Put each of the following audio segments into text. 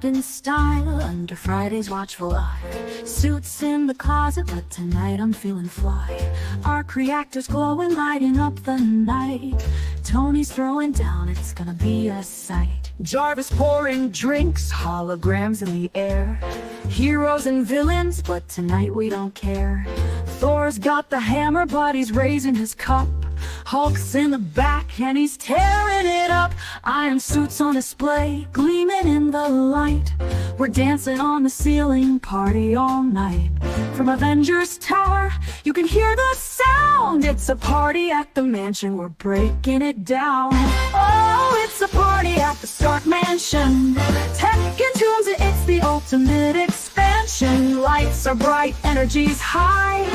up in style under Friday's watchful eye. Suits in the closet, but tonight I'm feeling fly. Arc reactors glowing, lighting up the night. Tony's throwing down, it's gonna be a sight. Jarvis pouring drinks, holograms in the air. Heroes and villains, but tonight we don't care. Thor's got the hammer, but he's raising his cup. Hulk's in the back and he's tearing it up. Iron suits on display, gleaming in the light. We're dancing on the ceiling, party all night. From Avengers Tower, you can hear the sound. It's a party at the mansion, we're breaking it down. Oh, it's a party at the Stark Mansion. Tech and tunes, it's the ultimate expansion. Lights are bright, energy's high.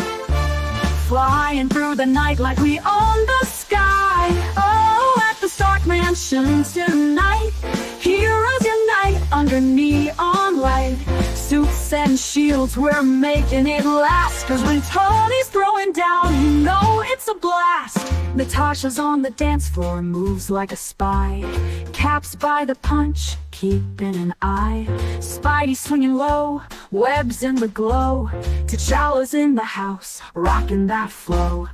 Flying through the night like we own the sky. Oh, at the Stark Mansion tonight, heroes unite under neon light. Suits and shields, we're making it last. Cause when Tony's throwing down, you know it's a blast. Natasha's on the dance floor, moves like a spy. Cap's by the punch, keeping an eye. Spidey swinging low, webs in the glow. T'Challa's in the house, rocking that flow.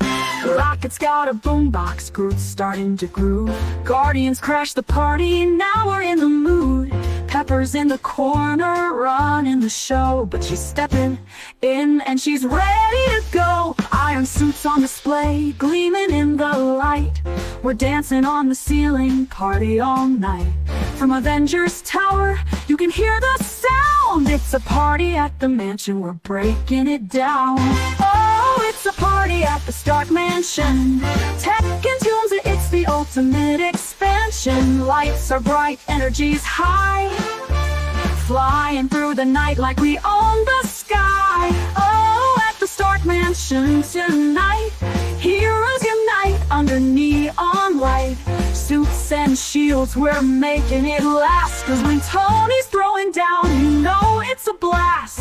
Rocket's got a boombox, Groot's starting to groove. Guardians crash the party, now we're in the mood. Pepper's in the corner, running the show. But she's stepping in and she's ready to go. Iron suits on display, gleaming in the light. We're dancing on the ceiling, party all night. From Avengers Tower, you can hear the sound. It's a party at the mansion, we're breaking it down. Oh, it's a party at the Stark Mansion. Tech and tunes, it's the ultimate expansion. Lights are bright, energy's high. Flying through the night like we own the sky. Oh, at the Stark Mansion tonight, heroes unite under neon light. Suits and shields, we're making it last. Cause when Tony's throwing down, you know it's a blast.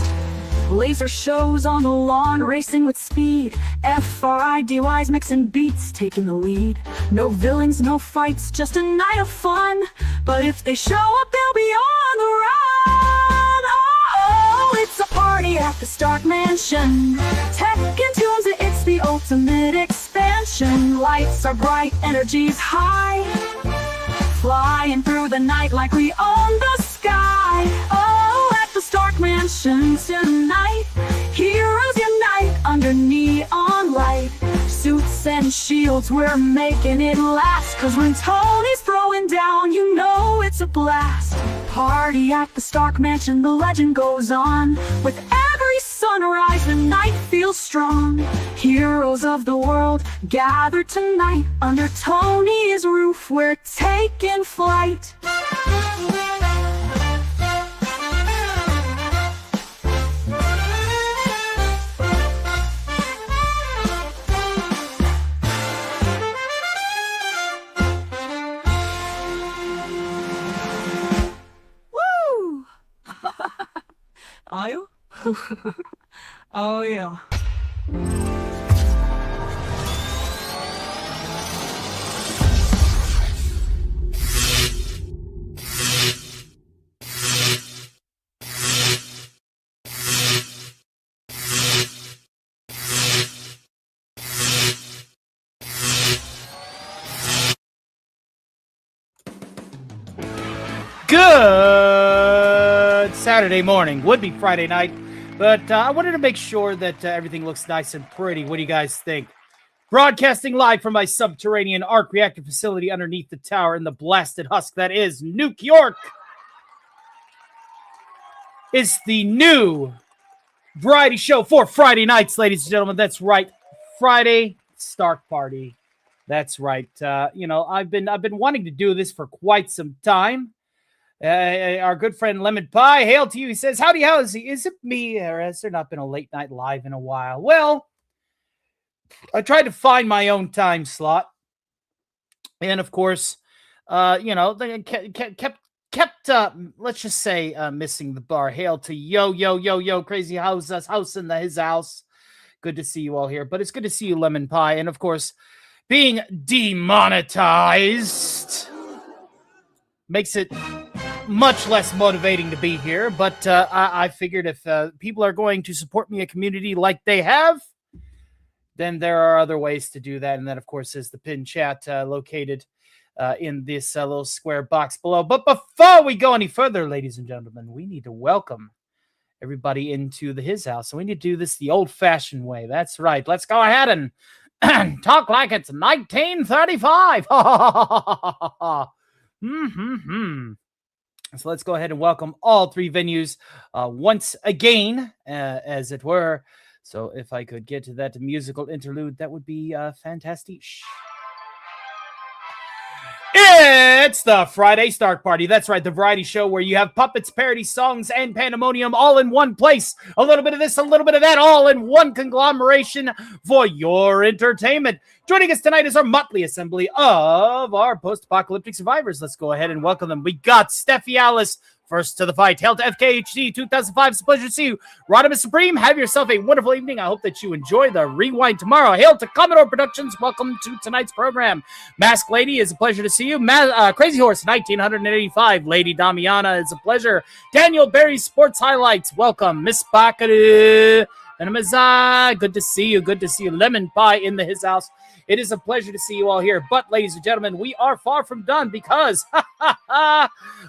Laser shows on the lawn, racing with speed. FRIDY's mixing beats, taking the lead. No villains, no fights, just a night of fun. But if they show up, they'll be on the run. Oh, it's a party at the Stark Mansion. Tech and tunes, it's the ultimate expansion. Lights are bright, energy's high. Flying through the night like we own the sky. Oh, at the Stark Mansion tonight, heroes unite under neon light. Suits and shields, we're making it last. Cause when Tony's throwing down, you know it's a blast. Party at the Stark Mansion, the legend goes on. With every sunrise, the night feels strong. Heroes of the world gather tonight. Under Tony's roof, we're taking flight. Woo! Are you? Oh yeah. Good Saturday morning. Would be Friday night, but I wanted to make sure that everything looks nice and pretty. What do you guys think? Broadcasting live from my subterranean arc reactor facility underneath the tower in the blasted husk that is Nuke York. Is the new variety show for Friday nights, ladies and gentlemen. That's right, Friday Stark Party. That's right. I've been wanting to do this for quite some time. Our good friend Lemon Pie, hail to you. He says, howdy, how is he? Is it me, or has there not been a late night live in a while? Well, I tried to find my own time slot. And of course, they kept let's just say, missing the bar. Hail to yo, crazy house in his house. Good to see you all here, but it's good to see you, Lemon Pie. And of course, being demonetized makes it much less motivating to be here, but I figured if people are going to support me a community like they have, then there are other ways to do that. And that, of course, is the pin chat located in this little square box below. But before we go any further, ladies and gentlemen, we need to welcome everybody into his house. So we need to do this the old-fashioned way. That's right. Let's go ahead and talk like it's 1935. So let's go ahead and welcome all three venues once again, as it were. So if I could get to that musical interlude, that would be fantastic. It's the Friday Start Party. That's right, the variety show where you have puppets, parody songs, and pandemonium all in one place. A little bit of this, a little bit of that, all in one conglomeration for your entertainment. Joining us tonight is our motley assembly of our post-apocalyptic survivors. Let's go ahead and welcome them. We got Steffi Alice, first to the fight. Hail to FKHD 2005. It's a pleasure to see you. Rodimus Supreme, have yourself a wonderful evening. I hope that you enjoy the rewind tomorrow. Hail to Commodore Productions. Welcome to tonight's program. Mask Lady, is a pleasure to see you. Crazy Horse 1985. Lady Damiana, is a pleasure. Daniel Berry Sports Highlights. Welcome. Miss Bakaru. Good to see you. Good to see you. Lemon Pie in his house. It is a pleasure to see you all here. But, ladies and gentlemen, we are far from done because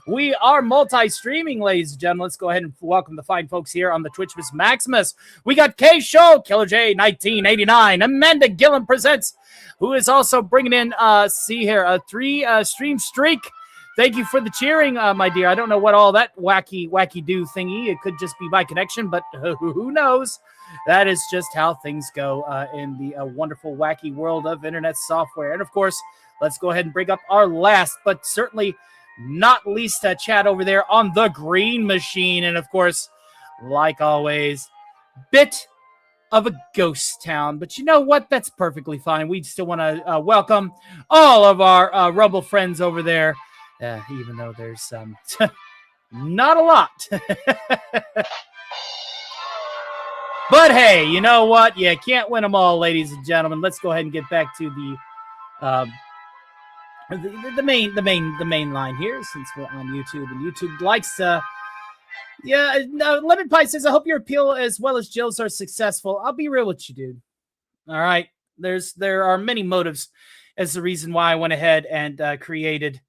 we are multi-streaming, ladies and gentlemen. Let's go ahead and welcome the fine folks here on the Twitch Miss Maximus. We got K Show, Killer J 1989, Amanda Gillen Presents, who is also bringing in, a 3 streak. Thank you for the cheering, my dear. I don't know what all that wacky do thingy. It could just be my connection, but who knows? That is just how things go in the wonderful, wacky world of internet software. And, of course, let's go ahead and bring up our last, but certainly not least chat over there on the Green Machine. And, of course, like always, bit of a ghost town. But you know what? That's perfectly fine. We still want to welcome all of our Rumble friends over there, even though there's not a lot. But hey, you know what? You can't win them all, ladies and gentlemen. Let's go ahead and get back to the main line here, since we're on YouTube, and YouTube likes to. Lemon Pie says, I hope your appeal as well as Jill's are successful. I'll be real with you, dude. All right. There are many motives as the reason why I went ahead and created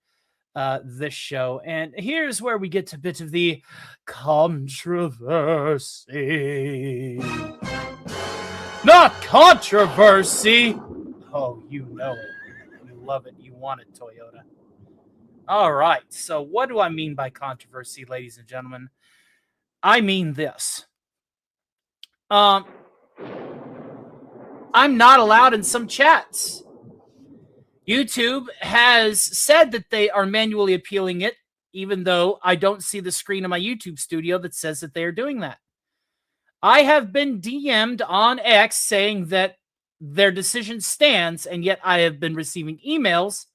this show. And here's where we get to a bit of the controversy. Not controversy. Oh, you know it. You love it. You want it, Toyota. All right. So what do I mean by controversy, ladies and gentlemen? I mean this. I'm not allowed in some chats. YouTube has said that they are manually appealing it, even though I don't see the screen of my YouTube studio that says that they are doing that. I have been DM'd on X saying that their decision stands, and yet I have been receiving emails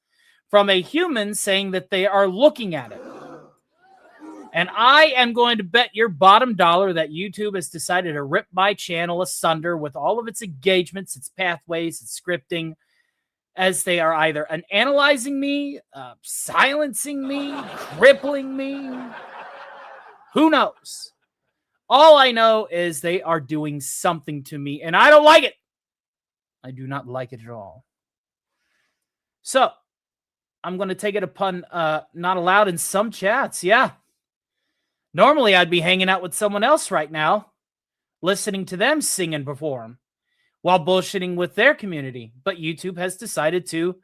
from a human saying that they are looking at it. And I am going to bet your bottom dollar that YouTube has decided to rip my channel asunder with all of its engagements, its pathways, its scripting, as they are either analyzing me, silencing me, crippling me. Who knows? All I know is they are doing something to me, and I don't like it. I do not like it at all. So, I'm going to take it upon not allowed in some chats. Yeah. Normally, I'd be hanging out with someone else right now, listening to them sing and perform, while bullshitting with their community. But YouTube has decided to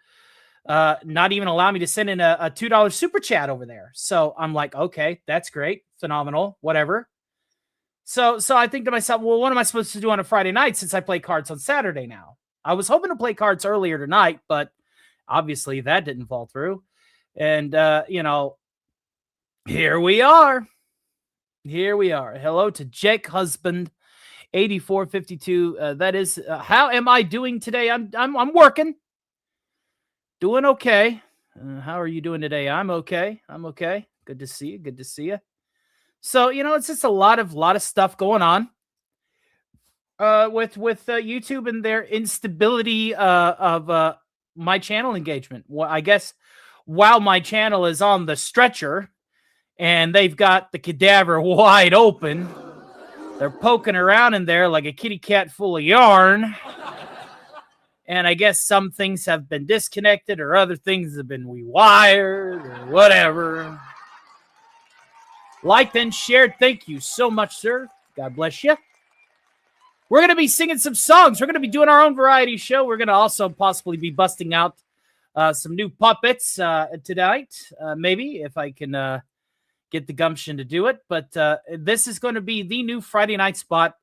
not even allow me to send in a $2 super chat over there. So I'm like, okay, that's great. Phenomenal. Whatever. So I think to myself, well, what am I supposed to do on a Friday night since I play cards on Saturday now? I was hoping to play cards earlier tonight, but obviously that didn't fall through. And, here we are. Here we are. Hello to Jake Husband. 8452. That is how am I doing today? I'm working, doing okay. How are you doing today? I'm okay. Good to see you. So it's just a lot of stuff going on with YouTube and their instability of my channel engagement. Well, I guess while my channel is on the stretcher, and they've got the cadaver wide open. They're poking around in there like a kitty cat full of yarn. And I guess some things have been disconnected or other things have been rewired or whatever. Liked and shared. Thank you so much, sir. God bless you. We're going to be singing some songs. We're going to be doing our own variety show. We're going to also possibly be busting out some new puppets tonight, maybe, if I can get the gumption to do it. But this is going to be the new Friday night spot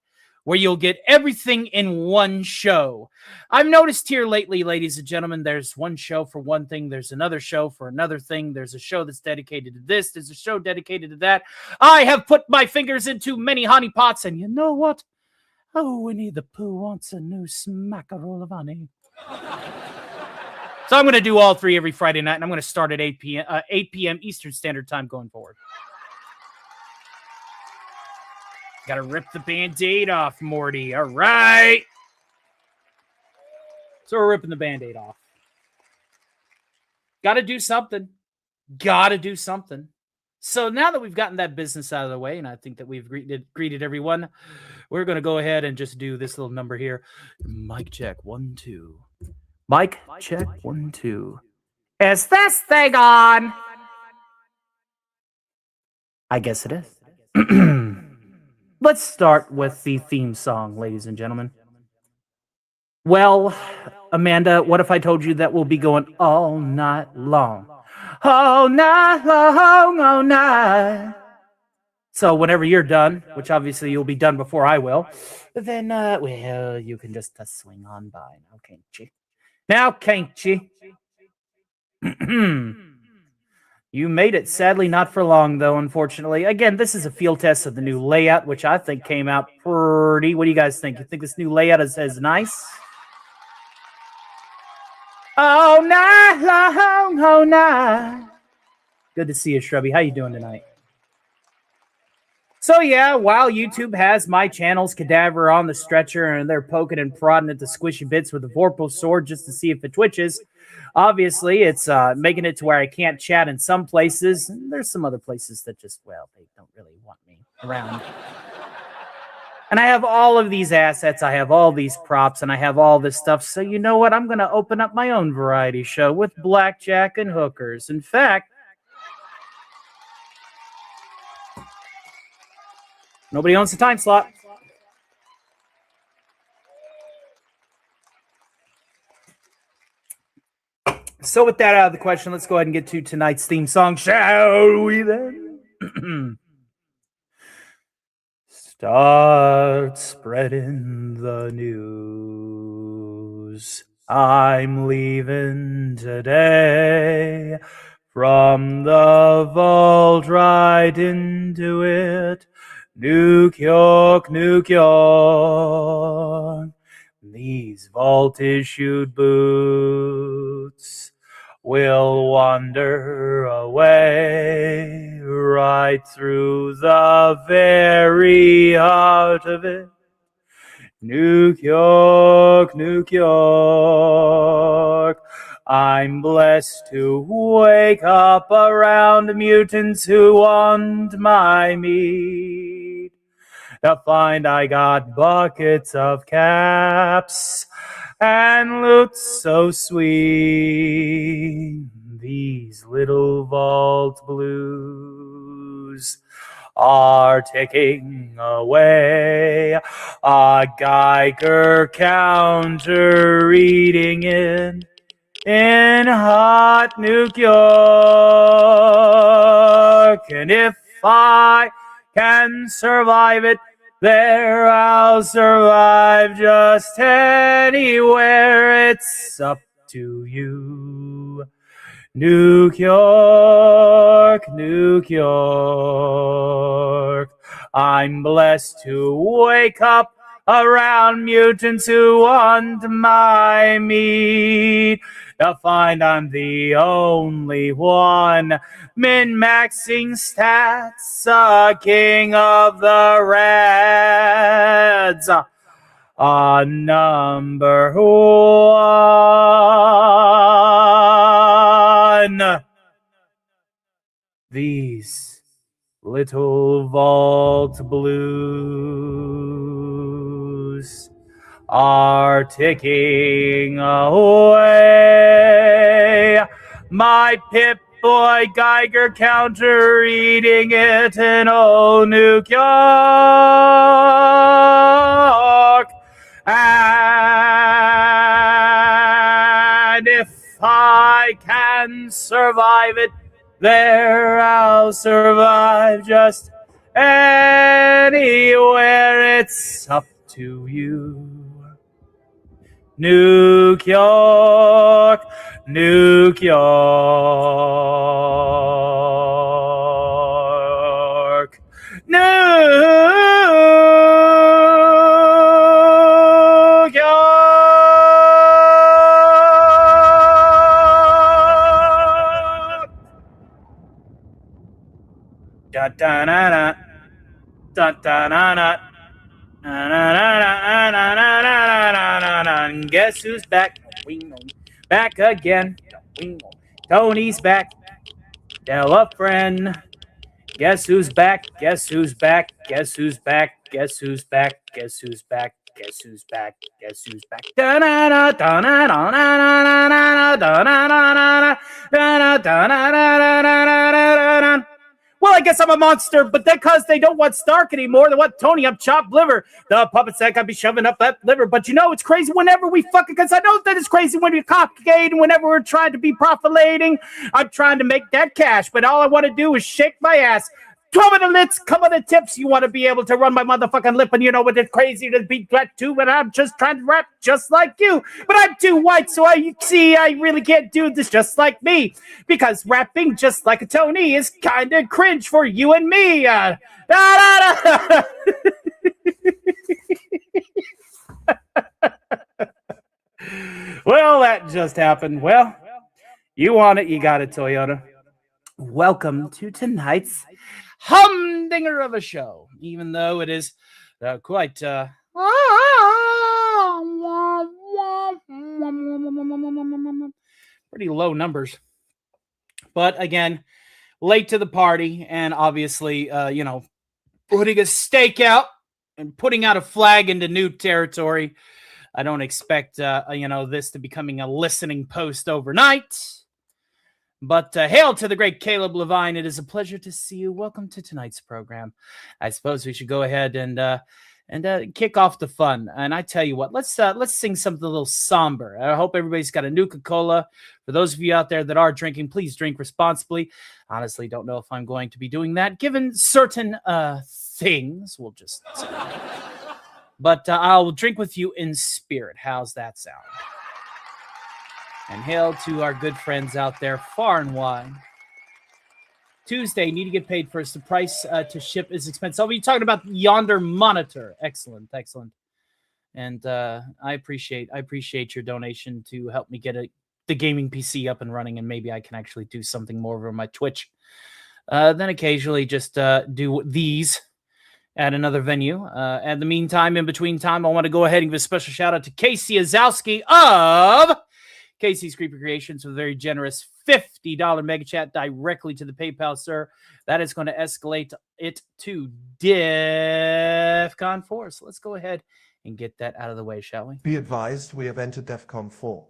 where you'll get everything in one show. I've noticed here lately, ladies and gentlemen, there's one show for one thing. There's another show for another thing. There's a show that's dedicated to this. There's a show dedicated to that. I have put my fingers into many honey pots, and you know what? Oh, Winnie the Pooh wants a new smackerel of honey. So I'm going to do all three every Friday night, and I'm going to start at 8 p.m. Eastern Standard Time going forward. Got to rip the Band-Aid off, Morty. All right. So we're ripping the Band-Aid off. Got to do something. Got to do something. So now that we've gotten that business out of the way, and I think that we've greeted everyone, we're going to go ahead and just do this little number here. Mic check, 1, 2. Mic check, 1, 2. Is this thing on? I guess it is. Let's start with the theme song, ladies and gentlemen. Well, Amanda, what if I told you that we'll be going all night long? All night long, all night. So whenever you're done, which obviously you'll be done before I will, then, well, you can just swing on by now, can't you? Now, can't you? You made it, sadly, not for long, though, unfortunately. Again, this is a field test of the new layout, which I think came out pretty... What do you guys think? You think this new layout is nice? Oh, night long, oh, night. Good to see you, Shrubby. How you doing tonight? So, yeah, while YouTube has my channel's cadaver on the stretcher and they're poking and prodding at the squishy bits with a Vorpal sword just to see if it twitches, obviously it's making it to where I can't chat in some places. And there's some other places that just, well, they don't really want me around. And I have all of these assets, I have all these props, and I have all this stuff. So you know what? I'm going to open up my own variety show with blackjack and hookers. In fact, nobody owns the time slot. So with that out of the question, let's go ahead and get to tonight's theme song, shall we then? Start spreading the news. I'm leaving today from the vault right into it. New York, New York. These vault-issued boots will wander away right through the very heart of it. New York, New York. I'm blessed to wake up around mutants who want my meat. To find I got buckets of caps and loot so sweet. These little vault blues are ticking away. A Geiger counter reading in hot New York. And if I can survive it, there I'll survive just anywhere. It's up to you. New York, New York. I'm blessed to wake up around mutants who want my meat. To find I'm the only one min-maxing stats, a king of the Reds, a number one. These Little vault blues are ticking away. My Pip-Boy Geiger counter reading it in old New York. And if I can survive it, there I'll survive just anywhere. It's up to you. New York, New York, New York. Da da da da da da da da. And guess who's back? Back again. Tony's back. Tell a friend. Guess who's back? Guess who's back? Guess who's back? Guess who's back? Guess who's back? Guess who's back? Guess who's back? Well, I guess I'm a monster, but because they don't want Stark anymore, they want Tony up chopped liver. The puppets that got be shoving up that liver. But you know, it's crazy whenever we fucking, because I know that it's crazy when we copulate and whenever we're trying to be profilating. I'm trying to make that cash, but all I want to do is shake my ass. Come on the lips, come on the tips. You want to be able to run my motherfucking lip, and you know what? It's crazy to be that too, but I'm just trying to rap just like you. But I'm too white, so I really can't do this just like me. Because rapping just like a Tony is kind of cringe for you and me. Well, that just happened. Well, you want it, you got it, Toyota. Welcome to tonight's humdinger of a show, even though it is quite pretty low numbers. But again, late to the party, and obviously, putting a stake out and putting out a flag into new territory. I don't expect, this to becoming a listening post overnight. But hail to the great Caleb Levine. It is a pleasure to see you. Welcome to tonight's program. I suppose we should go ahead and kick off the fun. And I tell you what, let's sing something a little somber. I hope everybody's got a Nuka-Cola. For those of you out there that are drinking, please drink responsibly. Honestly, don't know if I'm going to be doing that, given certain things. We'll just say. But I'll drink with you in spirit. How's that sound? And hail to our good friends out there far and wide. Tuesday, need to get paid first. The price to ship is expensive. Are you talking about Yonder Monitor? Excellent. And I appreciate your donation to help me get the gaming PC up and running, and maybe I can actually do something more over my Twitch. Then occasionally just do these at another venue. In the meantime, in between time, I want to go ahead and give a special shout out to Casey Azowski of Casey's Creepy Creations with a very generous $50 mega chat directly to the PayPal, sir. That is going to escalate it to DEFCON 4. So let's go ahead and get that out of the way, shall we? Be advised, we have entered DEFCON 4.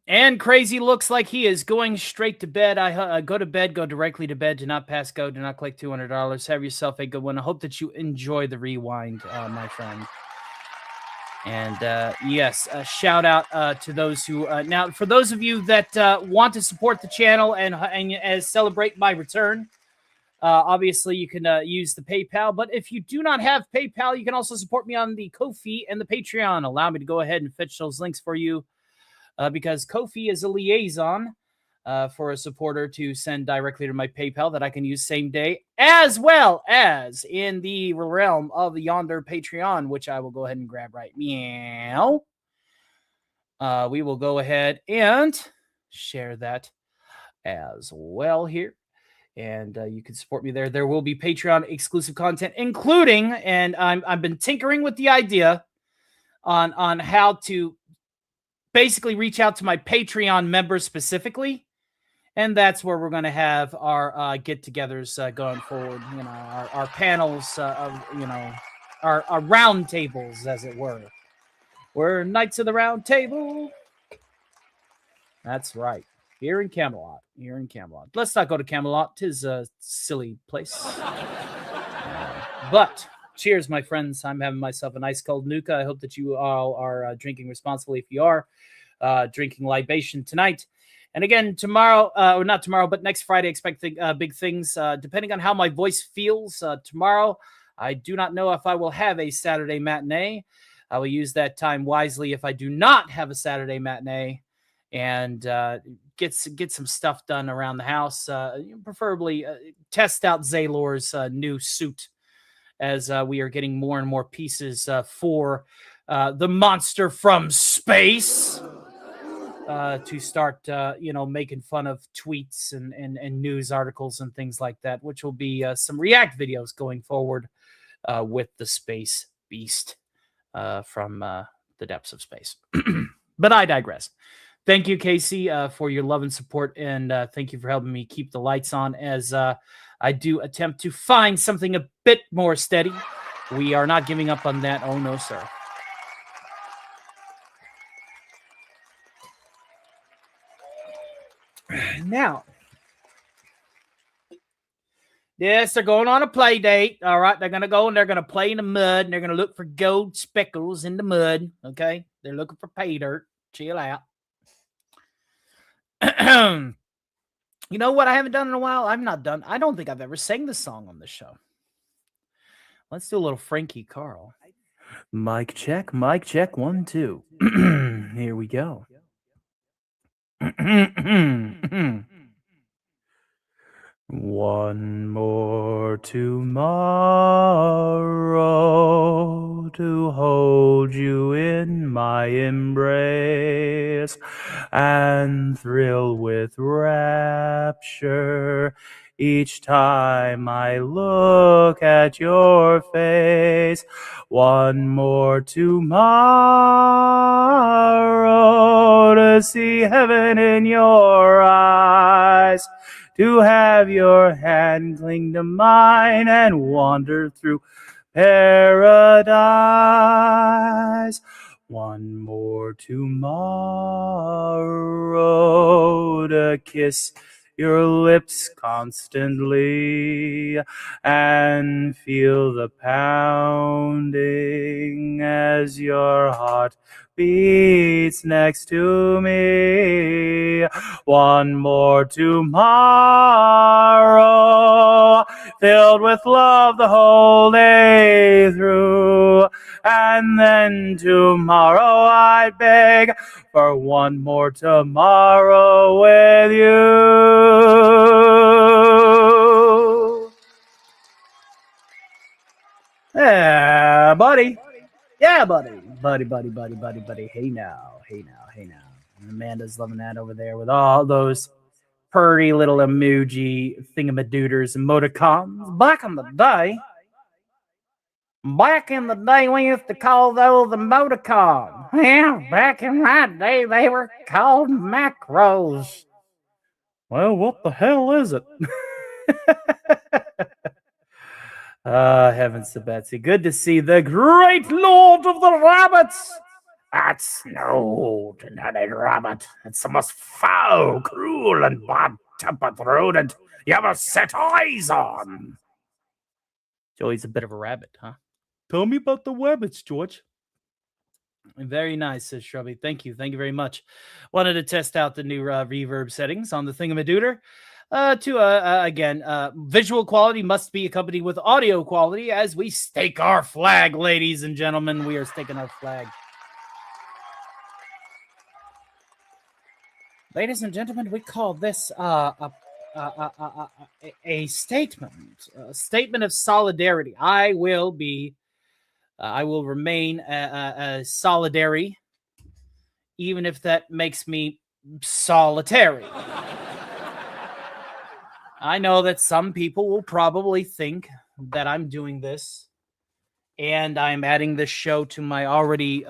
And Crazy looks like he is going straight to bed. Go to bed, go directly to bed. Do not pass go. Do not collect $200. Have yourself a good one. I hope that you enjoy the rewind, my friend. And yes, a shout out to those who now for those of you that want to support the channel and celebrate my return. Obviously, you can use the PayPal, but if you do not have PayPal, you can also support me on the Ko-fi and the Patreon. Allow me to go ahead and fetch those links for you. Because Ko-fi is a liaison for a supporter to send directly to my PayPal that I can use same day, as well as in the realm of the Yonder Patreon, which I will go ahead and grab right meow. We will go ahead and share that as well here. and you can support me there. There will be Patreon exclusive content, including, and I've been tinkering with the idea on how to basically reach out to my Patreon members specifically. And that's where we're going to have our get-togethers going forward. You know, our panels, you know, our round tables, as it were. We're Knights of the Round Table. That's right. Here in Camelot. Here in Camelot. Let's not go to Camelot. 'Tis a silly place. But cheers, my friends. I'm having myself an ice cold Nuka. I hope that you all are drinking responsibly if you are drinking libation tonight. And again, tomorrow, or not tomorrow, but next Friday, expect big things. Depending on how my voice feels tomorrow, I do not know if I will have a Saturday matinee. I will use that time wisely if I do not have a Saturday matinee, and get some stuff done around the house. Preferably test out Zaylor's new suit, as we are getting more and more pieces for the monster from space. To start, you know, making fun of tweets and news articles and things like that, which will be some React videos going forward with the space beast from the depths of space. But I digress. Thank you, Casey, for your love and support, and thank you for helping me keep the lights on as I do attempt to find something a bit more steady. We are not giving up on that. Oh, no, sir. Now, yes, they're going on a play date. All right, they're going to go and they're going to play in the mud, and they're going to look for gold speckles in the mud. Okay, they're looking for pay dirt. Chill out. You know what I haven't done in a while? I'm not done. I don't think I've ever sang this song on the show. Let's do a little Frankie Carl. Mic check, 1, 2. Here we go. One more tomorrow to hold you in my embrace and thrill with rapture each time I look at your face. One more tomorrow to see heaven in your eyes, to have your hand cling to mine and wander through paradise. One more tomorrow to kiss your lips constantly and feel the pounding as your heart beats next to me. One more tomorrow, filled with love the whole day through. And then tomorrow I beg for one more tomorrow with you. Yeah, buddy. Yeah, buddy. Buddy. Hey now. And Amanda's loving that over there with all those pretty little emoji thingamadooders and emoticons. Back in the day, we used to call those emoticons. Yeah, back in my day, they were called macros. Well, what the hell is it? Heavens to Betsy. Good to see the great lord of the rabbits. That's no ordinary rabbit. It's the most foul, cruel, and bad-tempered rodent you ever set eyes on. Joey's a bit of a rabbit, huh? Tell me about the rabbits, George. Very nice, says Shrubby. Thank you very much. Wanted to test out the new reverb settings on the Thingamadooter. Again, visual quality must be accompanied with audio quality as we stake our flag, ladies and gentlemen. We are staking our flag. Ladies and gentlemen, we call this a statement, a statement of solidarity. I will remain solidary, even if that makes me solitary. I know that some people will probably think that I'm doing this and I'm adding this show to my already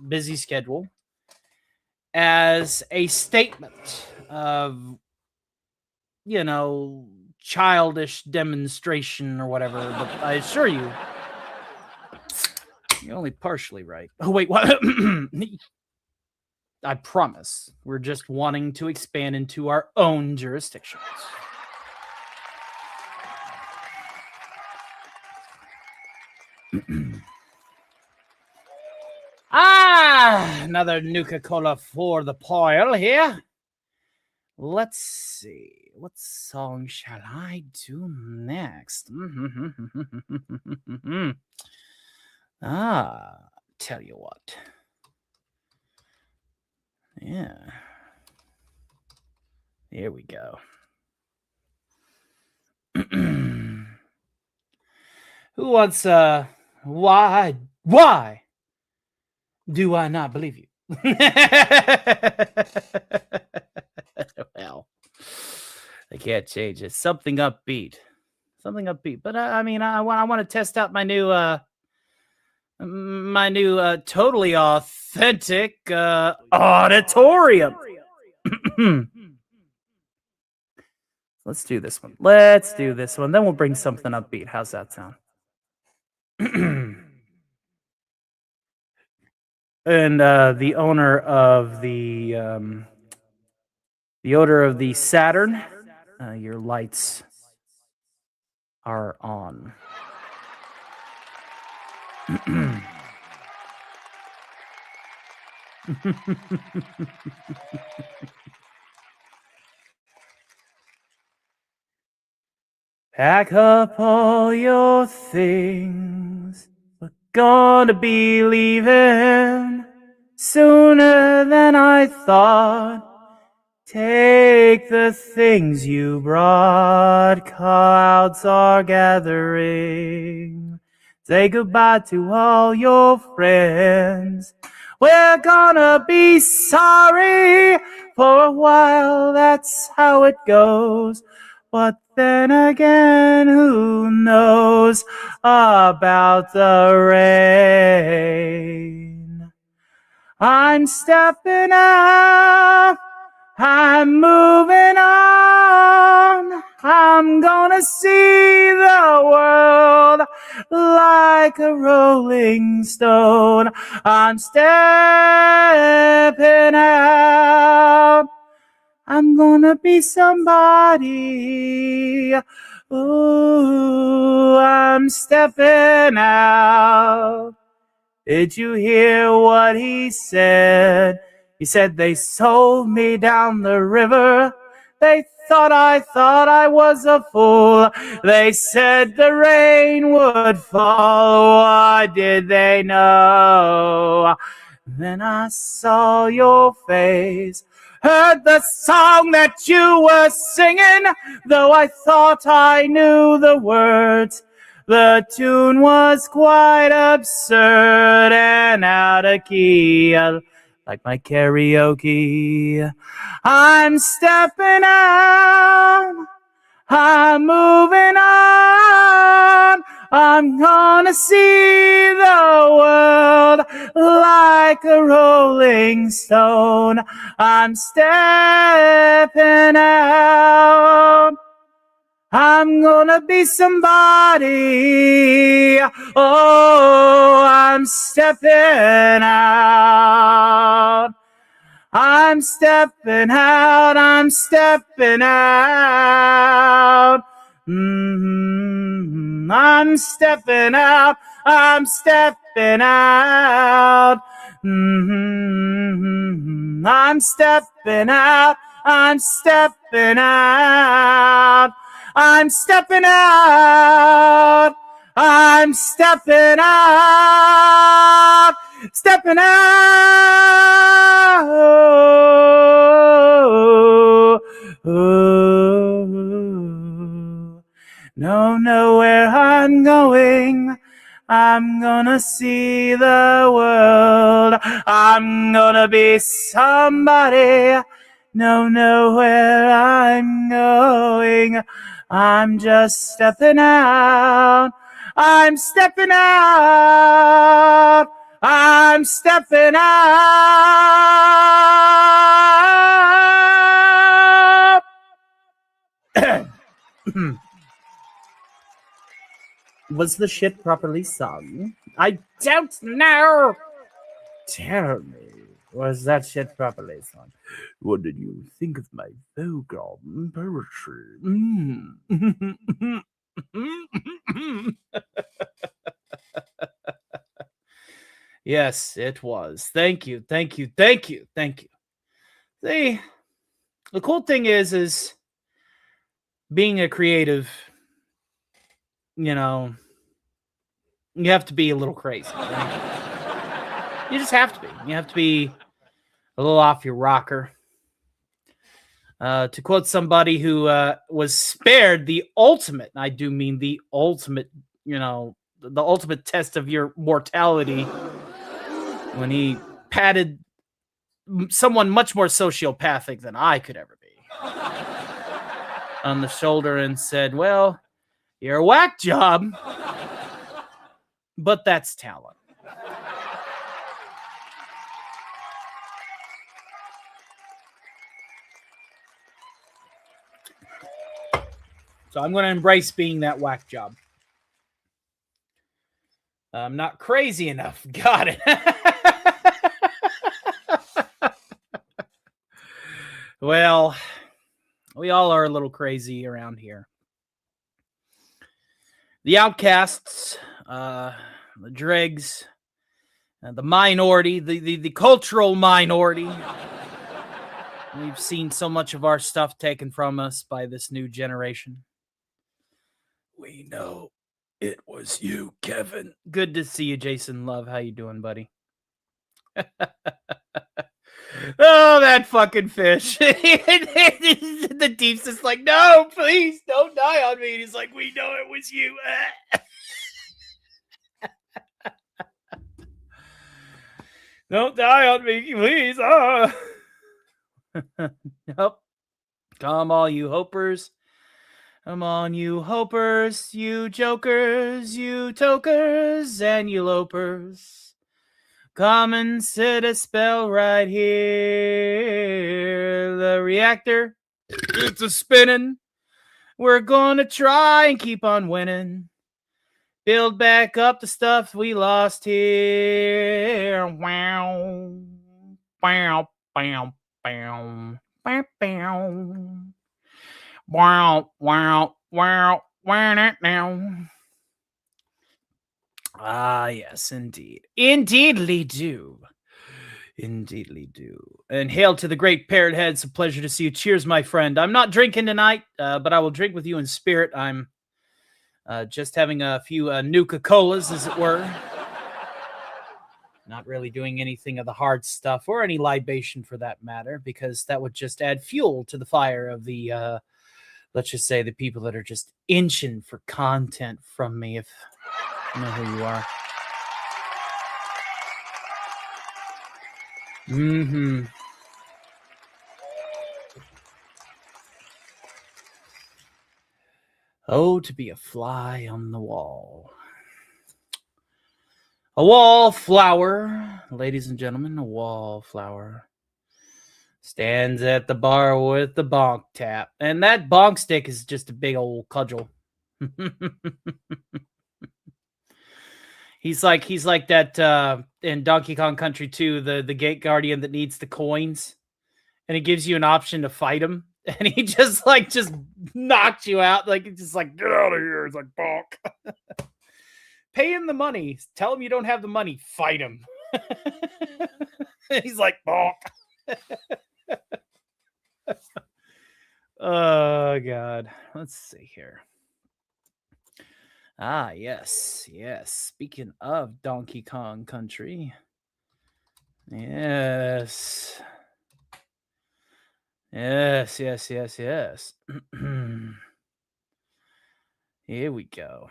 busy schedule as a statement of, childish demonstration or whatever. But I assure you, you're only partially right. Oh, wait, what? I promise. We're just wanting to expand into our own jurisdictions. Another Nuka-Cola for the pile here. Let's see. What song shall I do next? Tell you what. Yeah. Here we go. Who wants why do I not believe you? Well, I can't change it. Something upbeat. But I want to test out my new totally authentic auditorium. Let's do this one. Then we'll bring something upbeat. How's that sound? And the owner of the Saturn, your lights are on. Pack up all your things. We're gonna be leaving sooner than I thought. Take the things you brought. Clouds are gathering. Say goodbye to all your friends. We're gonna be sorry for a while. That's how it goes. But then again, who knows about the rain? I'm stepping out. I'm moving on. I'm gonna see the world like a rolling stone. I'm stepping out. I'm gonna be somebody. Ooh, I'm stepping out. Did you hear what he said? He said they sold me down the river. They thought I was a fool. They said the rain would fall. What did they know? Then I saw your face. Heard the song that you were singing, though I thought I knew the words. The tune was quite absurd and out of key, like my karaoke. I'm stepping out. I'm moving on. I'm gonna see the world like a rolling stone. I'm stepping out. I'm gonna be somebody. Oh, I'm stepping out. I'm stepping out. I'm stepping out. I'm stepping out. I'm stepping out. I'm stepping out. I'm stepping out. I'm stepping out. I'm stepping out. Stepping out. Don't know where I'm going. I'm gonna see the world. I'm gonna be somebody. don't know where I'm going. I'm just stepping out. I'm stepping out. I'm stepping out. Was the shit properly sung? I don't know. Tell me, was that shit properly sung? What did you think of my vocal poetry? Yes, it was. Thank you, thank you, thank you, thank you. See, the cool thing is being a creative, you know, you have to be a little crazy. Right? You just have to be. You have to be a little off your rocker. To quote somebody who was spared the ultimate, I do mean the ultimate, the ultimate test of your mortality when he patted someone much more sociopathic than I could ever be on the shoulder and said, well, you're a whack job, but that's talent. So I'm going to embrace being that whack job. I'm not crazy enough. Got it. Well, we all are a little crazy around here. The outcasts, the dregs, the minority, the cultural minority. We've seen so much of our stuff taken from us by this new generation. We know it was you, Kevin. Good to see you, Jason Love. How you doing, buddy? Oh, that fucking fish. The Deep's just like, no, please, don't die on me. And he's like, we know it was you. Don't die on me, please. Nope. Come, all you hopers. Come on, you hopers, you jokers, you tokers, and you lopers. Come and sit a spell right here. The reactor, it's a spinning. We're gonna try and keep on winning. Build back up the stuff we lost here. Wow. Bow, bow, bow, bow, bow. Wow, wow, wow, wow, now. Ah, yes, indeed. Indeedly do. Indeedly do. And hail to the great Parrot Head. It's a pleasure to see you. Cheers, my friend. I'm not drinking tonight, but I will drink with you in spirit. I'm just having a few Nuka-Colas, as it were. Not really doing anything of the hard stuff or any libation for that matter, because that would just add fuel to the fire of the, let's just say, the people that are just inching for content from me, if you know who you are. Mm-hmm. Oh, to be a fly on the wall. A wallflower, ladies and gentlemen, a wallflower stands at the bar with the bonk tap. And that bonk stick is just a big old cudgel. He's like that in Donkey Kong Country 2, the gate guardian that needs the coins. And he gives you an option to fight him. And he just knocks you out. Like, it's just like, get out of here. It's like, bonk. Pay him the money. Tell him you don't have the money. Fight him. He's like, bonk. Oh, God. Let's see here. Ah, yes. Yes. Speaking of Donkey Kong Country. Yes. Yes. Here we go.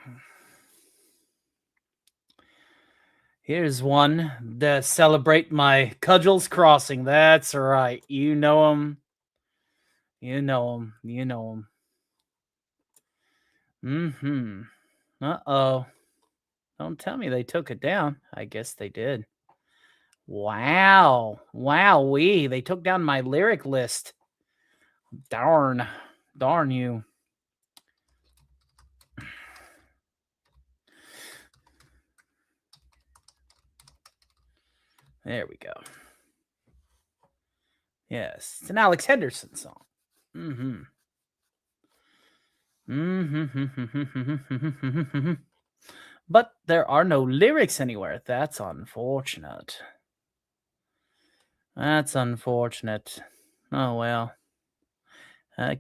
Here's one to celebrate my Cudgels Crossing. That's right. You know him. You know him. You know him. Uh-oh. Don't tell me they took it down. I guess they did. Wow. Wowee. They took down my lyric list. Darn. Darn you. There we go. Yes. It's an Alex Henderson song. But there are no lyrics anywhere. That's unfortunate. That's unfortunate. Oh, well.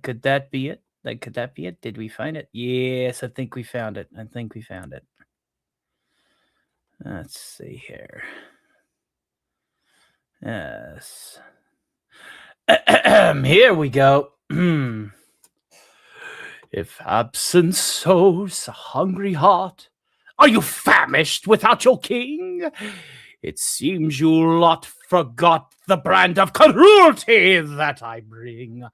Could that be it? Could that be it? Did we find it? Yes, I think we found it. Let's see here. Yes. Here we go. If absence sows a hungry heart, are you famished without your king? It seems you lot forgot the brand of cruelty that I bring.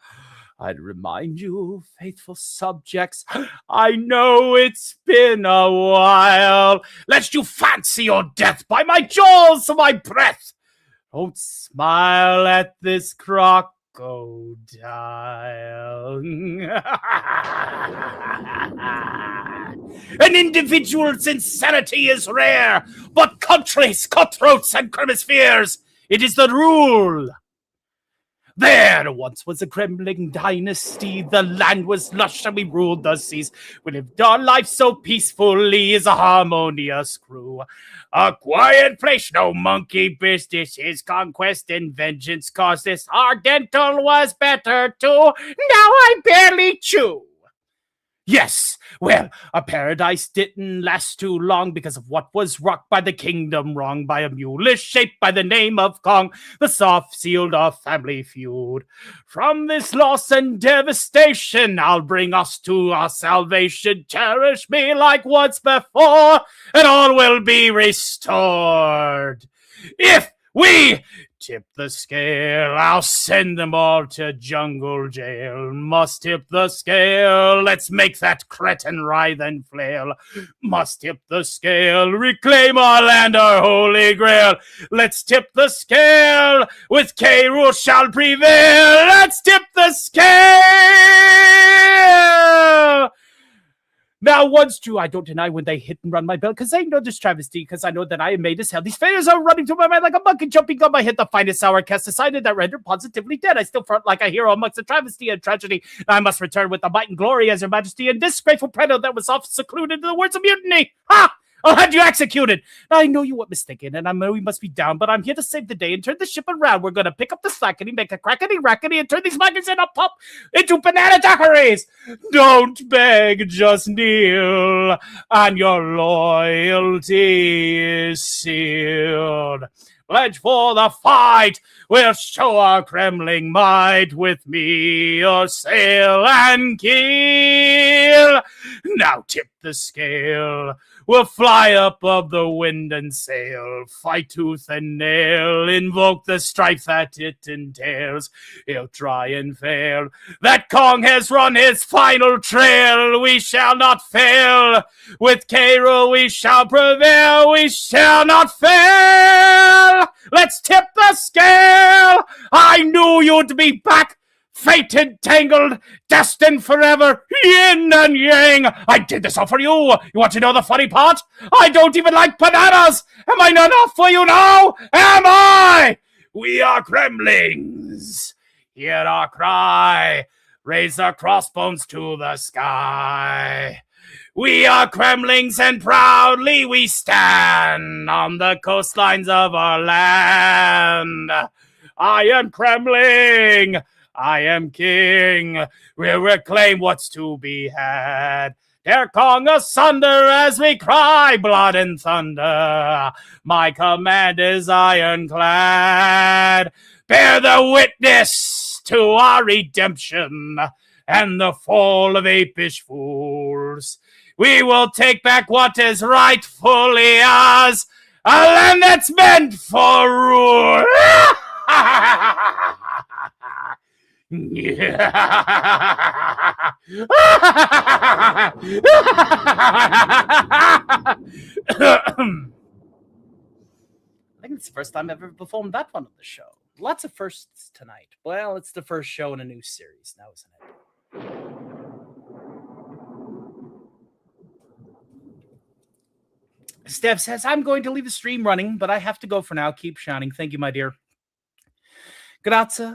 I'd remind you, faithful subjects, I know it's been a while, lest you fancy your death by my jaws or my breath. Don't smile at this crocodile. An individual's insanity is rare, but countries, cutthroats, and cremispheres, it is the rule. There once was a Kremlin dynasty. The land was lush and we ruled the seas. We lived our life so peacefully as a harmonious crew. A quiet place, no monkey business. His conquest and vengeance caused this. Our dental was better too. Now I barely chew. Yes, well, a paradise didn't last too long because of what was rocked by the kingdom wrong by a mule shaped by the name of Kong. The soft sealed our family feud. From this loss and devastation, I'll bring us to our salvation. Cherish me like once before, and all will be restored. If we tip the scale, I'll send them all to jungle jail. Must tip the scale, let's make that cretin writhe and flail. Must tip the scale, reclaim our land, our holy grail. Let's tip the scale, with K. Rool shall prevail. Let's tip the scale. Now, once true, I don't deny when they hit and run my belt, because I know this travesty, because I know that I am made as hell. These failures are running through my mind like a monkey jumping on my head. The finest hour cast decided that render positively dead. I still front like a hero amongst the travesty and tragedy. I must return with the might and glory as your majesty and disgraceful predator that was oft secluded in the words of mutiny. Ha! I'll have you executed. I know you were mistaken, and I know we must be down, but I'm here to save the day and turn the ship around. We're going to pick up the slackety, make a crackety rackety, and turn these migrants in a pop into banana daiquiris. Don't beg, just kneel, and your loyalty is sealed. Pledge for the fight. We'll show our Kremlin might. With me, your sail and keel. Now tip the scale. We'll fly up of the wind and sail, fight tooth and nail, invoke the strife that it entails. He'll try and fail. That Kong has run his final trail. We shall not fail. With K. Rool we shall prevail. We shall not fail. Let's tip the scale. I knew you'd be back. Fated, tangled, destined forever, yin and yang. I did this all for you. You want to know the funny part? I don't even like bananas. Am I not enough for you now? Am I? We are Kremlings. Hear our cry. Raise our crossbones to the sky. We are Kremlings and proudly we stand on the coastlines of our land. I am Kremling. I am king, we'll reclaim what's to be had. Tear Kong asunder as we cry blood and thunder. My command is ironclad. Bear the witness to our redemption and the fall of apish fools. We will take back what is rightfully ours, a land that's meant for rule. I think it's the first time I've ever performed that one on the show. Lots of firsts tonight. Well, it's the first show in a new series now, isn't it? Steph says, I'm going to leave the stream running, but I have to go for now. Keep shining. Thank you, my dear. Grazie.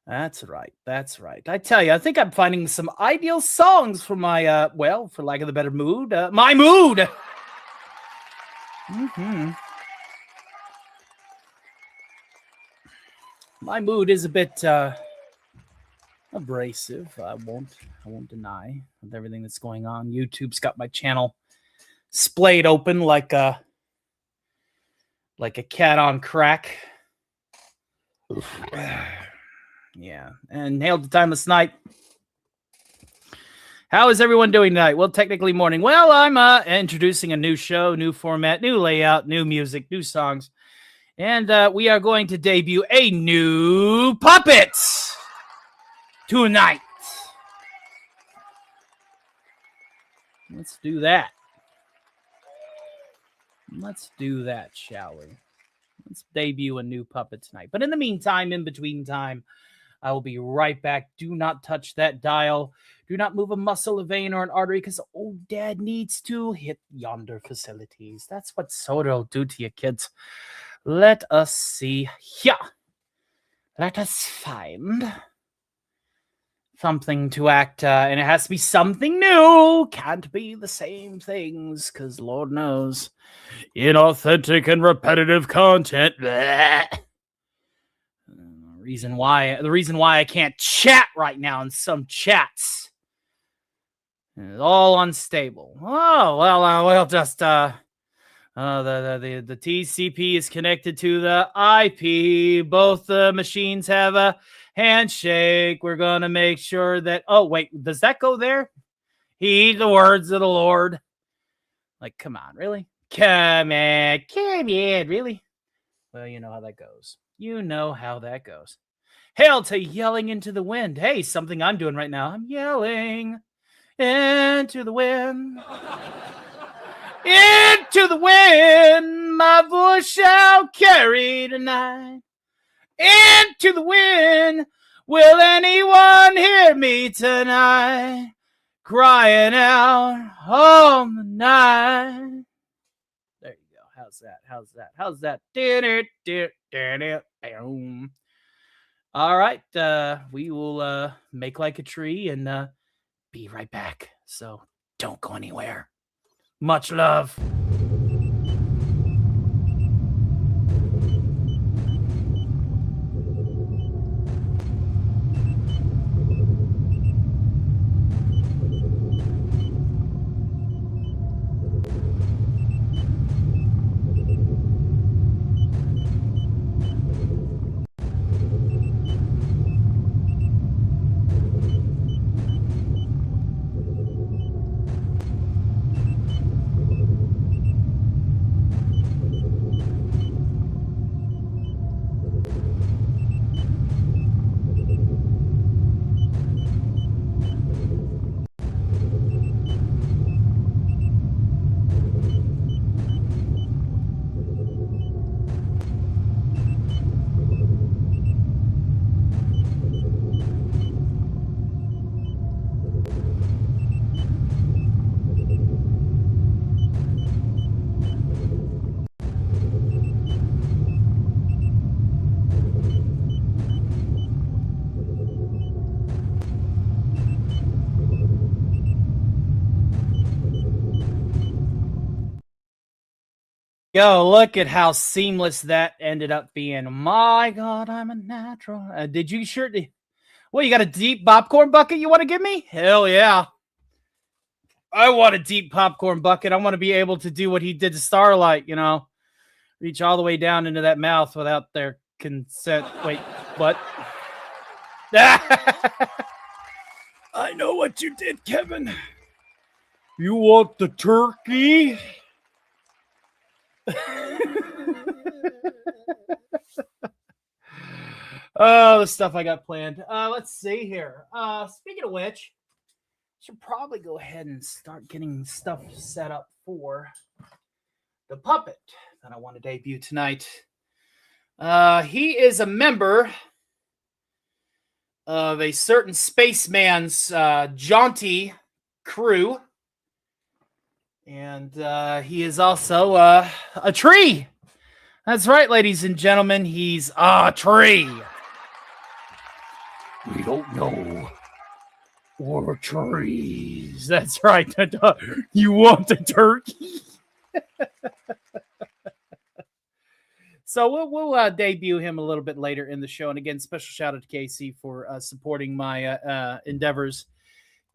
That's right. I tell you, I think I'm finding some ideal songs for my, for lack of a better mood, my mood. My mood is a bit abrasive. I won't deny with everything that's going on. YouTube's got my channel splayed open like a cat on crack. Yeah, and hail to Timeless Night. How is everyone doing tonight? Well, technically morning. Well, I'm introducing a new show, new format, new layout, new music, new songs. And we are going to debut a new puppet tonight. Let's do that. Let's do that, shall we? Let's debut a new puppet tonight. But in the meantime, in between time, I will be right back. Do not touch that dial. Do not move a muscle, a vein, or an artery, because old dad needs to hit yonder facilities. That's what soda will do to you, kids. Let us see here. Let us find something to act, and it has to be something new. Can't be the same things, because Lord knows, inauthentic and repetitive content. Bleh. The reason why I can't chat right now in some chats is all unstable. Oh well, we'll just the TCP is connected to the IP. Both the machines have a handshake. We're gonna make sure that. Oh wait, does that go there? Heed the words of the Lord. Like, come on, really? Come on, really? Well, you know how that goes. Hail to yelling into the wind. Hey, something I'm doing right now. I'm yelling into the wind. Into the wind, my voice shall carry tonight. Into the wind, will anyone hear me tonight? Crying out on the night. There you go. How's that? All right. We will make like a tree and be right back. So don't go anywhere. Much love. Yo, look at how seamless that ended up being. My God, I'm a natural. Did you sure? Well, you got a deep popcorn bucket you want to give me? Hell yeah. I want a deep popcorn bucket. I want to be able to do what he did to Starlight, reach all the way down into that mouth without their consent. Wait, what? I know what you did, Kevin. You want the turkey? Oh, the stuff I got planned. Let's see here. Speaking of which, should probably go ahead and start getting stuff set up for the puppet that I want to debut tonight. He is a member of a certain spaceman's jaunty crew, and he is also a tree. That's right, ladies and gentlemen. He's a tree. We don't know. We're trees. That's right. You want the turkey? So we'll debut him a little bit later in the show. And again, special shout out to Casey for supporting my endeavors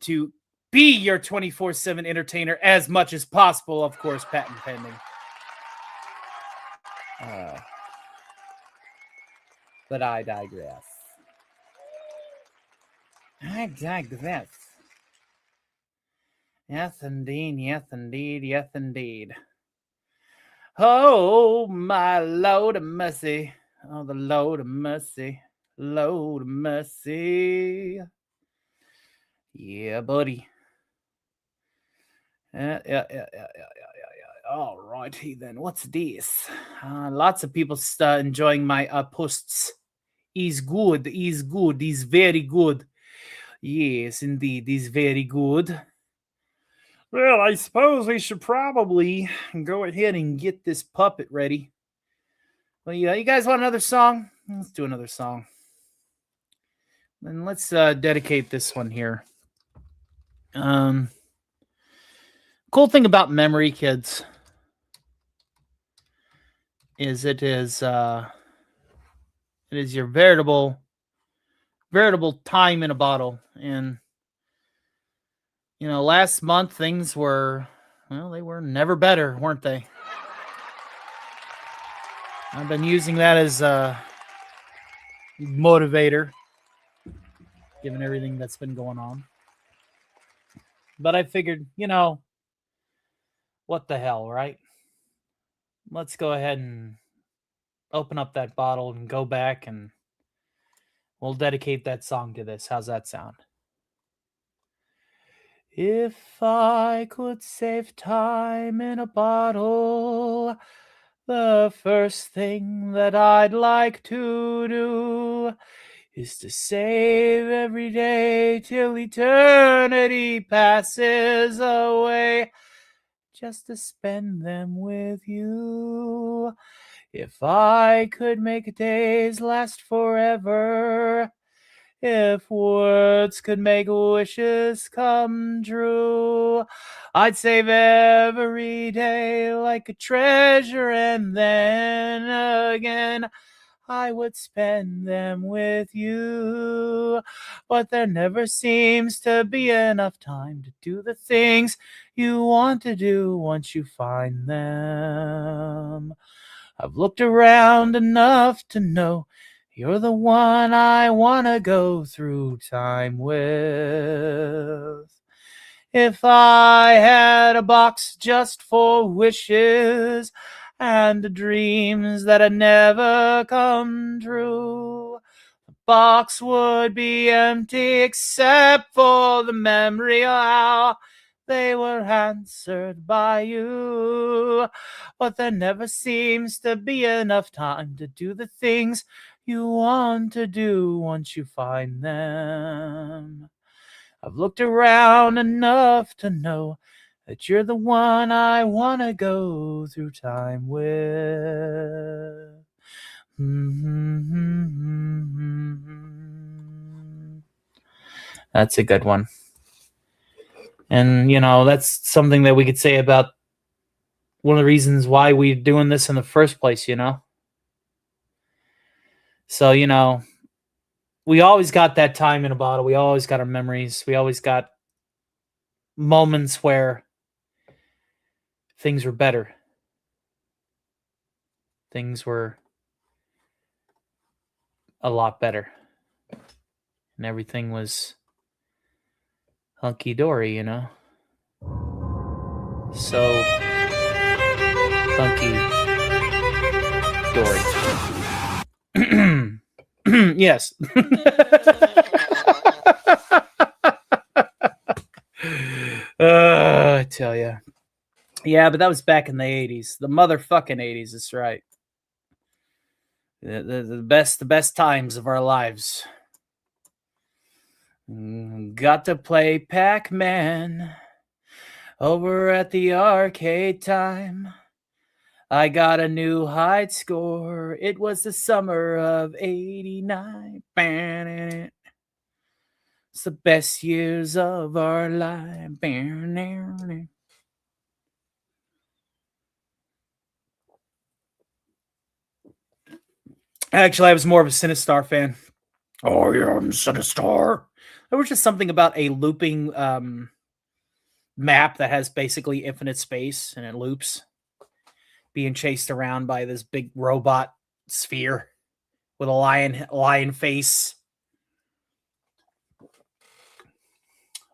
to be your 24/7 entertainer as much as possible. Of course, patent pending. But I digress. I digress. Yes, indeed. Yes, indeed. Yes, indeed. Oh, my Lord of mercy. Oh, the Lord of mercy. Lord of mercy. Yeah, buddy. Yeah. All righty then. What's this? Lots of people enjoying my posts. He's good. He's good. He's very good. Yes, indeed. He's very good. Well, I suppose we should probably go ahead and get this puppet ready. Well, yeah, you guys want another song? Let's do another song. And let's dedicate this one here. Cool thing about memory, kids, is it is your veritable time in a bottle. And you know, last month things were, well, they were never better, weren't they? I've been using that as a motivator, given everything that's been going on. But I figured, you know, what the hell, right? Let's go ahead and open up that bottle and go back, and we'll dedicate that song to this. How's that sound? If I could save time in a bottle, the first thing that I'd like to do is to save every day till eternity passes away, just to spend them with you. If I could make days last forever, if words could make wishes come true, I'd save every day like a treasure, and then again I would spend them with you. But there never seems to be enough time to do the things you want to do once you find them. I've looked around enough to know you're the one I want to go through time with. If I had a box just for wishes and dreams that had never come true, the box would be empty except for the memory of how they were answered by you. But there never seems to be enough time to do the things you want to do once you find them. I've looked around enough to know that you're the one I want to go through time with. That's a good one. And, you know, that's something that we could say about one of the reasons why we're doing this in the first place, you know? So, you know, we always got that time in a bottle. We always got our memories. We always got moments where things were better. Things were a lot better. And everything was hunky-dory, you know? So hunky-dory. Yes. I tell you. Yeah, but that was back in the 80s. The motherfucking 80s, that's right. The best times of our lives. Got to play Pac-Man over at the arcade time. I got a new height score. It was the summer of 89. It's the best years of our life. Actually, I was more of a Sinistar fan. Oh, yeah, I'm Sinistar. There was just something about a looping map that has basically infinite space and it loops, being chased around by this big robot sphere with a lion face.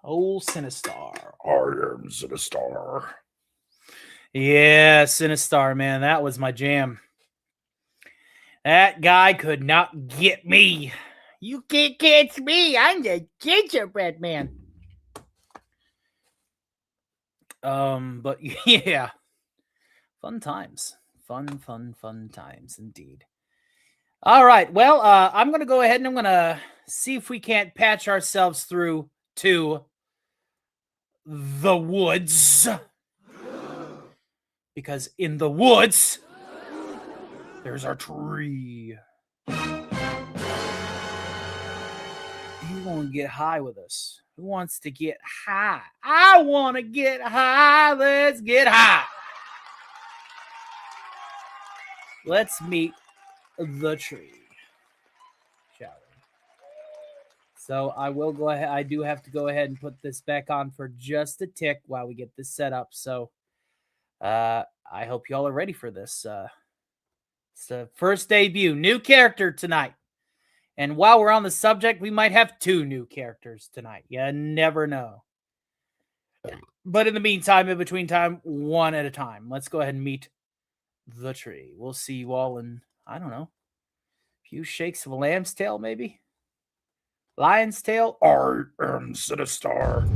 Old Sinistar. I am Sinistar. Yeah, Sinistar, man. That was my jam. That guy could not get me. You can't catch me. I'm the gingerbread man. But yeah. Fun times. Fun times indeed. All right. Well, I'm going to go ahead and I'm going to see if we can't patch ourselves through to the woods. Because in the woods, there's our tree. You want to get high with us? Who wants to get high? I want to get high. Let's get high. Let's meet the tree, shall we? So I will go ahead. I do have to go ahead and put this back on for just a tick while we get this set up. So I hope y'all are ready for this. It's the first debut, new character tonight. And while we're on the subject, we might have 2 new characters tonight. You never know. But in the meantime, in between time, one at a time. Let's go ahead and meet the tree. We'll see you all in, I don't know, a few shakes of a lamb's tail, maybe? Lion's tail? I am Sinistar.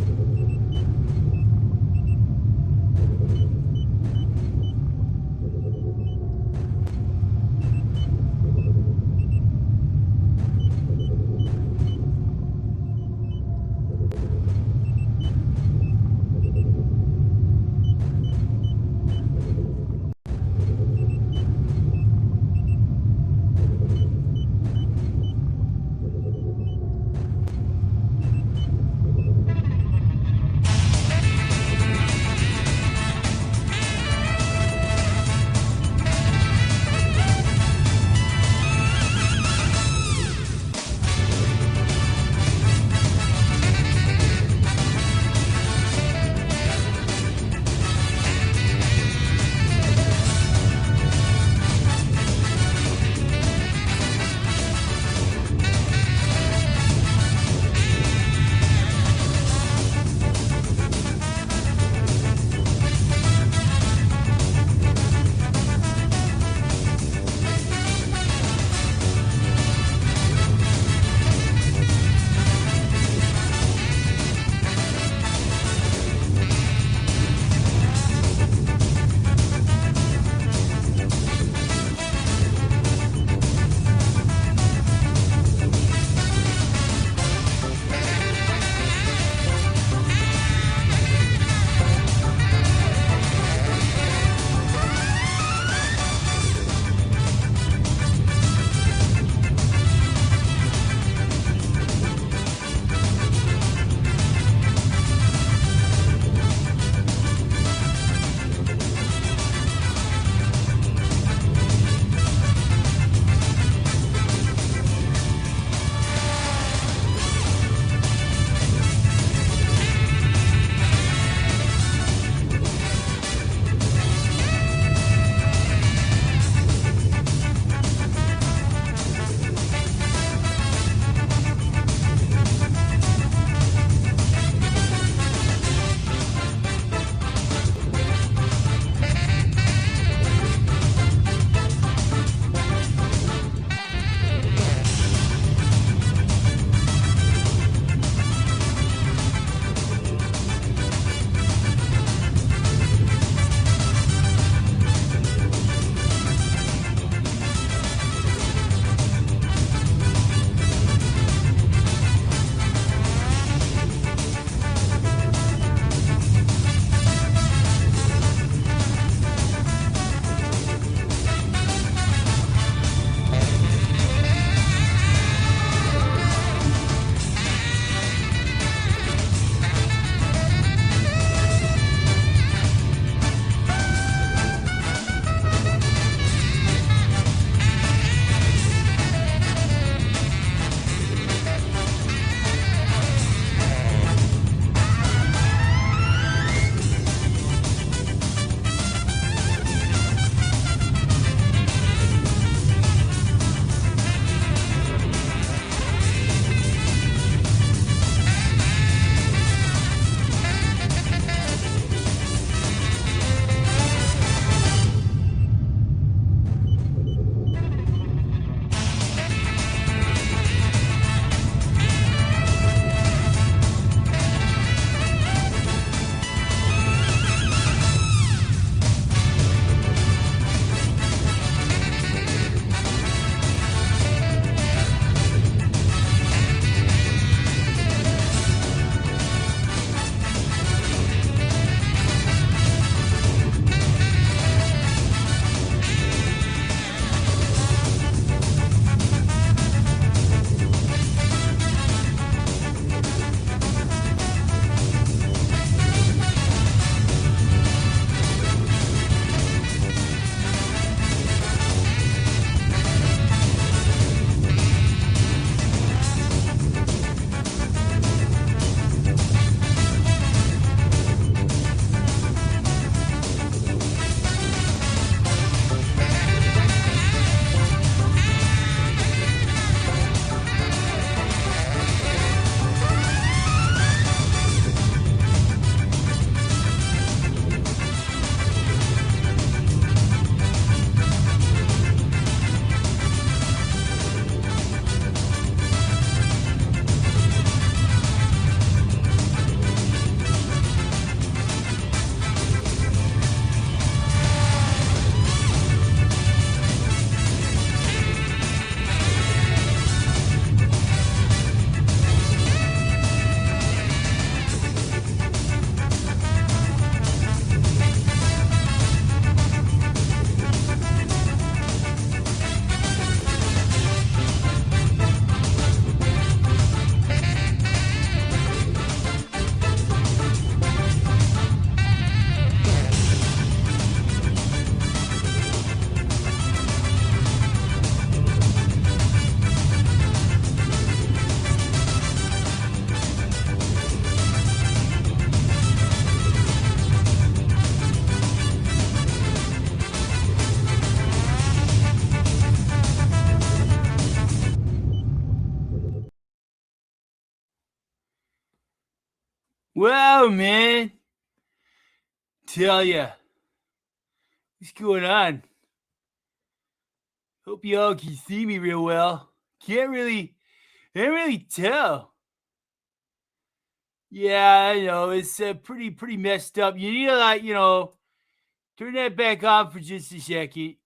Wow, man. Tell ya. What's going on? Hope y'all can see me real well. Can't really tell. Yeah, I know. It's pretty messed up. You need to, like, turn that back on for just a second.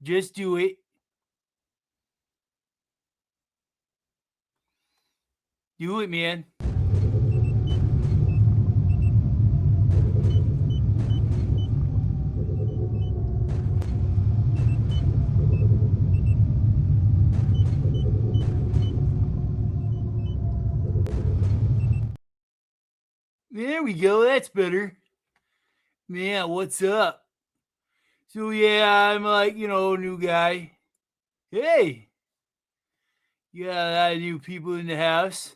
Just do it. Do it, man. There we go. That's better. Man, what's up? So, yeah, I'm like, new guy. Hey, you got a lot of new people in the house.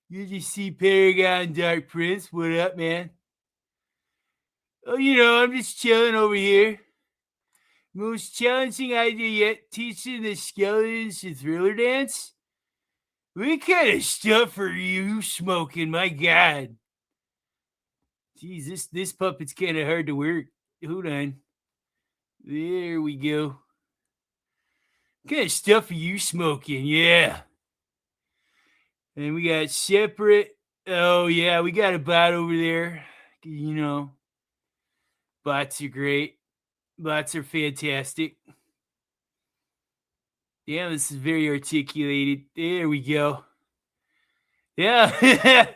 You just see Paragon Dark Prince. What up, man? Oh, I'm just chilling over here. Most challenging idea yet, teaching the skeletons to thriller dance? What kind of stuff are you smoking? My God. Jeez, this puppet's kind of hard to work. Hold on. There we go. What kind of stuff are you smoking? Yeah. And we got separate. Oh, yeah, we got a bot over there. Bots are great. Bots are fantastic. Yeah, this is very articulated. There we go. Yeah.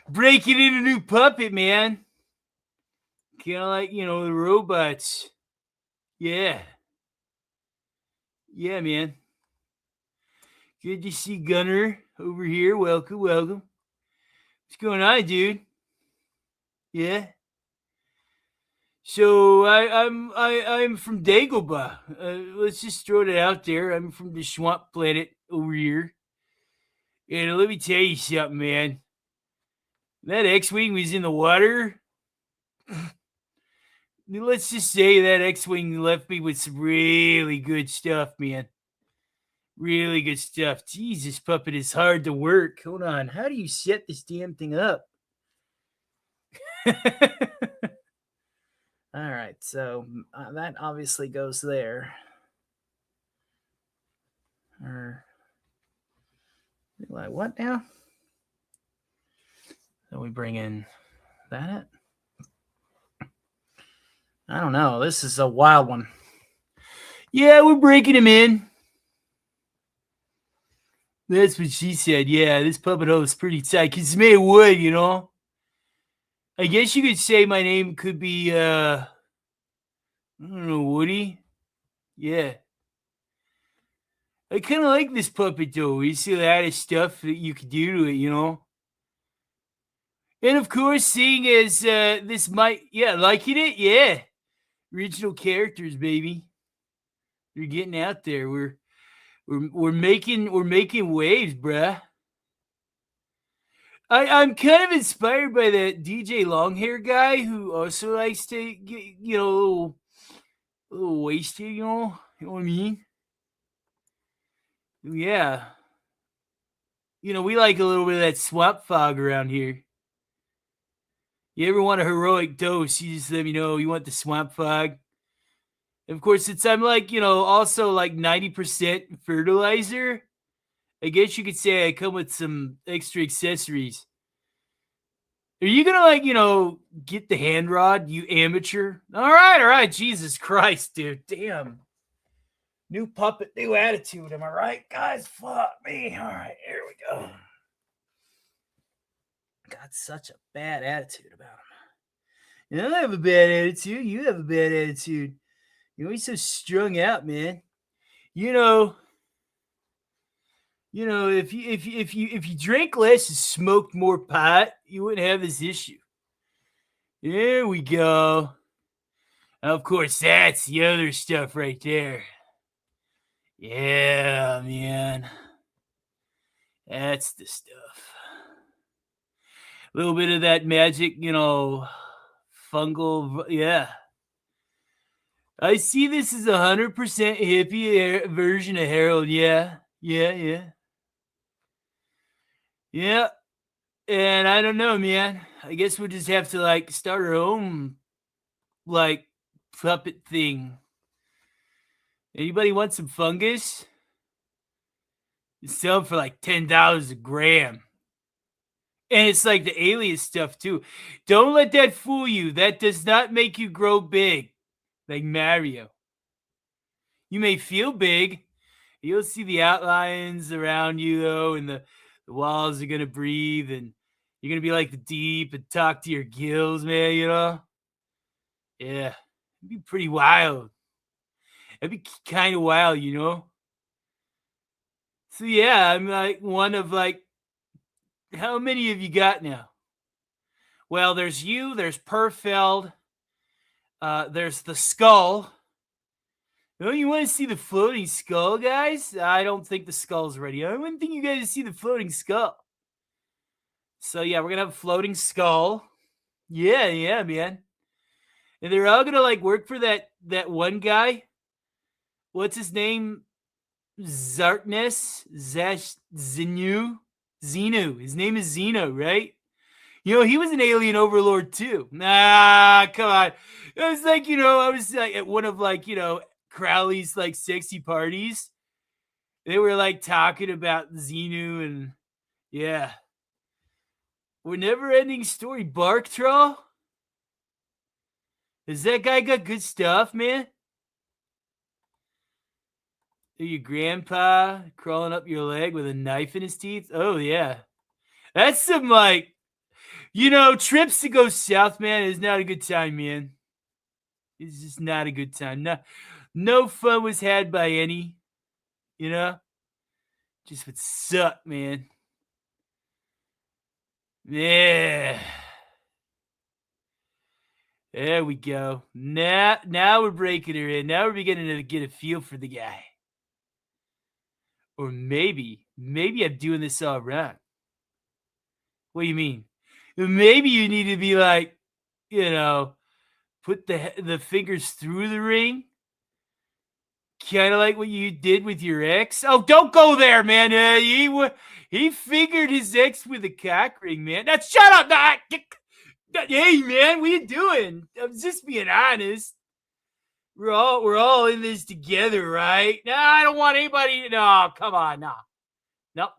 Breaking in a new puppet, man. Kind of like, the robots. Yeah. Yeah, man. Good to see Gunner over here. Welcome. What's going on, dude? Yeah. So I'm from Dagobah. Let's just throw that out there. I'm from the swamp planet over here. And let me tell you something, man. That X-Wing was in the water. Let's just say that X-Wing left me with some really good stuff, man. Really good stuff. Jesus, puppet is hard to work. Hold on. How do you set this damn thing up? All right. So that obviously goes there. Or like what now? So we bring in that. I don't know. This is a wild one. Yeah, we're breaking him in. That's what she said. Yeah, this puppet hole is pretty tight. Because it's made of wood, I guess you could say my name could be, I don't know, Woody? Yeah. I kind of like this puppet, though. You see a lot of stuff that you could do to it, And, of course, seeing as this might, liking it? Yeah. Original characters, baby. You're getting out there. We're making waves, bruh. I'm kind of inspired by that DJ Longhair guy who also likes to get, a little wasted, you know what I mean? Yeah. We like a little bit of that swamp fog around here. You ever want a heroic dose, you just let me know. You want the swamp fog? And of course, since I'm like, also like 90% fertilizer, I guess you could say I come with some extra accessories. Are you gonna get the hand rod, you amateur? All right. Jesus Christ, dude. Damn. New puppet, new attitude. Am I right, guys? Fuck me. All right, here we go. Got such a bad attitude about him. I have a bad attitude. You have a bad attitude. He's so strung out, man. If you drank less and smoked more pot, you wouldn't have this issue. There we go. Of course, that's the other stuff right there. Yeah, man. That's the stuff. A little bit of that magic, fungal. Yeah. I see this as 100% hippie version of Harold. Yeah. Yeah. And I don't know, man. I guess we'll just have to like start our own like puppet thing. Anybody want some fungus? You sell them for like $10 a gram. And it's like the Alias stuff too. Don't let that fool you. That does not make you grow big like Mario. You may feel big. You'll see the outlines around you though, and the walls are gonna breathe, and you're gonna be like the deep and talk to your gills, man, you know? Yeah. It'd be pretty wild. It'd be kind of wild, you know? So yeah, I'm like one of like, how many have you got now? Well, there's you, there's Perfeld, there's the skull. Oh, you want to see the floating skull, guys? I don't think the skull's ready. I wouldn't think you guys would see the floating skull. So yeah, we're gonna have a floating skull. Yeah, man. And they're all gonna like work for that one guy. What's his name? Zartness? Zenu? Xenu. His name is Zeno, right? You know, he was an alien overlord too. Nah, come on. It was like, you know, I was like at one of like, you know, Crowley's like sexy parties. They were like talking about Xenu and yeah. We're never ending story. Bark Troll? Has that guy got good stuff, man? Your grandpa crawling up your leg with a knife in his teeth? Oh, yeah. That's some, like, you know, trips to go south, man, is not a good time, man. It's just not a good time. No fun was had by any, you know? Just would suck, man. Yeah. There we go. Now we're breaking her in. Now we're beginning to get a feel for the guy. Or maybe I'm doing this all wrong. What do you mean? Maybe you need to be like, you know, put the fingers through the ring. Kind of like what you did with your ex. Oh, don't go there, man. He fingered his ex with a cock ring, man. Now shut up. Hey, man, what you doing? I'm just being honest. We're all in this together, right? No, I don't want anybody to. No, come on, no. Nope.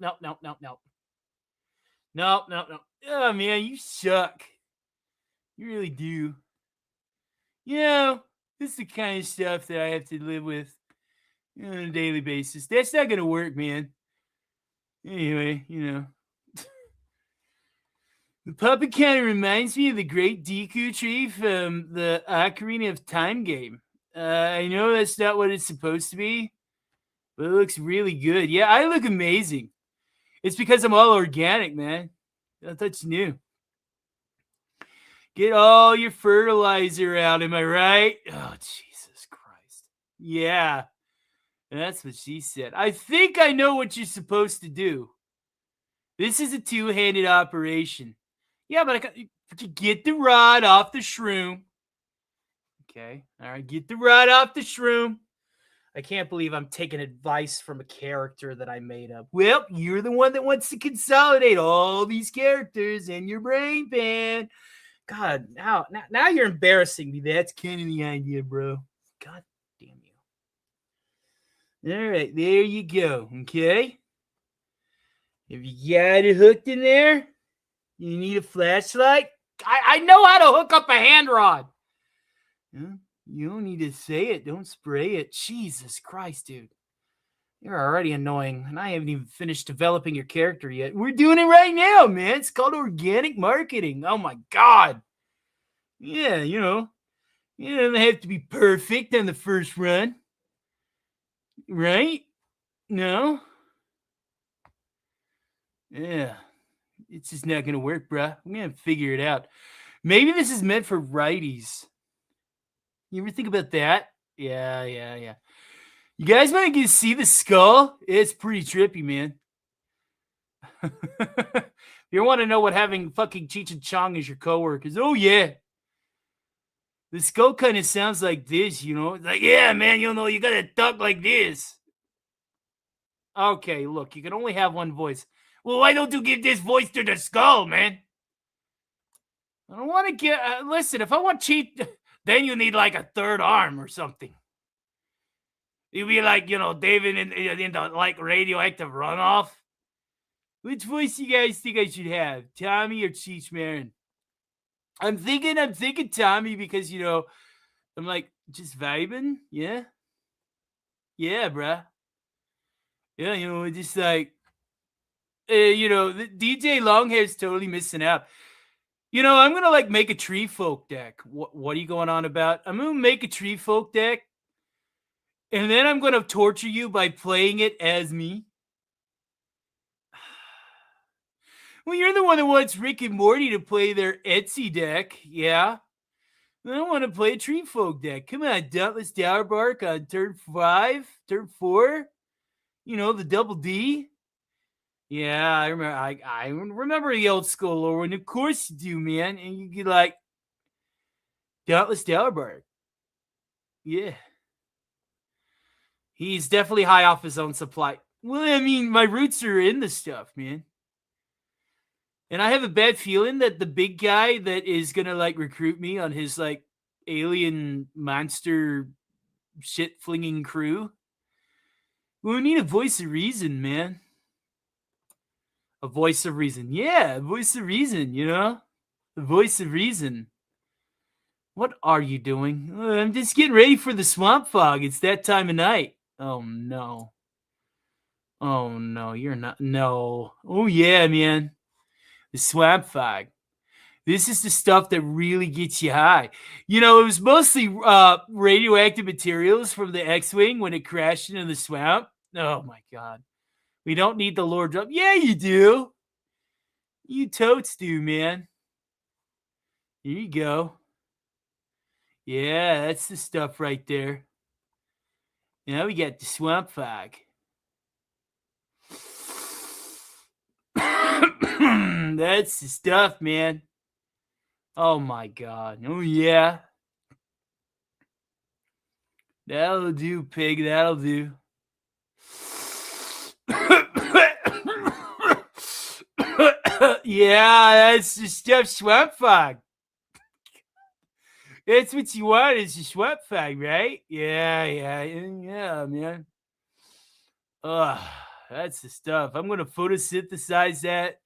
Oh, man, you suck. You really do. You know, this is the kind of stuff that I have to live with on a daily basis. That's not going to work, man. Anyway, you know. The puppet kind of reminds me of the Great Deku Tree from the Ocarina of Time game. I know that's not what it's supposed to be, but it looks really good. Yeah, I look amazing. It's because I'm all organic, man. I thought you knew. Get all your fertilizer out, am I right? Oh, Jesus Christ. Yeah, that's what she said. I think I know what you're supposed to do. This is a two-handed operation. Yeah, but I got to get the rod off the shroom. Okay. All right. Get the rod off the shroom. I can't believe I'm taking advice from a character that I made up. Well, you're the one that wants to consolidate all these characters in your brain pan. God, now you're embarrassing me. That's kind of the idea, bro. God damn you. All right. There you go. Okay. If you got it hooked in there, you need a flashlight. I know how to hook up a hand rod. You don't need to say it. Don't spray it. Jesus Christ, dude. You're already annoying, and I haven't even finished developing your character yet. We're doing it right now, man. It's called organic marketing. Oh, my God. Yeah, you know. You don't have to be perfect on the first run. Right? No? Yeah. It's just not going to work, bruh. I'm going to figure it out. Maybe this is meant for righties. You ever think about that? Yeah. You guys want to see the skull? It's pretty trippy, man. You want to know what having fucking Cheech and Chong as your coworkers? Oh, yeah. The skull kind of sounds like this, you know? It's like, yeah, man, you know, you got to talk like this. Okay, look, you can only have one voice. Well, why don't you give this voice to the skull, man? I don't want to get. Listen, if I want cheat, then you need like a third arm or something. You'd be like, David in the like radioactive runoff. Which voice you guys think I should have, Tommy or Cheech Marin? I'm thinking Tommy because I'm like just vibing, yeah, bruh. Yeah, just like, the DJ Longhair's totally missing out. I'm gonna like make a Tree Folk deck. What are you going on about? I'm gonna make a Tree Folk deck, and then I'm gonna torture you by playing it as me. Well, you're the one that wants Rick and Morty to play their Etsy deck, yeah? I don't want to play a Tree Folk deck. Come on, Dauntless Dowerbark on turn 4. The double D. Yeah, I remember. I remember the old school lore, and of course you do, man. And you get like Dauntless Dowerbark. Yeah, he's definitely high off his own supply. Well, I mean, my roots are in the stuff, man. And I have a bad feeling that the big guy that is gonna like recruit me on his like alien monster shit flinging crew. We need a voice of reason, man. A voice of reason. Yeah, a voice of reason, A voice of reason. What are you doing? I'm just getting ready for the swamp fog. It's that time of night. Oh no. Oh no, you're not. No. Oh yeah, man. The swamp fog. This is the stuff that really gets you high. It was mostly radioactive materials from the X-Wing when it crashed into the swamp. Oh, my God. We don't need the lore drop. Yeah, you do. You totes do, man. Here you go. Yeah, that's the stuff right there. Now we got the swamp fog. That's the stuff, man. Oh my God. Oh yeah. That'll do, pig. That'll do. Yeah, that's the stuff, swamp fog. That's what you want is the swamp fog, right? Yeah, man. That's the stuff. I'm gonna photosynthesize that.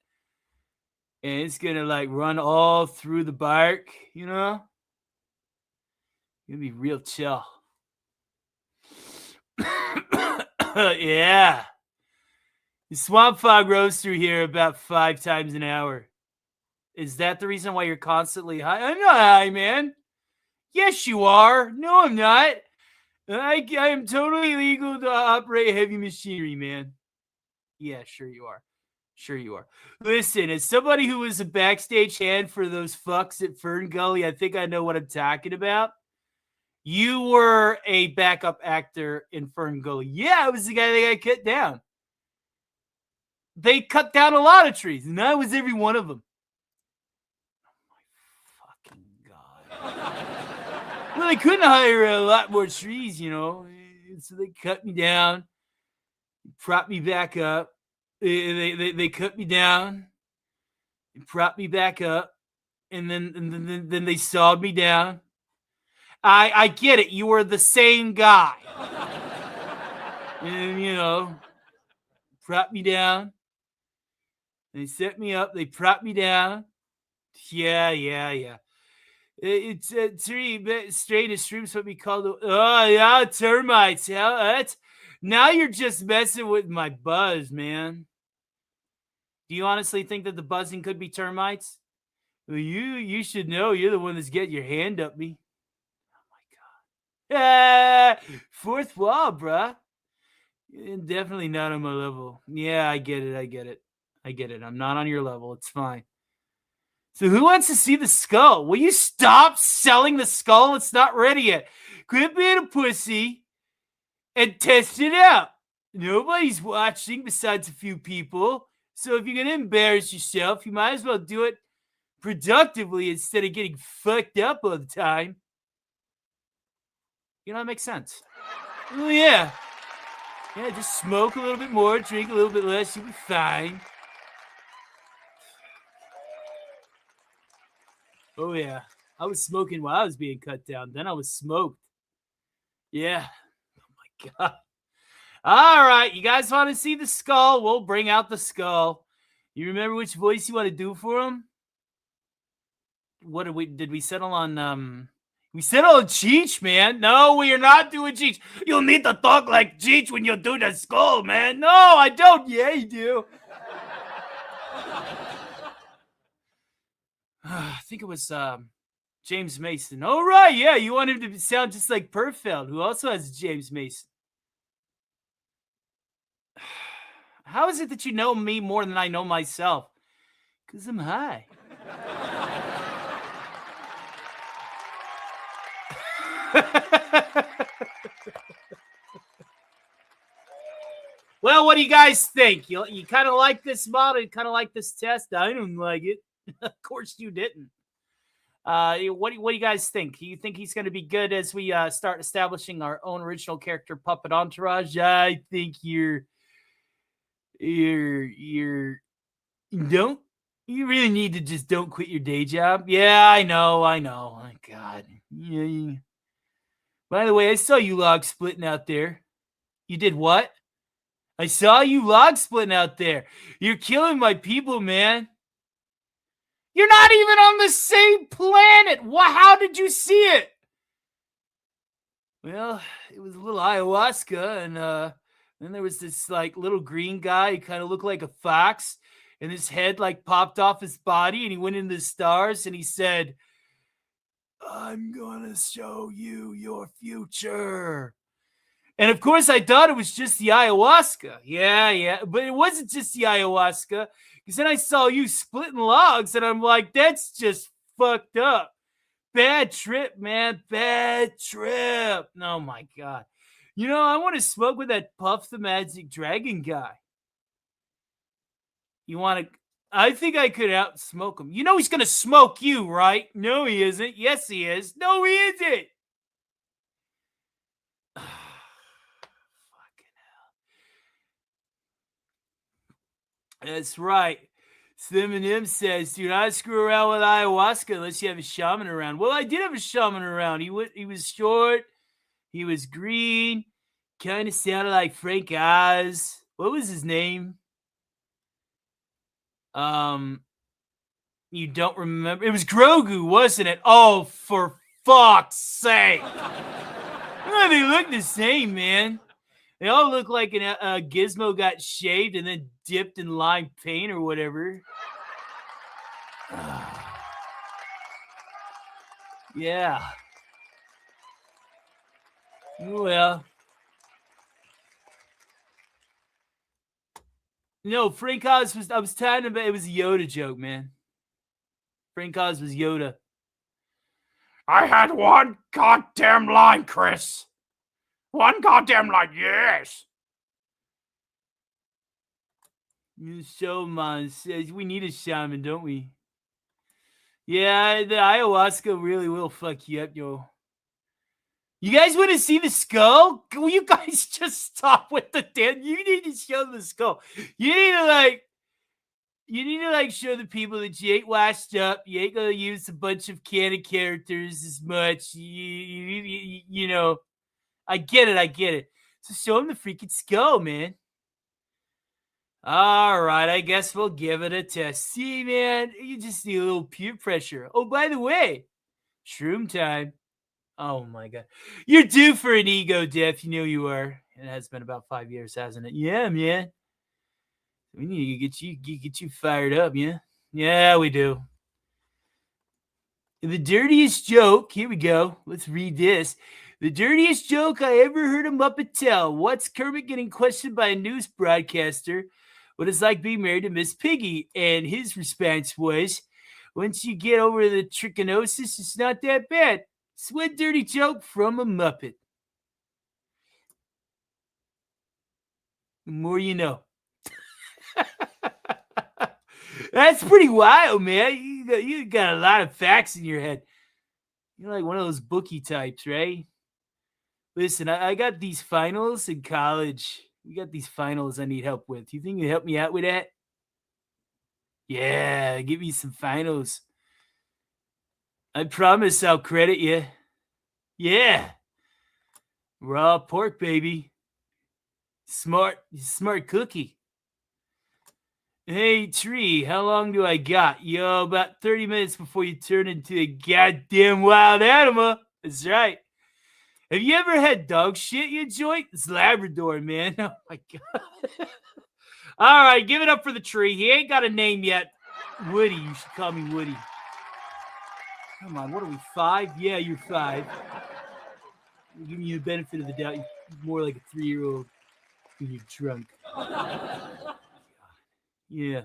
And it's going to like run all through the bark, It's going to be real chill. Yeah. The swamp fog rolls through here about 5 times an hour. Is that the reason why you're constantly high? I'm not high, man. Yes, you are. No, I'm not. I am totally legal to operate heavy machinery, man. Yeah, sure you are. Sure you are. Listen, as somebody who was a backstage hand for those fucks at Fern Gully, I think I know what I'm talking about. You were a backup actor in Fern Gully. Yeah, I was the guy that got cut down. They cut down a lot of trees, and I was every one of them. Oh, my fucking God. Well, they couldn't hire a lot more trees, So they cut me down, propped me back up. They cut me down, propped me back up, and then they sawed me down. I get it. You were the same guy. And, propped me down. They set me up. They propped me down. Yeah. It's a tree, straightest streams what we call termites. Now you're just messing with my buzz, man. Do you honestly think that the buzzing could be termites? Well, you should know. You're the one that's getting your hand up me. Oh, my God. Fourth wall, bruh. Definitely not on my level. Yeah, I get it. I'm not on your level. It's fine. So who wants to see the skull? Will you stop selling the skull? It's not ready yet. Quit being a pussy and test it out. Nobody's watching besides a few people. So if you're going to embarrass yourself, you might as well do it productively instead of getting fucked up all the time. That makes sense. Oh, yeah. Yeah, just smoke a little bit more, drink a little bit less, you'll be fine. Oh yeah, I was smoking while I was being cut down. Then I was smoked. Yeah. Oh my god. All right, you guys want to see the skull? We'll bring out the skull. You remember which voice you want to do for him? What did we settle on? We settled on Cheech, man. No, we are not doing Cheech. You'll need to talk like Cheech when you do the skull, man. No, I don't. Yeah, you do. I think it was James Mason. Oh, right. Yeah, you want him to sound just like Perfeld, who also has James Mason. How is it that you know me more than I know myself? Because I'm high. Well, what do you guys think? You kind of like this model? You kind of like this test? I don't like it. Of course you didn't. What do you guys think? You think he's going to be good as we start establishing our own original character puppet entourage? I think you really need to just don't quit your day job. Yeah, I know. Oh my God. Yeah. By the way, I saw you log splitting out there. You did what? I saw you log splitting out there. You're killing my people, man. You're not even on the same planet. How did you see it? Well, it was a little ayahuasca, and then there was this like little green guy. He kind of looked like a fox, and his head like popped off his body, and he went into the stars, and he said, "I'm gonna show you your future." And of course, I thought it was just the ayahuasca. Yeah, but it wasn't just the ayahuasca. Because then I saw you splitting logs, and I'm like, that's just fucked up. Bad trip, man. Bad trip. Oh, my God. You know, I want to smoke with that Puff the Magic Dragon guy. You want to... I think I could out-smoke him. You know he's going to smoke you, right? No, he isn't. Yes, he is. No, he isn't. Fucking hell. That's right. Slim and M says, do not screw around with ayahuasca unless you have a shaman around. Well, I did have a shaman around. He was short. He was green. Kind of sounded like Frank Oz. What was his name? You don't remember? It was Grogu, wasn't it? Oh, for fuck's sake. Well, they look the same, man. They all look like a Gizmo got shaved and then dipped in lime paint or whatever. Yeah. Well. No, Frank Oz was, I was telling about, it was a Yoda joke, man. Frank Oz was Yoda. I had one goddamn line, Chris. One goddamn line, yes. The showman says we need a shaman, don't we? Yeah, the ayahuasca really will fuck you up, yo. You guys want to see the skull? Will you guys just stop with the damn? You need to show the skull. You need to show the people that you ain't washed up. You ain't gonna use a bunch of canon characters as much. You know, I get it. So show them the freaking skull, man. All right, I guess we'll give it a test. See, man, you just need a little peer pressure. Oh, by the way, shroom time. Oh my God, you're due for an ego death. You know you are. It has been about 5 years, hasn't it? Yeah, man. We need to get you fired up, yeah? Yeah, we do. The dirtiest joke. Here we go. Let's read this. The dirtiest joke I ever heard a Muppet tell. What's Kermit getting questioned by a news broadcaster what it's like being married to Miss Piggy? And his response was, once you get over the trichinosis, it's not that bad. It's one dirty joke from a Muppet. The more you know. That's pretty wild, man. You got a lot of facts in your head. You're like one of those bookie types, right? Listen, I got these finals in college. We got these finals I need help with. You think you can help me out with that? Yeah, give me some finals. I promise I'll credit you. Yeah. Raw pork, baby. Smart cookie. Hey, Tree, how long do I got? Yo, about 30 minutes before you turn into a goddamn wild animal. That's right. Have you ever had dog shit, you joint? It's Labrador, man. Oh, my God. All right, give it up for the Tree. He ain't got a name yet. Woody. You should call me Woody. Come on, what are we, 5? Yeah, you're 5. I'm giving you the benefit of the doubt. You're more like a 3-year-old when you're drunk. Yeah.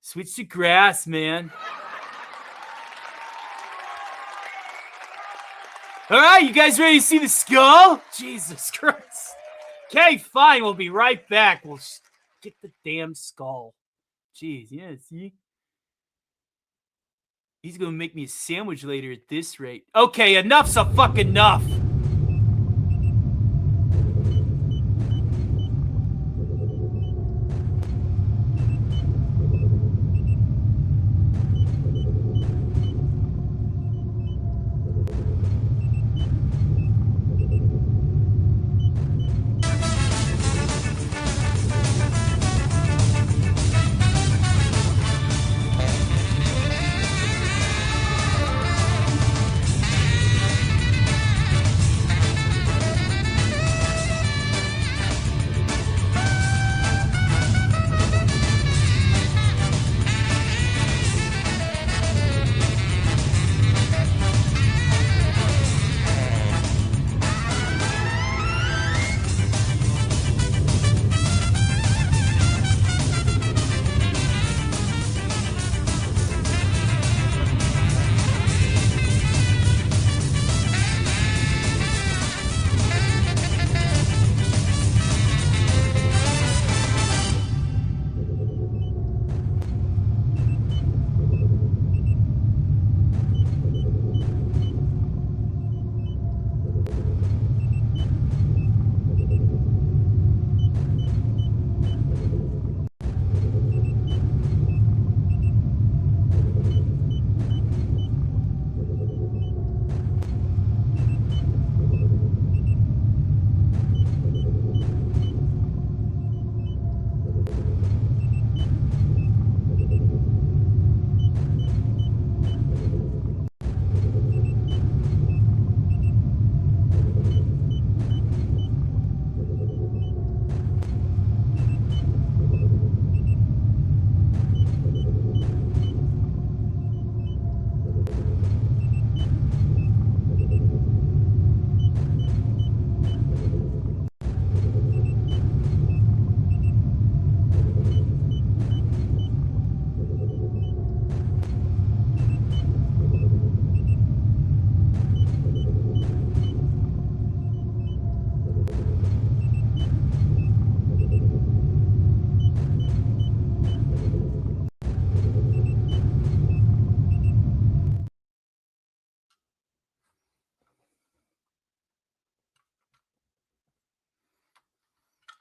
Switch to grass, man. All right, you guys ready to see the skull? Jesus Christ. Okay, fine. We'll be right back. We'll get the damn skull. Jeez, yeah, see? He's going to make me a sandwich later at this rate. Okay, enough's a fucking enough.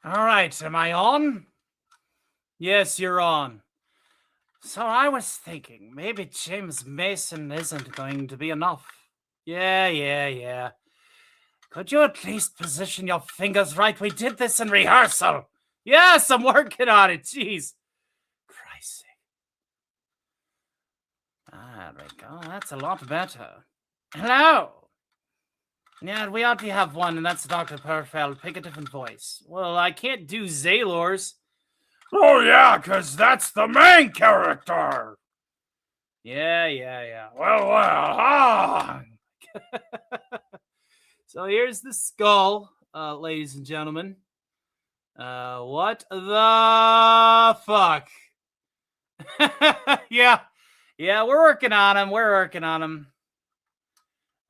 All right, am I on? Yes, you're on. So I was thinking, maybe James Mason isn't going to be enough. Yeah. Could you at least position your fingers right? We did this in rehearsal. Yes, I'm working on it. Jeez. Christ sake. There we go. That's a lot better. Hello. Yeah, we ought to have one, and that's Dr. Perfeld. Pick a different voice. Well, I can't do Zaylor's. Oh, yeah, because that's the main character. Yeah. Well. So here's the skull, ladies and gentlemen. What the fuck? Yeah, we're working on him.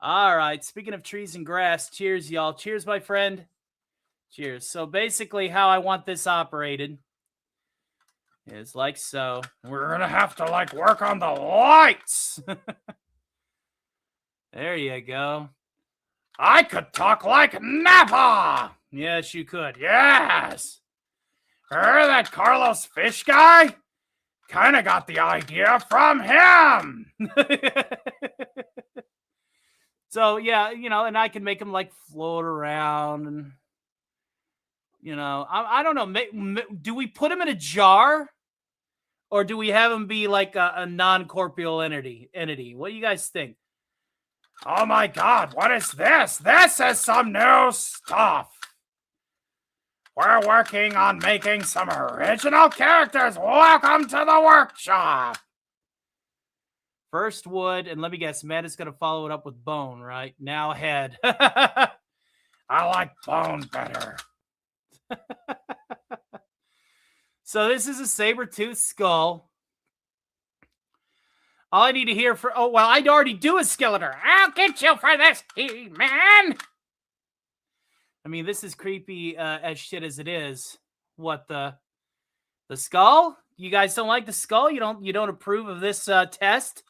All right, speaking of trees and grass, cheers, y'all. Cheers, my friend. Cheers. So basically how I want this operated is like so. We're going to have to, work on the lights. There you go. I could talk like Nappa. Yes, you could. Yes. That Carlos Fish guy? kind of got the idea from him. So, yeah, and I can make him like float around and, I don't know. Do we put him in a jar or do we have him be like a non-corporeal entity? What do you guys think? Oh my God, what is this? This is some new stuff. We're working on making some original characters. Welcome to the workshop. First wood, and let me guess, Matt is going to follow it up with bone, right? Now head. I like bone better. So this is a saber-toothed skull. All I need to hear for... Oh, well, I'd already do a Skeletor. I'll get you for this, He-Man. I mean, this is creepy as shit as it is. What, the skull? You guys don't like the skull? You don't approve of this test?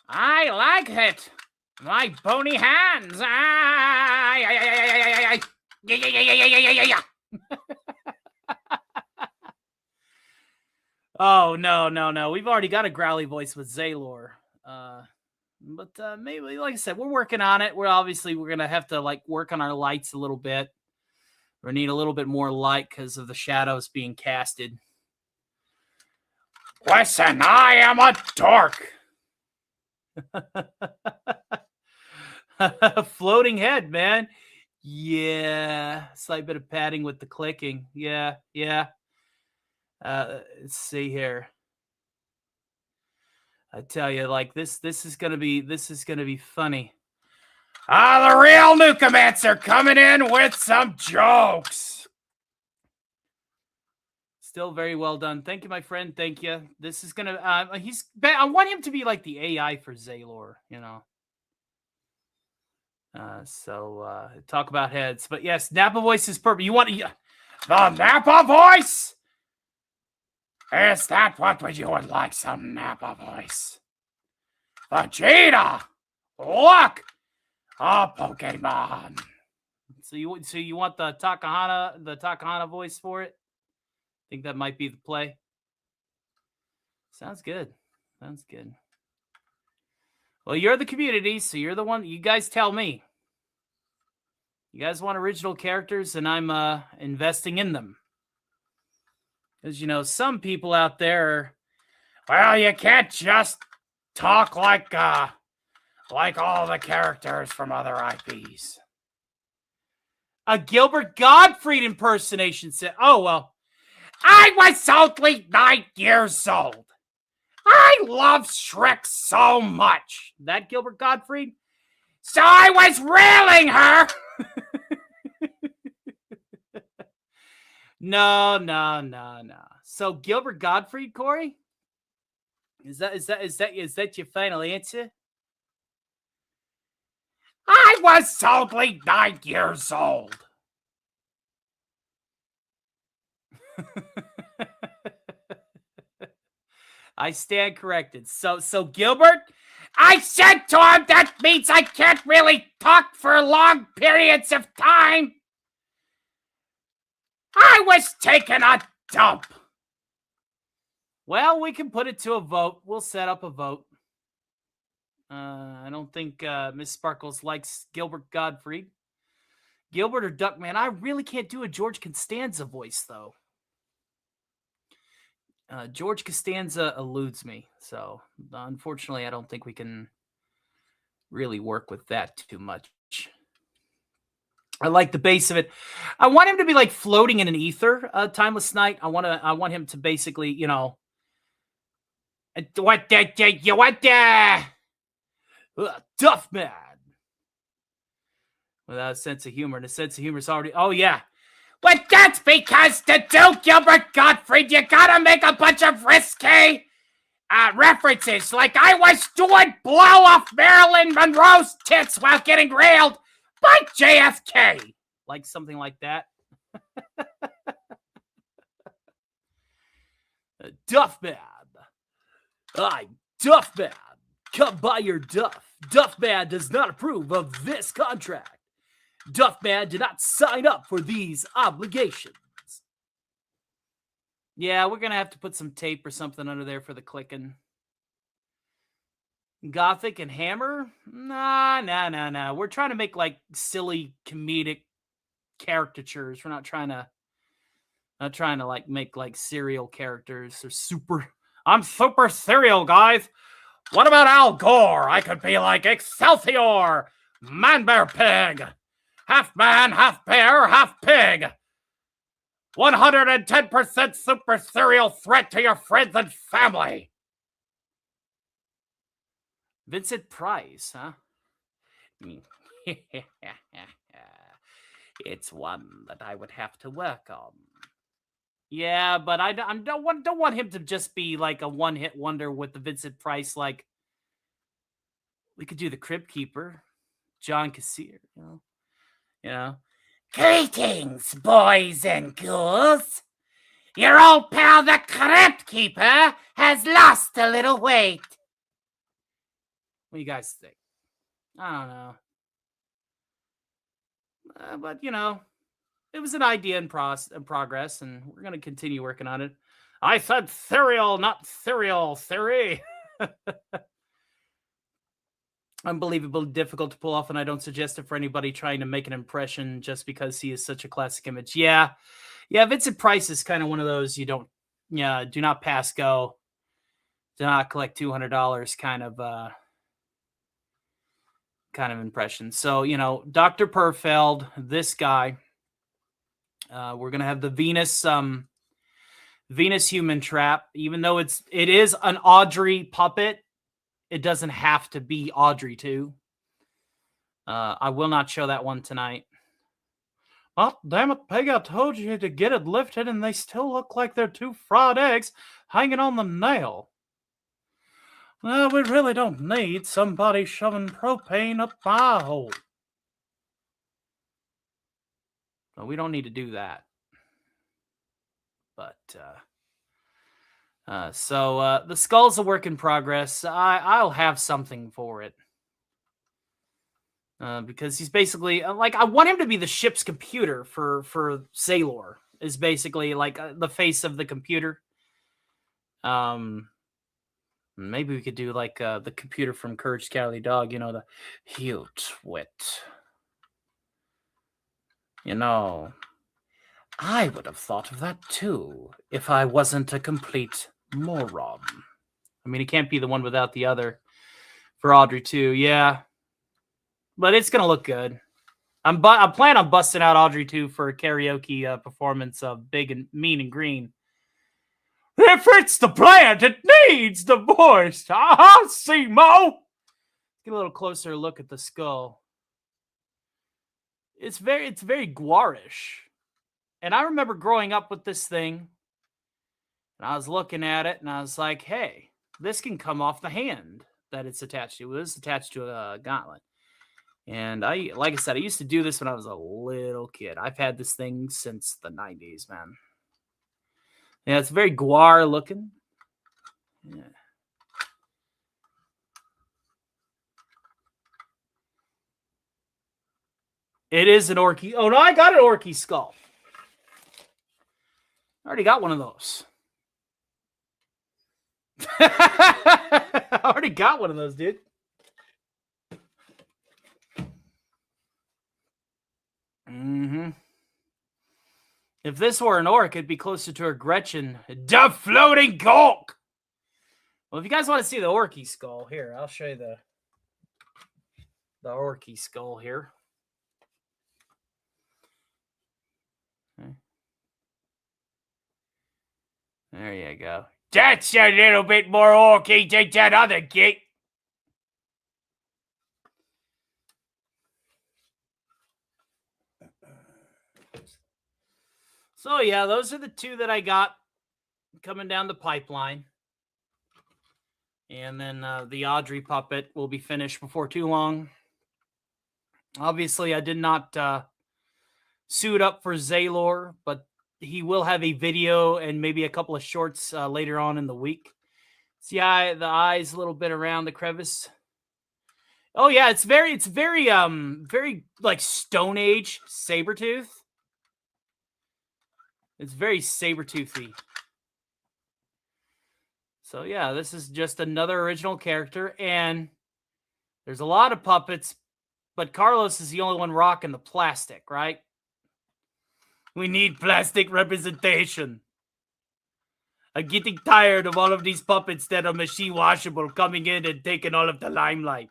I like it. My bony hands. Oh, no. We've already got a growly voice with Zaylor. But maybe, like I said, we're working on it. We're going to have to like work on our lights a little bit. We need a little bit more light because of the shadows being casted. Listen, I am a dork. Floating head, man. Yeah. Slight bit of padding with the clicking. Yeah. Let's see here. I tell you, like this is gonna be funny. The real Nukemancer coming in with some jokes. Still very well done. Thank you, my friend. Thank you. This is gonna. I want him to be like the AI for Zaylor. So talk about heads, but yes, Nappa voice is perfect. You want the Nappa voice? Is that what you would like? Some Nappa voice? Vegeta, look, a Pokemon. So you want the Takahana voice for it? Think that might be the play. Sounds good. Well, you're the community, so you're the one. You guys tell me. You guys want original characters, and I'm investing in them. Because, some people out there well, you can't just talk like all the characters from other IPs. A Gilbert Gottfried impersonation said, oh, well, I was only 9 years old. I love Shrek so much. That Gilbert Gottfried? So I was railing her. No. So Gilbert Gottfried, Corey? Is that your final answer? I was only 9 years old. I stand corrected. So Gilbert, I said to him that means I can't really talk for long periods of time. I was taking a dump. Well, we can put it to a vote. We'll set up a vote. I don't think Miss Sparkles likes Gilbert Gottfried. Gilbert or Duckman? I really can't do a George Costanza voice, though. George Costanza eludes me, so unfortunately, I don't think we can really work with that too much. I like the base of it. I want him to be like floating in an ether. Timeless Night. I want him to basically, you know. Duff man. Without a sense of humor, and a sense of humor is already. Oh yeah. But that's because to do Gilbert Gottfried, you gotta make a bunch of risque references. Like I was doing blow off Marilyn Monroe's tits while getting railed by JFK. Like something like that. Duffman. I'm Duffman. Come buy your Duff. Duffman does not approve of this contract. Duffman did not sign up for these obligations. Yeah, we're gonna have to put some tape or something under there for the clicking. Gothic and Hammer? Nah. We're trying to make like silly comedic caricatures. We're not trying to like make like serial characters or super. I'm super serial, guys. What about Al Gore? I could be like Excelsior, Man Bear Pig, half man, half bear, half pig. 110% super serial threat to your friends and family. Vincent Price, huh? It's one that I would have to work on. Yeah, but I don't want him to just be like a one-hit wonder with the Vincent Price. Like, we could do the Crypt Keeper, John Kassir, you know. Greetings, boys and ghouls. Your old pal, the Crypt Keeper, has lost a little weight. What do you guys think? I don't know. But, it was an idea in progress, and we're going to continue working on it. I said cereal, not cereal theory. Unbelievably difficult to pull off, and I don't suggest it for anybody trying to make an impression just because he is such a classic image. Yeah, Vincent Price is kind of one of those do not pass go, do not collect $200 kind of impression. So, Dr. Perfeld, this guy, we're going to have the Venus human trap. Even though it is an Audrey puppet, it doesn't have to be Audrey too. I will not show that one tonight. Oh, damn it, Peg, I told you to get it lifted and they still look like they're 2 fried eggs hanging on the nail. Well, we really don't need somebody shoving propane up my hole. Well, we don't need to do that. But, so the skull's a work in progress. I'll have something for it. Because he's basically, like, I want him to be the ship's computer for Sailor. Is basically, like, the face of the computer. Maybe we could do, like, the computer from Courage the Cowardly Dog. The "You twit." I would have thought of that too, if I wasn't a complete moron. I mean, it can't be the one without the other for Audrey too, yeah. But it's gonna look good. I'm planning on busting out Audrey too for a karaoke performance of Big and Mean and Green. If it's the plant, it needs the voice. Simo. Get a little closer look at the skull. It's very Gwarish. And I remember growing up with this thing, and I was looking at it, and I was like, hey, this can come off the hand that it's attached to. It was attached to a gauntlet. And like I said, I used to do this when I was a little kid. I've had this thing since the 90s, man. Yeah, it's very Gwar looking. Yeah. It is an Orky. Oh, no, I got an Orky skull. I already got one of those. I already got one of those, dude. If this were an orc, it'd be closer to a Gretchen. The floating gawk! Well, if you guys want to see the Orky skull, here, I'll show you the Orky skull here. Okay. There you go. That's a little bit more orky than that other git. So, yeah, those are the 2 that I got coming down the pipeline. And then the Audrey puppet will be finished before too long. Obviously, I did not suit up for Zaylor, but he will have a video and maybe a couple of shorts later on in the week. See, the eyes a little bit around the crevice. Oh yeah, it's very like Stone Age Sabretooth. It's very Sabertoothy. So yeah, this is just another original character, and there's a lot of puppets, but Carlos is the only one rocking the plastic, right? We need plastic representation. I'm getting tired of all of these puppets that are machine washable coming in and taking all of the limelight.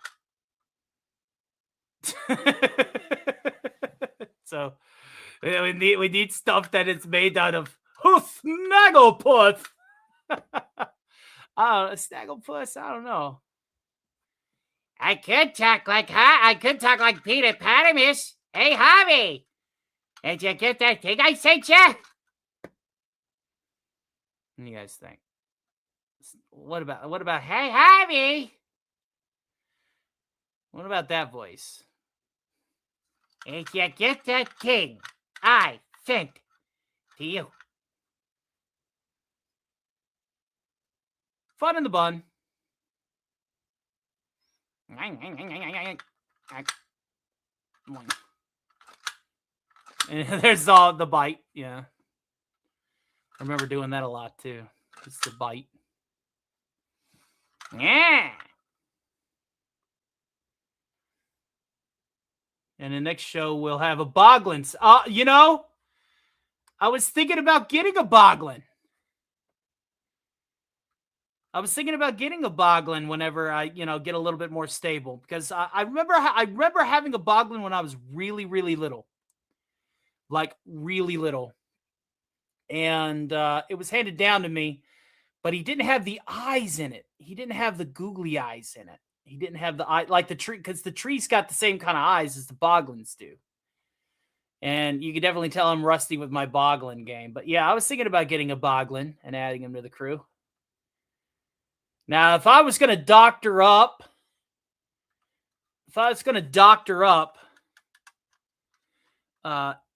So we need stuff that is made out of Snagglepuss. Snagglepuss, I don't know. I could talk like Peter Patamus. Hey, Harvey, did you get that thing I sent you? What do you guys think? What about Hey, Harvey, what about that voice? did you get that thing I sent to you? Fun in the bun. And there's all the bite. Yeah. I remember doing that a lot too. It's the bite. Yeah. And the next show we'll have a Boglins. You know, I was thinking about getting a Boglin. Whenever I, get a little bit more stable, because I remember having a Boglin when I was really, really little, like really little, and it was handed down to me, but he didn't have the eyes in it. He didn't have the googly eyes in it. He didn't have the eye like the tree, because the tree's got the same kind of eyes as the Boglins do. And you could definitely tell I'm rusty with my Boglin game. But yeah, I was thinking about getting a Boglin and adding him to the crew. Now, if I was going to doctor up,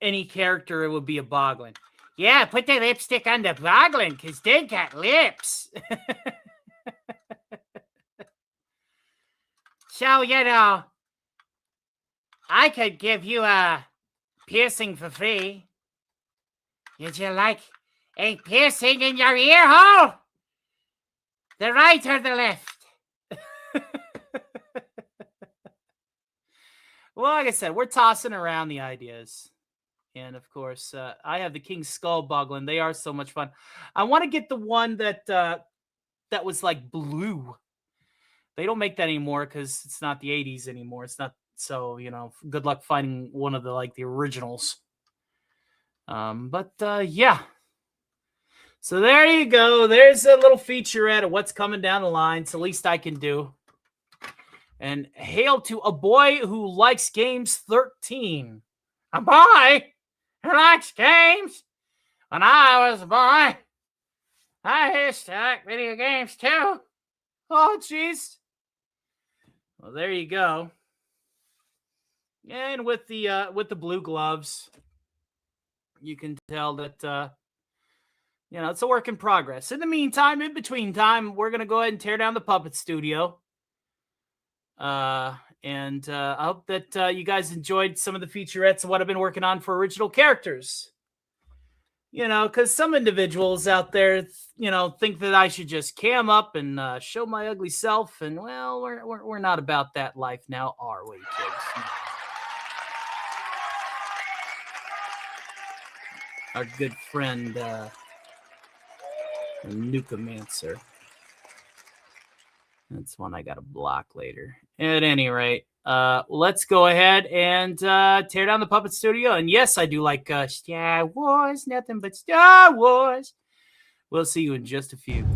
any character, it would be a Boglin. Yeah, put the lipstick on the Boglin, because they got lips. So, I could give you a piercing for free. Would you like a piercing in your ear hole? The right or the left? Well, like I said, we're tossing around the ideas. And, of course, I have the King's Skull Boglin. They are so much fun. I want to get the one that was, like, blue. They don't make that anymore because it's not the 80s anymore. It's not, so, good luck finding one of the originals. Yeah. So there you go. There's a little featurette of what's coming down the line. It's the least I can do. And hail to a boy who likes games 13. A boy who likes games? When I was a boy, I used to like video games too. Oh, jeez. Well, there you go. And with the blue gloves, you can tell that it's a work in progress. In the meantime, in between time, we're gonna go ahead and tear down the puppet studio. And I hope that you guys enjoyed some of the featurettes of what I've been working on for original characters. Because some individuals out there, think that I should just cam up and show my ugly self. And, well, we're not about that life now, are we, kids? Our good friend, Nukemancer. That's one I got to block later. At any rate, let's go ahead and tear down the puppet studio. And yes, I do like Star Wars, nothing but Star Wars. We'll see you in just a few.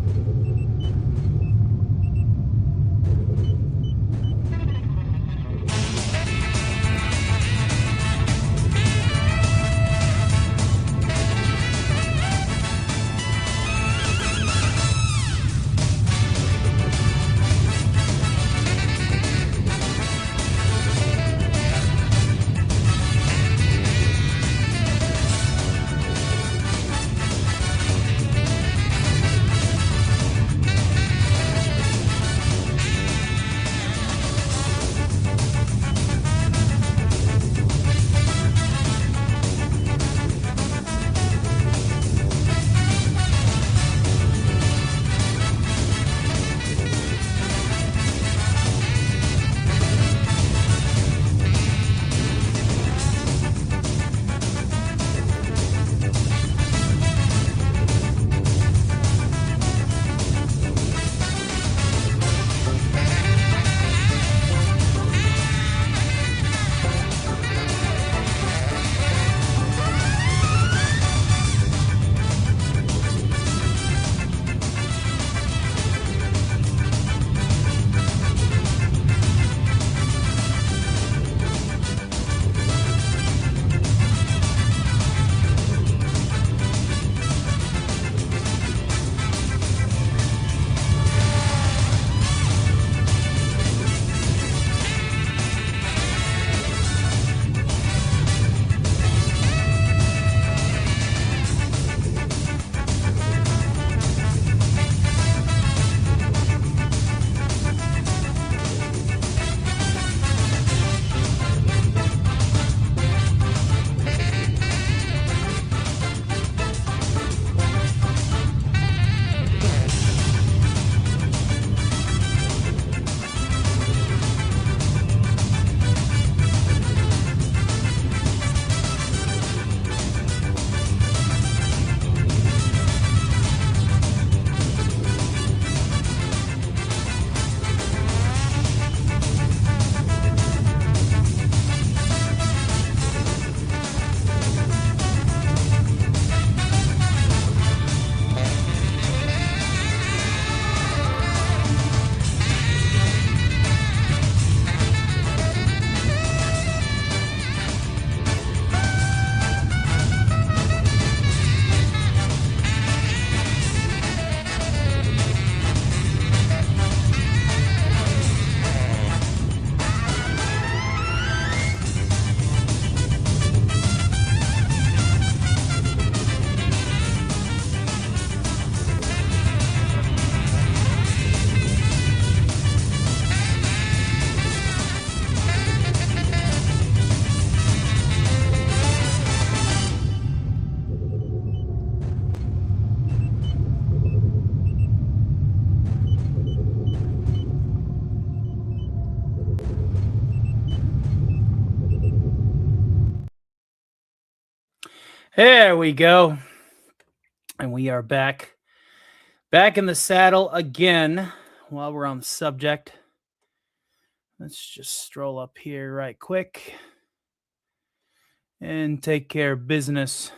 There we go. And we are back. Back in the saddle again. While we're on the subject, let's just stroll up here right quick and take care of business.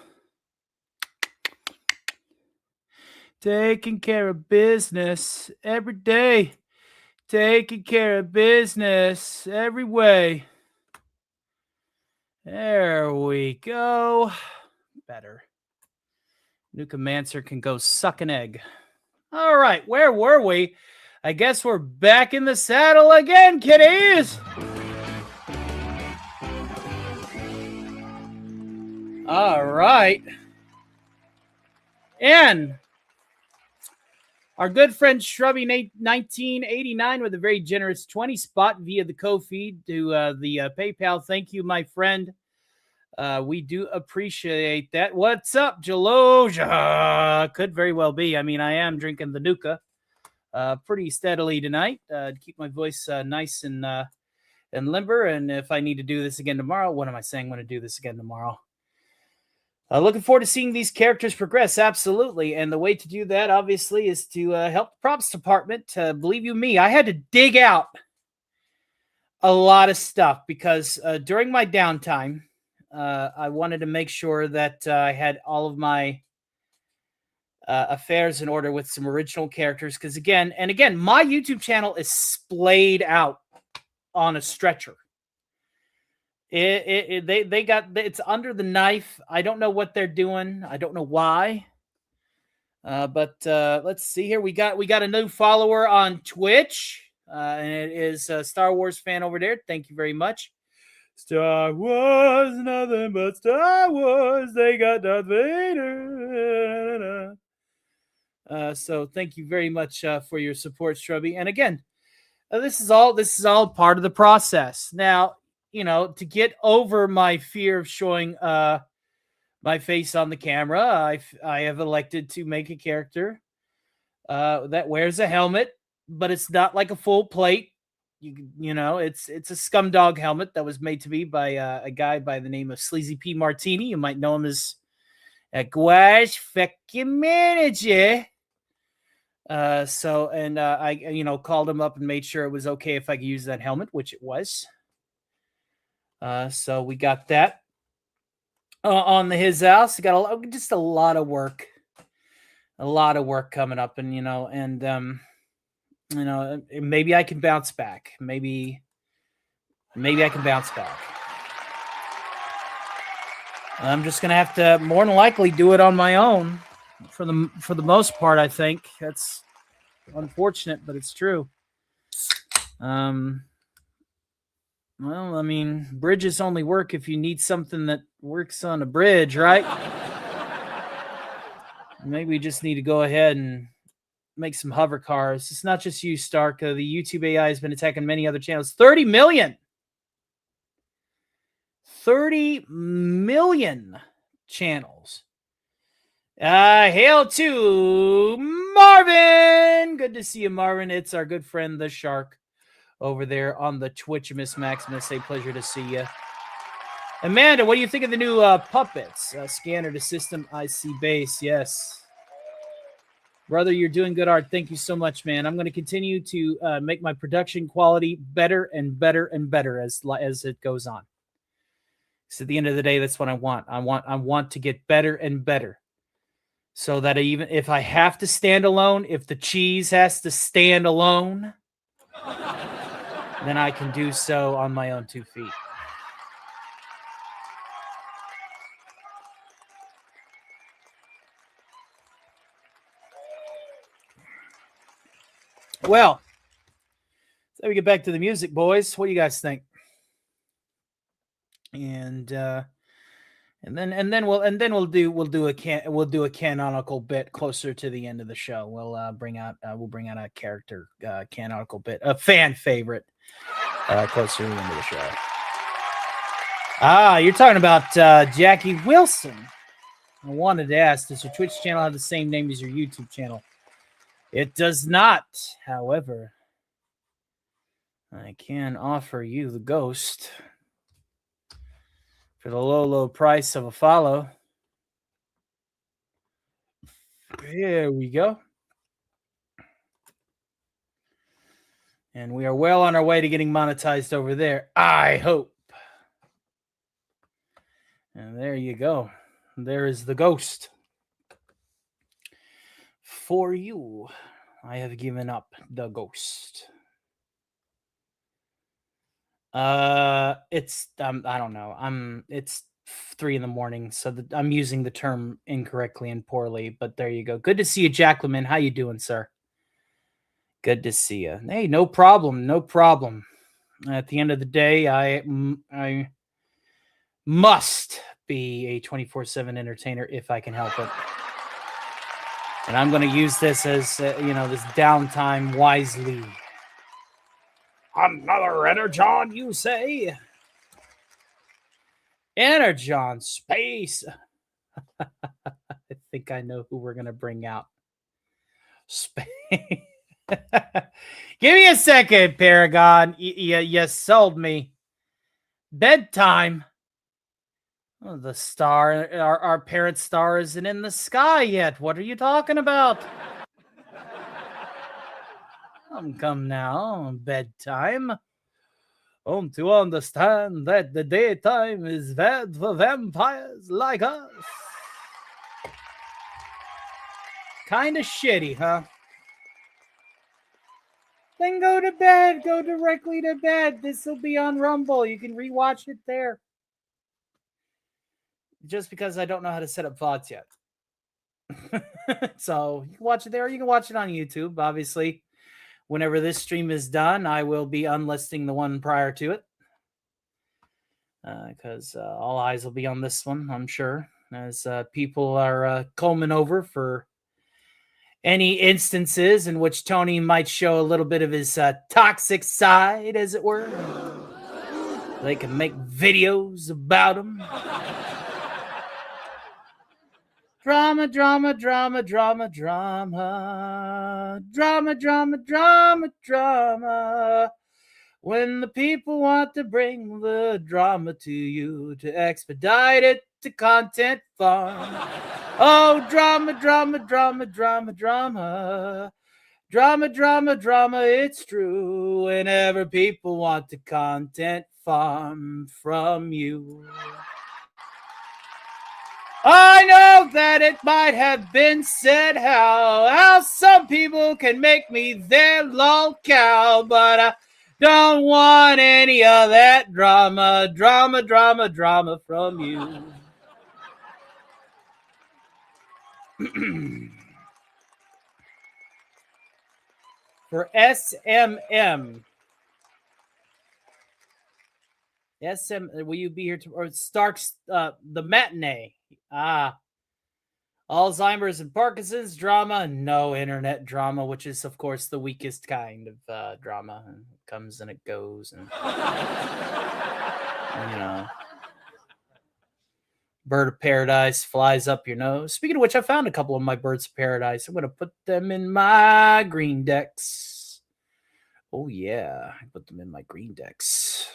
Taking care of business every day. Taking care of business every way. There we go. Better. Nuka-mancer can go suck an egg. All right, where were we? I guess we're back in the saddle again, kiddies. All right. And our good friend Shrubby 1989 with a very generous 20 spot via the Ko-fi to the PayPal. Thank you, my friend. We do appreciate that. What's up, Jaloja? Could very well be. I mean, I am drinking the Nuka pretty steadily tonight to keep my voice nice and limber. And if I need to do this again tomorrow, what am I saying? I'm going to do this again tomorrow. Looking forward to seeing these characters progress. Absolutely. And the way to do that, obviously, is to help the props department. Believe you me, I had to dig out a lot of stuff because during my downtime, I wanted to make sure that I had all of my affairs in order with some original characters. Because again, my YouTube channel is splayed out on a stretcher. It's under the knife. I don't know what they're doing. I don't know why. But let's see here. We got a new follower on Twitch, and it is a Star Wars fan over there. Thank you very much. Star Wars, nothing but Star Wars. They got Darth Vader. So thank you very much for your support, Shrubby. And again, this is all part of the process. Now, you know, to get over my fear of showing my face on the camera, I have elected to make a character that wears a helmet, but it's not like a full plate. You know, it's a Scumdog helmet that was made to me by a guy by the name of Sleazy P. Martini. You might know him as Gouache Fucking Manager. I called him up and made sure it was okay if I could use that helmet, which it was. So we got that on his house. We got just a lot of work coming up, and maybe I can bounce back. Maybe I can bounce back. I'm just gonna have to more than likely do it on my own for the most part. I think that's unfortunate, but it's true. Well, I mean, bridges only work if you need something that works on a bridge, right? Maybe we just need to go ahead and make some hover cars. It's not just you, Stark. The YouTube AI has been attacking many other channels. 30 million! 30 million channels. Hail to Marvin! Good to see you, Marvin. It's our good friend, the Shark, over there on the Twitch, Miss Maximus. A pleasure to see you. Amanda, what do you think of the new puppets? Scanner to system IC base. Yes. Brother, you're doing good art. Thank you so much, man. I'm going to continue to make my production quality better and better and better as it goes on. So at the end of the day, that's what I want. I want to get better and better. So that even if I have to stand alone, if the cheese has to stand alone, then I can do so on my own 2 feet. Well, so we get back to the music, boys. What do you guys think? And then we'll do a canonical bit closer to the end of the show. We'll bring out a character canonical bit, a fan favorite, closer to the end of the show. You're talking about Jackie Wilson. I wanted to ask, does your Twitch channel have the same name as your YouTube channel? It does not. However, I can offer you the ghost for the low price of a follow. There we go. And we are well on our way to getting monetized over there. I hope. And there you go. There is the ghost. For you, I have given up the ghost. It's I don't know. It's 3 a.m, so I'm using the term incorrectly and poorly. But there you go. Good to see you, Jacqueline. How you doing, sir? Good to see you. Hey, no problem. No problem. At the end of the day, I must be a 24/7 entertainer if I can help it. And I'm going to use this as, this downtime wisely. Another Energon, you say? Energon Space. I think I know who we're going to bring out. Space. Give me a second, Paragon. You sold me. Bedtime. Oh, the star, our parent star isn't in the sky yet. What are you talking about? Come now, bedtime. To understand that the daytime is bad for vampires like us. Kind of shitty, huh? Then go to bed. Go directly to bed. This will be on Rumble. You can rewatch it there. Just because I don't know how to set up VODs yet. So you can watch it there. Or you can watch it on YouTube. Obviously, whenever this stream is done, I will be unlisting the one prior to it. Because all eyes will be on this one, I'm sure. As people are combing over for any instances in which Tony might show a little bit of his toxic side, as it were. They can make videos about him. Drama, drama, drama, drama, drama. Drama, drama, drama, drama. When the people want to bring the drama to you to expedite it to Content Farm. Oh, drama, drama, drama, drama, drama. Drama, drama, drama, it's true. Whenever people want to Content Farm from you. I know that it might have been said how some people can make me their lolcow, but I don't want any of that drama, drama, drama, drama from you. For SMM. Will you be here or Stark's the matinee? Alzheimer's and Parkinson's drama, no internet drama, which is of course the weakest kind of drama. And it comes and it goes, and bird of paradise flies up your nose. Speaking of which, I found a couple of my birds of paradise. I'm going to put them in my green decks. Oh yeah, I put them in my green decks.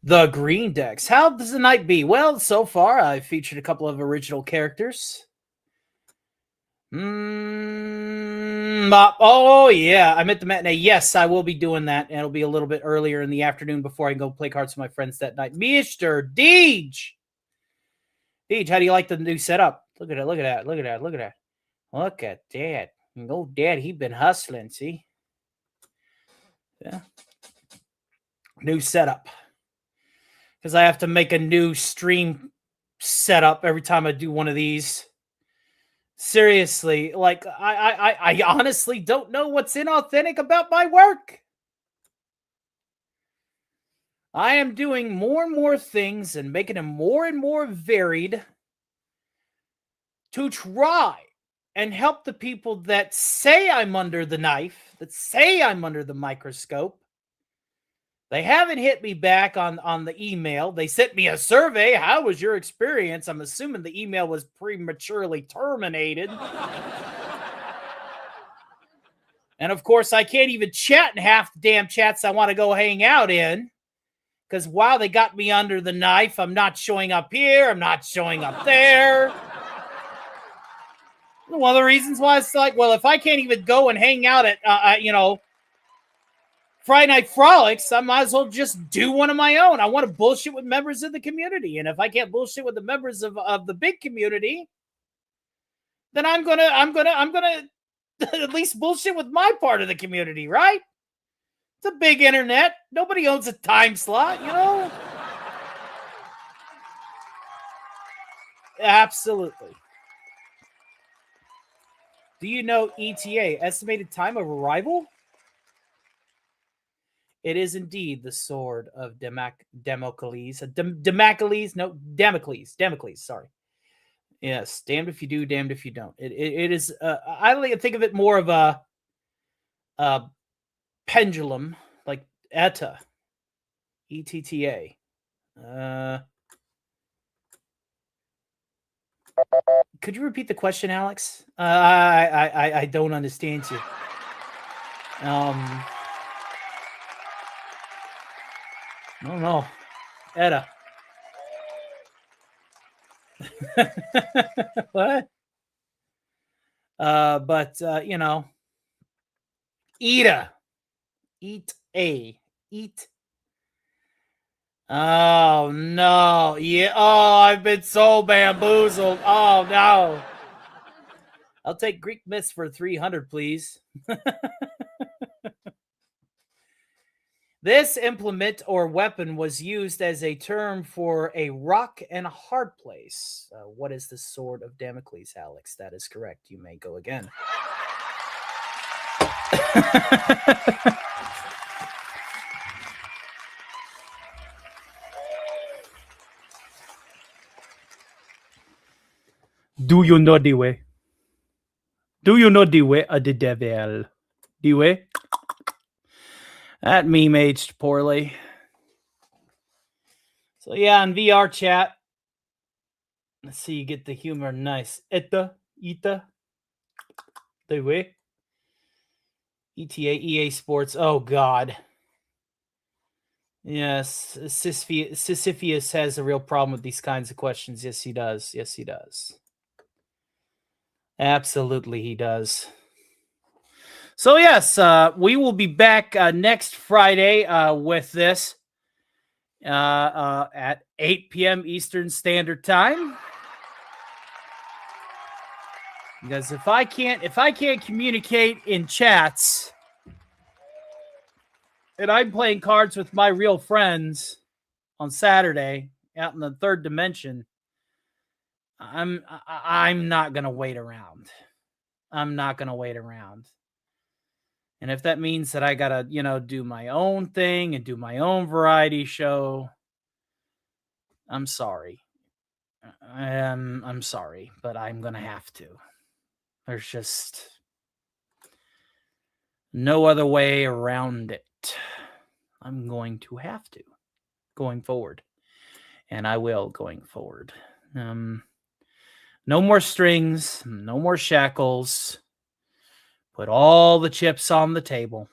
The green decks. How does the night be? Well, so far I've featured a couple of original characters. Oh yeah, I'm at the matinee. Yes, I will be doing that, and it'll be a little bit earlier in the afternoon before I go play cards with my friends that night. Mr. Deej, how do you like the new setup? Look at it. Look at that. Look at that. Look at that. Look at that. Oh, Dad, he been hustling. See? Yeah. New setup. Because I have to make a new stream setup every time I do one of these. Seriously, like I honestly don't know what's inauthentic about my work. I am doing more and more things and making them more and more varied to try and help the people that say I'm under the knife, that say I'm under the microscope. They haven't hit me back on the email. They sent me a survey. How was your experience? I'm assuming the email was prematurely terminated. And of course, I can't even chat in half the damn chats I want to go hang out in. Because while they got me under the knife, I'm not showing up here. I'm not showing up there. One of the reasons why it's like, well, if I can't even go and hang out at, Friday Night Frolics, I might as well just do one of my own. I want to bullshit with members of the community. And if I can't bullshit with the members of the big community, then I'm gonna at least bullshit with my part of the community, right? It's a big internet. Nobody owns a time slot, you know? Absolutely. Do you know ETA, estimated time of arrival? It is indeed the sword of Damocles. Damocles, sorry. Yes, damned if you do, damned if you don't. It is, I like to think of it more of a pendulum, like ETA. ETTA. Could you repeat the question, Alex? I don't understand you. I don't know. ETA. What? But you know, ETA. Eat. Oh no. Yeah. Oh, I've been so bamboozled. Oh no. I'll take Greek myths for 300, please. This implement or weapon was used as a term for a rock and a hard place. What is the sword of Damocles, Alex? That is correct. You may go again. Do you know the way? Do you know the way of the devil? The way? That meme aged poorly. So yeah, in VR chat, let's see you get the humor nice. Ita, the way. ETA, EA Sports. Oh God. Yes, Sisyphus has a real problem with these kinds of questions. Yes, he does. Yes, he does. Absolutely, he does. So yes, we will be back next Friday with this at 8 p.m. Eastern Standard Time. Because if I can't communicate in chats, and I'm playing cards with my real friends on Saturday out in the third dimension, I'm not gonna wait around. I'm not gonna wait around. And if that means that I gotta, do my own thing and do my own variety show, I'm sorry. I'm sorry, but I'm gonna have to. There's just no other way around it. I'm going to have to going forward. And I will going forward. No more strings, no more shackles. Put all the chips on the table.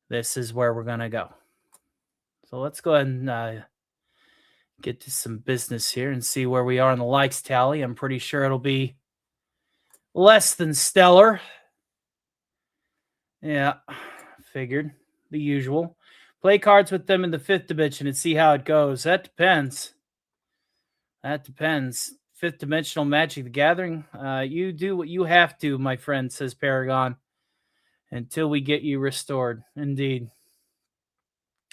This is where we're going to go. So let's go ahead and get to some business here and see where we are in the likes tally. I'm pretty sure it'll be less than stellar. Yeah, figured. The usual. Play cards with them in the fifth dimension and see how it goes. That depends. Fifth dimensional Magic the Gathering. You do what you have to, my friend, says Paragon, until we get you restored. Indeed.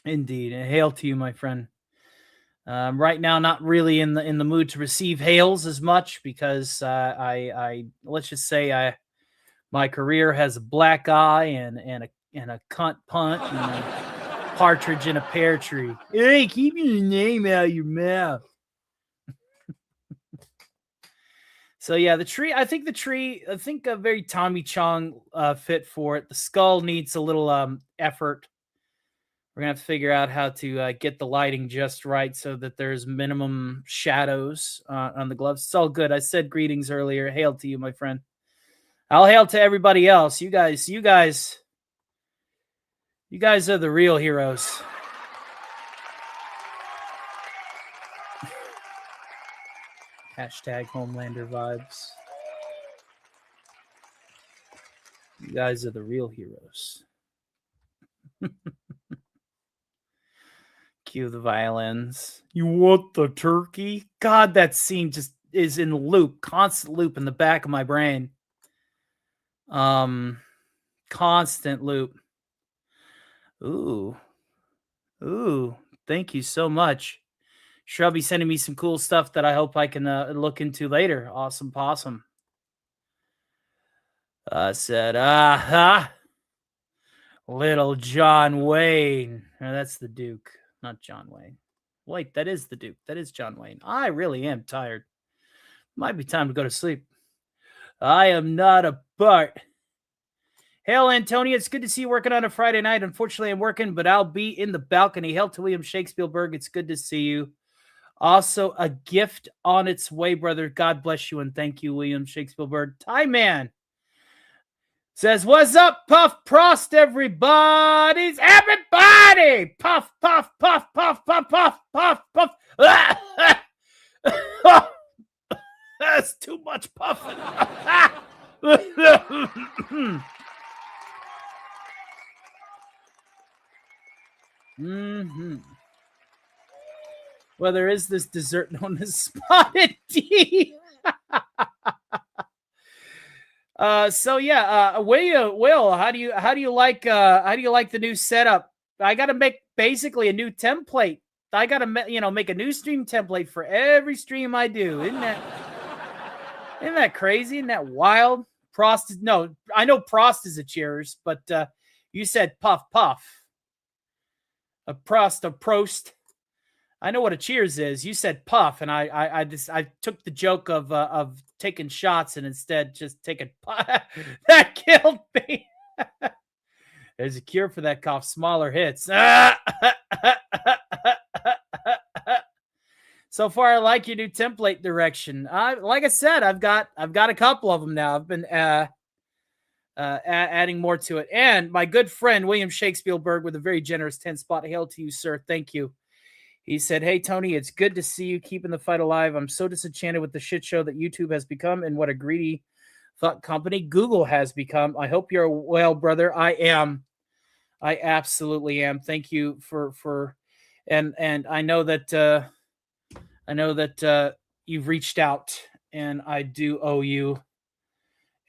And hail to you, my friend. Right now, not really in the mood to receive hails as much because I let's just say my career has a black eye and a cunt punt and a partridge in a pear tree. Hey, keep your name out of your mouth. So yeah, the tree. I think a very Tommy Chong fit for it. The skull needs a little effort. We're gonna have to figure out how to get the lighting just right so that there's minimum shadows on the gloves. It's all good. I said greetings earlier. Hail to you, my friend. I'll hail to everybody else. You guys are the real heroes. Hashtag Homelander vibes. You guys are the real heroes. Cue the violins. You want the turkey? God, that scene just is in loop, constant loop in the back of my brain. Constant loop. Ooh. Thank you so much. Shrubby sending me some cool stuff that I hope I can look into later. Awesome possum. Said, little John Wayne. Oh, that's the Duke, not John Wayne. Wait, that is the Duke. That is John Wayne. I really am tired. Might be time to go to sleep. I am not a Bart. Hail, Antonio. It's good to see you working on a Friday night. Unfortunately, I'm working, but I'll be in the balcony. Hail to William Shakespeare. It's good to see you. Also, a gift on its way, brother. God bless you, and thank you, William Shakespeare. Tie Man says, what's up, Puff Prost, everybody's everybody! Puff, puff, puff, puff, puff, puff, puff, puff. That's too much puffing. Well, there is this dessert known as Spotted D. Will, how do you like the new setup? I got to make basically a new template. I got to make a new stream template for every stream I do. Isn't that crazy? Isn't that wild? I know Prost is a cheers, but you said puff puff. A Prost. I know what a cheers is. You said puff, and I took the joke of taking shots and instead just take a puff. That killed me. There's a cure for that cough. Smaller hits. So far, I like your new template direction. Like I said, I've got a couple of them now. I've been adding more to it. And my good friend William Shakespeare with a very generous 10 spot. Hail to you, sir. Thank you. He said, hey, Tony, it's good to see you keeping the fight alive. I'm so disenchanted with the shit show that YouTube has become and what a greedy fuck company Google has become. I hope you're well, brother. I am. I absolutely am. Thank you for and I know that you've reached out, and I do owe you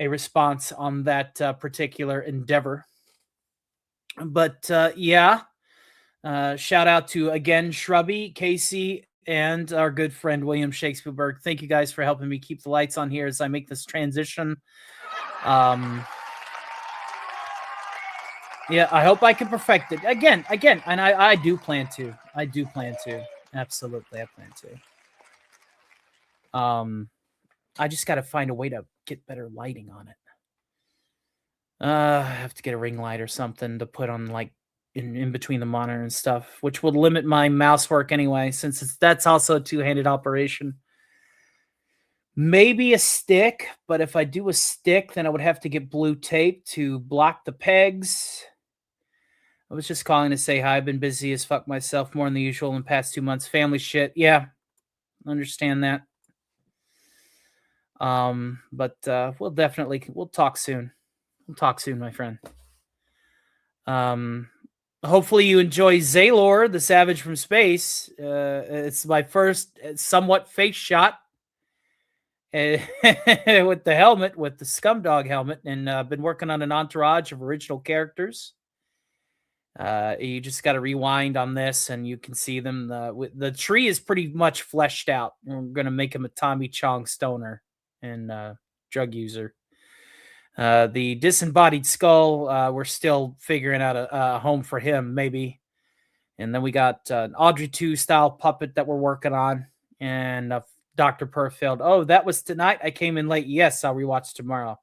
a response on that particular endeavor. But yeah. Shout out to, again, Shrubby, Casey, and our good friend William Shakespeare. Thank you guys for helping me keep the lights on here as I make this transition. Yeah, I hope I can perfect it. Again, and I do plan to. Absolutely, I plan to. I just got to find a way to get better lighting on it. I have to get a ring light or something to put on, like, in between the monitor and stuff, which would limit my mouse work anyway, since that's also a two-handed operation. Maybe a stick, but if I do a stick, then I would have to get blue tape to block the pegs. I was just calling to say hi. I've been busy as fuck myself, more than the usual in the past 2 months. Family shit. Yeah, understand that. But we'll talk soon. We'll talk soon, my friend. Hopefully you enjoy Zaylor, the Savage from Space. It's my first somewhat face shot with the helmet, with the Scumdog helmet, and I've been working on an entourage of original characters. You just got to rewind on this, and you can see them. The tree is pretty much fleshed out. We're going to make him a Tommy Chong stoner and drug user. The disembodied skull, we're still figuring out a home for him, maybe. And then we got an Audrey 2 style puppet that we're working on, and Dr. Perfeld. Oh, that was tonight. I came in late. Yes, I'll rewatch tomorrow.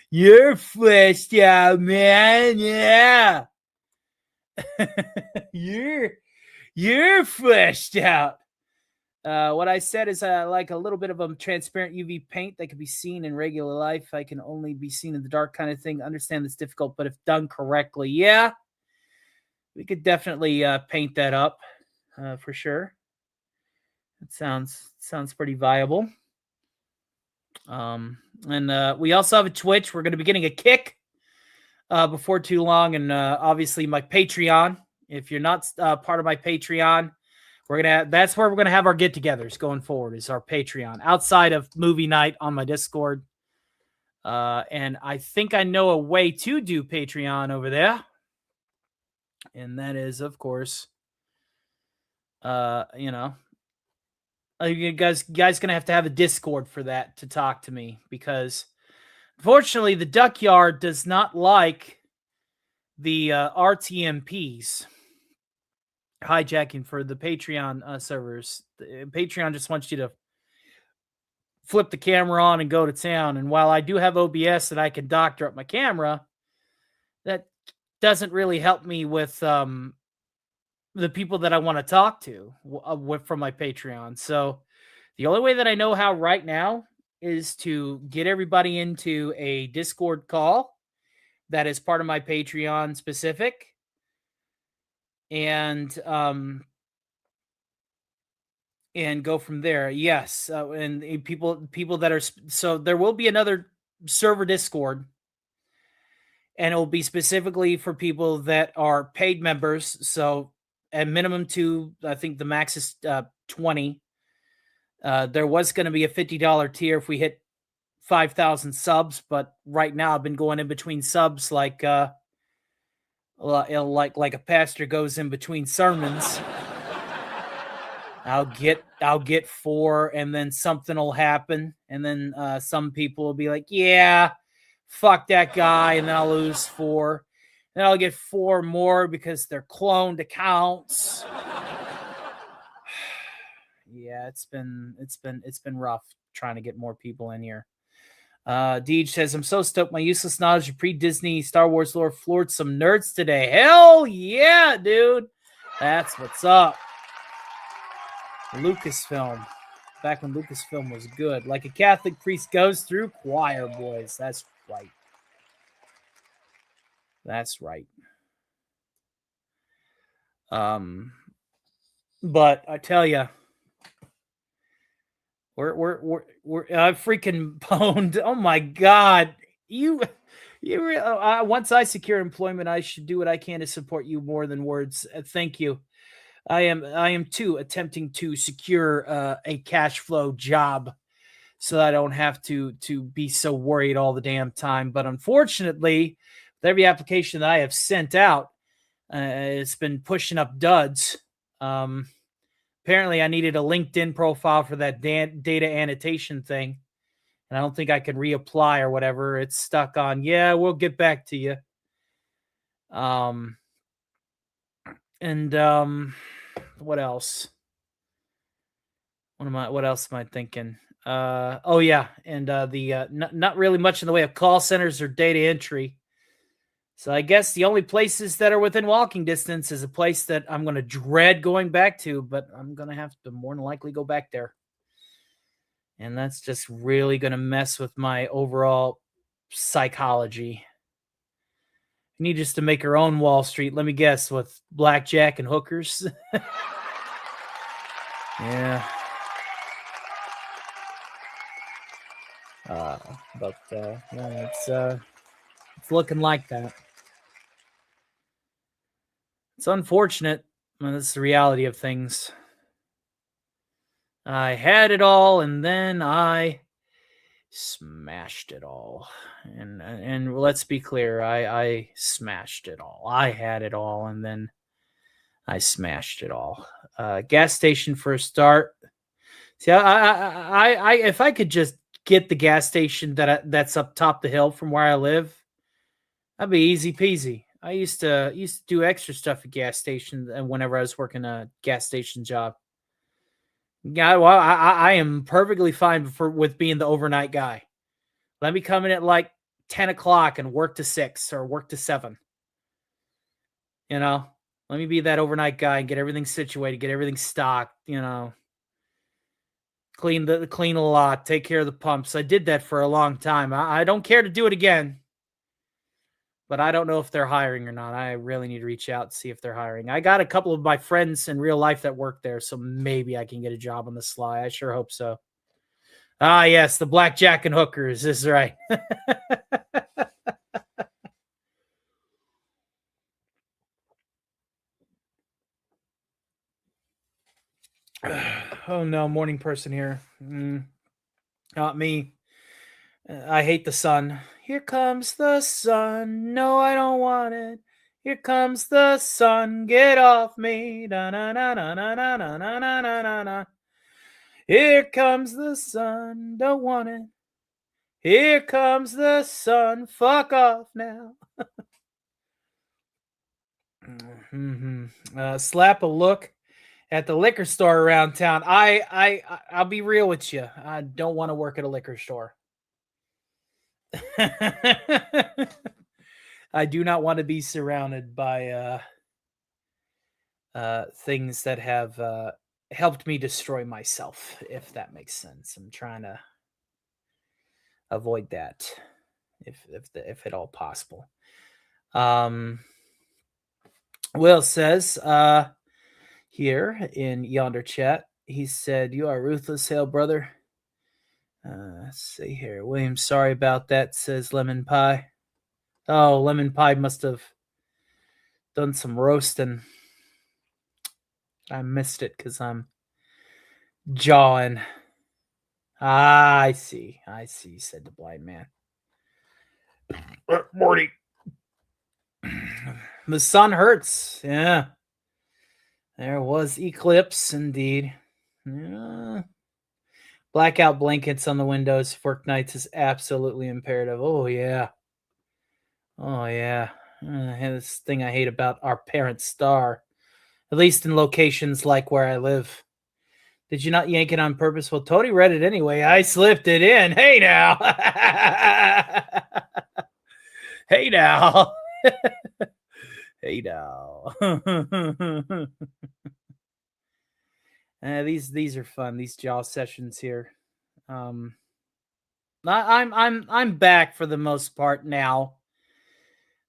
You're fleshed out, man. Yeah. You're fleshed out. What I said is like a little bit of a transparent UV paint that can be seen in regular life. I can only be seen in the dark kind of thing. Understand it's difficult, but if done correctly, yeah, we could definitely paint that up for sure. It sounds pretty viable. And we also have a Twitch. We're going to be getting a Kick before too long, and obviously my Patreon. If you're not part of my Patreon, that's where we're gonna have our get-togethers going forward. Is our Patreon outside of movie night on my Discord. And I think I know a way to do Patreon over there, and that is, of course, you guys gonna have to have a Discord for that to talk to me, because unfortunately the Duck Yard does not like the RTMPs hijacking for the Patreon servers. Patreon just wants you to flip the camera on and go to town. And while I do have OBS that I can doctor up my camera, that doesn't really help me with the people that I want to talk to from my Patreon. So the only way that I know how right now is to get everybody into a Discord call that is part of my Patreon specific. And go from there. Yes. And people that are, so there will be another server Discord, and it will be specifically for people that are paid members. So at minimum I think the max is 20. There was going to be a $50 tier if we hit 5,000 subs, but right now I've been going in between subs like a pastor goes in between sermons. I'll get 4, and then something will happen, and then some people will be like, yeah, fuck that guy, and then I'll lose 4. Then I'll get 4 more because they're cloned accounts. Yeah, it's been rough trying to get more people in here. Deej says, I'm so stoked. My useless knowledge of pre-Disney Star Wars lore floored some nerds today. Hell yeah, dude. That's what's up. Lucasfilm. Back when Lucasfilm was good. Like a Catholic priest goes through choir, boys. That's right. That's right. But I tell you, we're freaking pwned. Oh my God. Once I secure employment, I should do what I can to support you more than words. Thank you. I am too attempting to secure a cash flow job so that I don't have to be so worried all the damn time. But unfortunately, with every application that I have sent out, it's been pushing up duds. Apparently, I needed a LinkedIn profile for that data annotation thing, and I don't think I can reapply or whatever. It's stuck on, yeah, we'll get back to you. What else? What else am I thinking? Oh yeah, and not really much in the way of call centers or data entry. So I guess the only places that are within walking distance is a place that I'm going to dread going back to, but I'm going to have to more than likely go back there. And that's just really going to mess with my overall psychology. We need just to make our own Wall Street. Let me guess, with blackjack and hookers. Yeah. Yeah, it's looking like that. It's unfortunate. That's the reality of things. I had it all, and then I smashed it all. And let's be clear, I smashed it all. I had it all, and then I smashed it all. Gas station for a start. See, I if I could just get the gas station that's up top the hill from where I live, that'd be easy peasy. I used to do extra stuff at gas stations, and whenever I was working a gas station job. Yeah, well, I am perfectly fine with being the overnight guy. Let me come in at like 10 o'clock and work to 6 or work to 7. You know, let me be that overnight guy and get everything situated, get everything stocked, you know, clean a lot, take care of the pumps. I did that for a long time. I don't care to do it again, but I don't know if they're hiring or not. I really need to reach out and see if they're hiring. I got a couple of my friends in real life that work there, so maybe I can get a job on the sly. I sure hope so. Ah, yes, the blackjack and hookers. This is right. Oh no, morning person here. Not me. I hate the sun. Here comes the sun. No, I don't want it. Here comes the sun. Get off me. Da na na na na na na na na na na na. Here comes the sun. Don't want it. Here comes the sun. Fuck off now. Slap a look at the liquor store around town. I'll be real with you. I don't want to work at a liquor store. I do not want to be surrounded by things that have helped me destroy myself, if that makes sense. I'm trying to avoid that, if at all possible. Will says here in yonder chat, he said, "You are ruthless, hail brother." Let's see here. William, sorry about that, says Lemon Pie. Oh, Lemon Pie must have done some roasting. I missed it because I'm jawing. Ah, I see, said the blind man. Morty. The sun hurts. Yeah. There was eclipse, indeed. Yeah. Blackout blankets on the windows. Work nights is absolutely imperative. Oh, yeah. Oh, yeah. This thing I hate about our parent star. At least in locations like where I live. Did you not yank it on purpose? Well, Tony read it anyway. I slipped it in. Hey, now. Hey, now. Hey, now. These are fun. These jaw sessions here. I'm back for the most part now.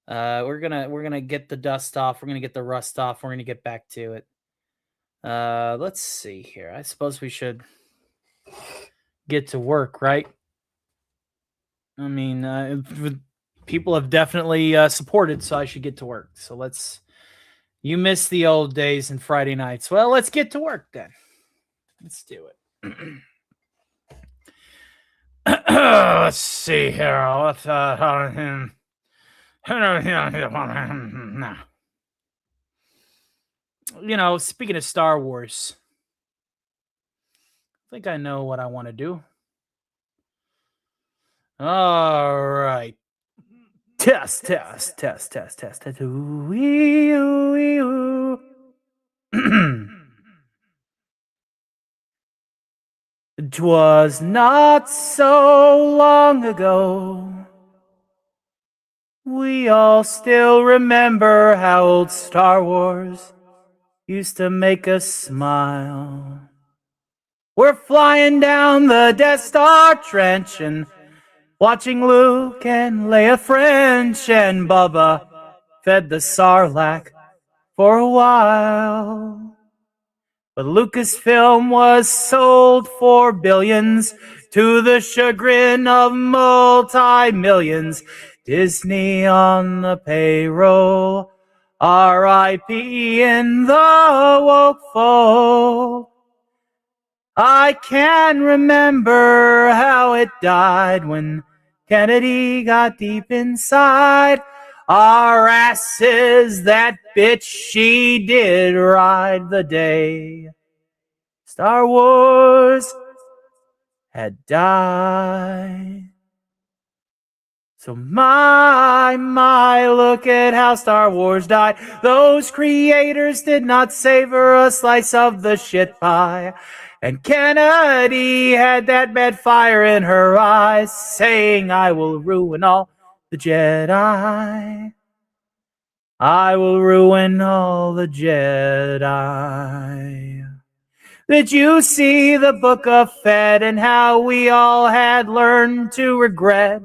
We're gonna get the dust off. We're gonna get the rust off. We're gonna get back to it. Let's see here. I suppose we should get to work, right? I mean, people have definitely supported, so I should get to work. So let's. You miss the old days and Friday nights. Well, let's get to work then. Let's do it. Let's see here. You know, speaking of Star Wars, I think I know what I want to do. All right. Test. Ooh. 'Twas not so long ago. We all still remember how old Star Wars used to make us smile. We're flying down the Death Star trench and watching Luke and Leia French, and Bubba fed the Sarlacc for a while. But Lucasfilm was sold for billions to the chagrin of multi-millions. Disney on the payroll, R.I.P. in the woke fold. I can remember how it died when Kennedy got deep inside our asses. That bitch, she did ride the day Star Wars had died. So my, look at how Star Wars died. Those creators did not savor a slice of the shit pie. And Kennedy had that bad fire in her eyes, saying, I will ruin all the Jedi. I will ruin all the Jedi. Did you see the Book of Fett and how we all had learned to regret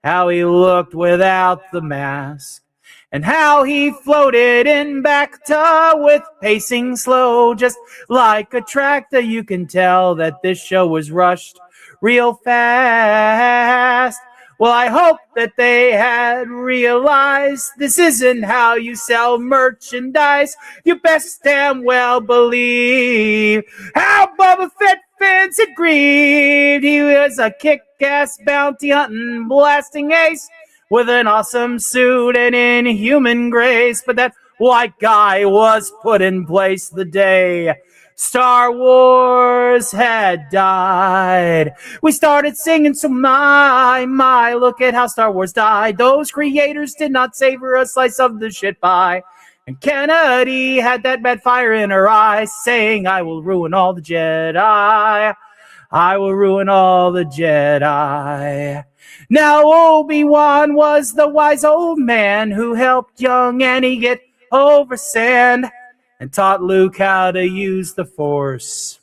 how he looked without the mask? and how he floated in Bacta with pacing slow, just like a tractor. You can tell that this show was rushed real fast. Well, I hope that they had realized this isn't how you sell merchandise. You best damn well believe how Boba Fett fans had grieved. He was a kick-ass bounty hunting blasting ace with an awesome suit and inhuman grace. But that white guy was put in place the day Star Wars had died. We started singing, so my, look at how Star Wars died. Those creators did not savor a slice of the shit pie. And Kennedy had that bad fire in her eyes, saying, I will ruin all the Jedi. I will ruin all the Jedi. Now Obi-Wan was the wise old man who helped young Annie get over sand and taught Luke how to use the Force.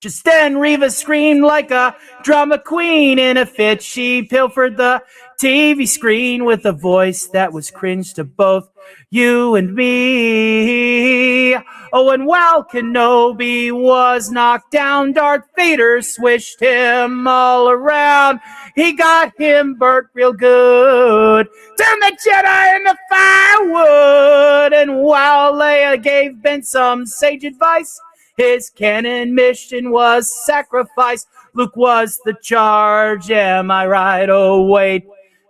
Just then Reva screamed like a drama queen in a fit. She pilfered the TV screen with a voice that was cringe to both you and me. Oh, and while Kenobi was knocked down, Darth Vader swished him all around. He got him burnt real good. Turn the Jedi into firewood. And while Leia gave Ben some sage advice, his canon mission was sacrifice. Luke was the charge, am I right? Oh, wait.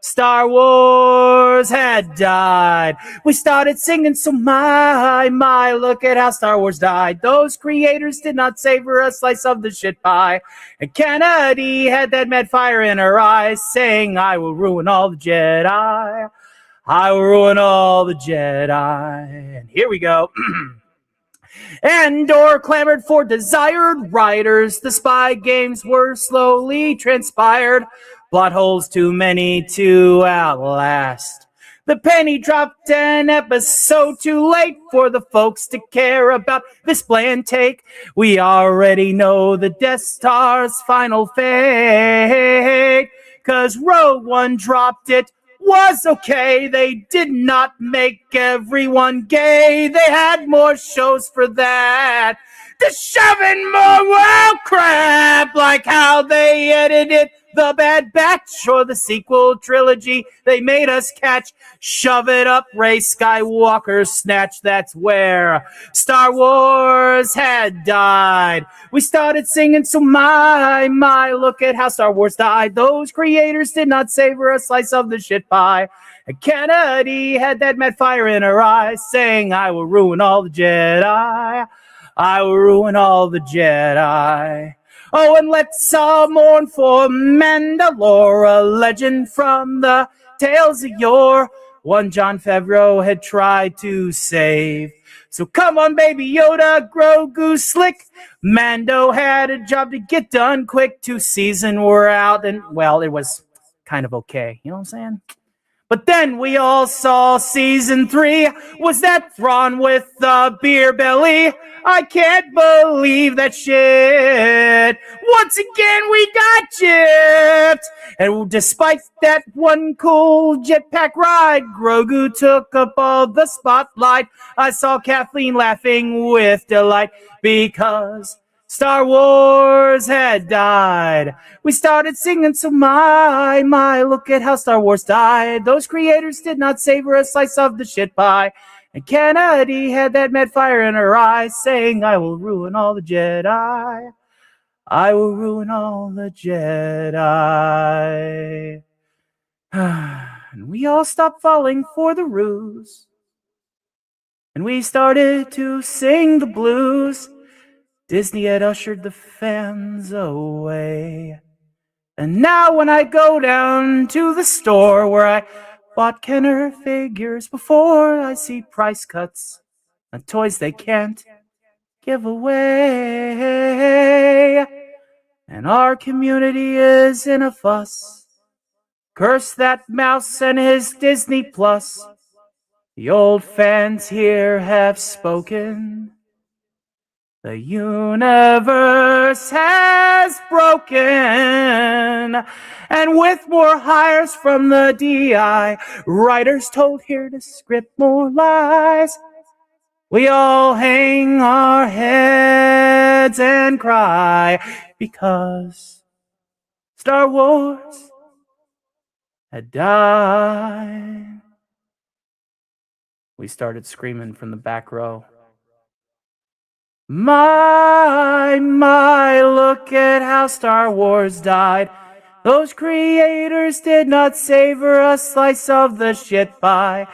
Star Wars had died. We started singing, so my, look at how Star Wars died. Those creators did not savor a slice of the shit pie. And Kennedy had that mad fire in her eyes, saying, I will ruin all the Jedi. I will ruin all the Jedi. And here we go. Andor clamored for desired writers. The spy games were slowly transpired. Plot holes too many to outlast. The penny dropped an episode too late for the folks to care about this bland take. We already know the Death Star's final fate. 'Cause Rogue One dropped it. Was okay. They did not make everyone gay. They had more shows for that. To shove in more wild crap, like how they edited The Bad Batch or the sequel trilogy they made us catch. Shove it up Ray Skywalker snatch. That's where Star Wars had died. We started singing, so my, look at how Star Wars died. Those creators did not savor a slice of the shit pie. And Kennedy had that mad fire in her eyes, saying, I will ruin all the Jedi. I will ruin all the Jedi. Oh, and let's all mourn for Mandalore, a legend from the tales of yore. One Jon Favreau had tried to save. So come on, baby Yoda, Grogu slick. Mando had a job to get done quick. 2 seasons were out, and, well, it was kind of okay. You know what I'm saying? But then we all saw season 3. Was that Thrawn with the beer belly? I can't believe that shit. Once again, we got gypped. And despite that one cool jetpack ride, Grogu took up all the spotlight. I saw Kathleen laughing with delight because Star Wars had died. We started singing, so my, look at how Star Wars died. Those creators did not savor a slice of the shit pie. And Kennedy had that mad fire in her eyes, saying, I will ruin all the Jedi. I will ruin all the Jedi. And we all stopped falling for the ruse. And we started to sing the blues. Disney had ushered the fans away. And now when I go down to the store where I bought Kenner figures before, I see price cuts on toys they can't give away. And our community is in a fuss. Curse that mouse and his Disney Plus. The old fans here have spoken. The universe has broken. on. And with more hires from the DI, writers told here to script more lies, we all hang our heads and cry because Star Wars had died. We started screaming from the back row. My, look at how Star Wars died. Those creators did not savor a slice of the shit pie.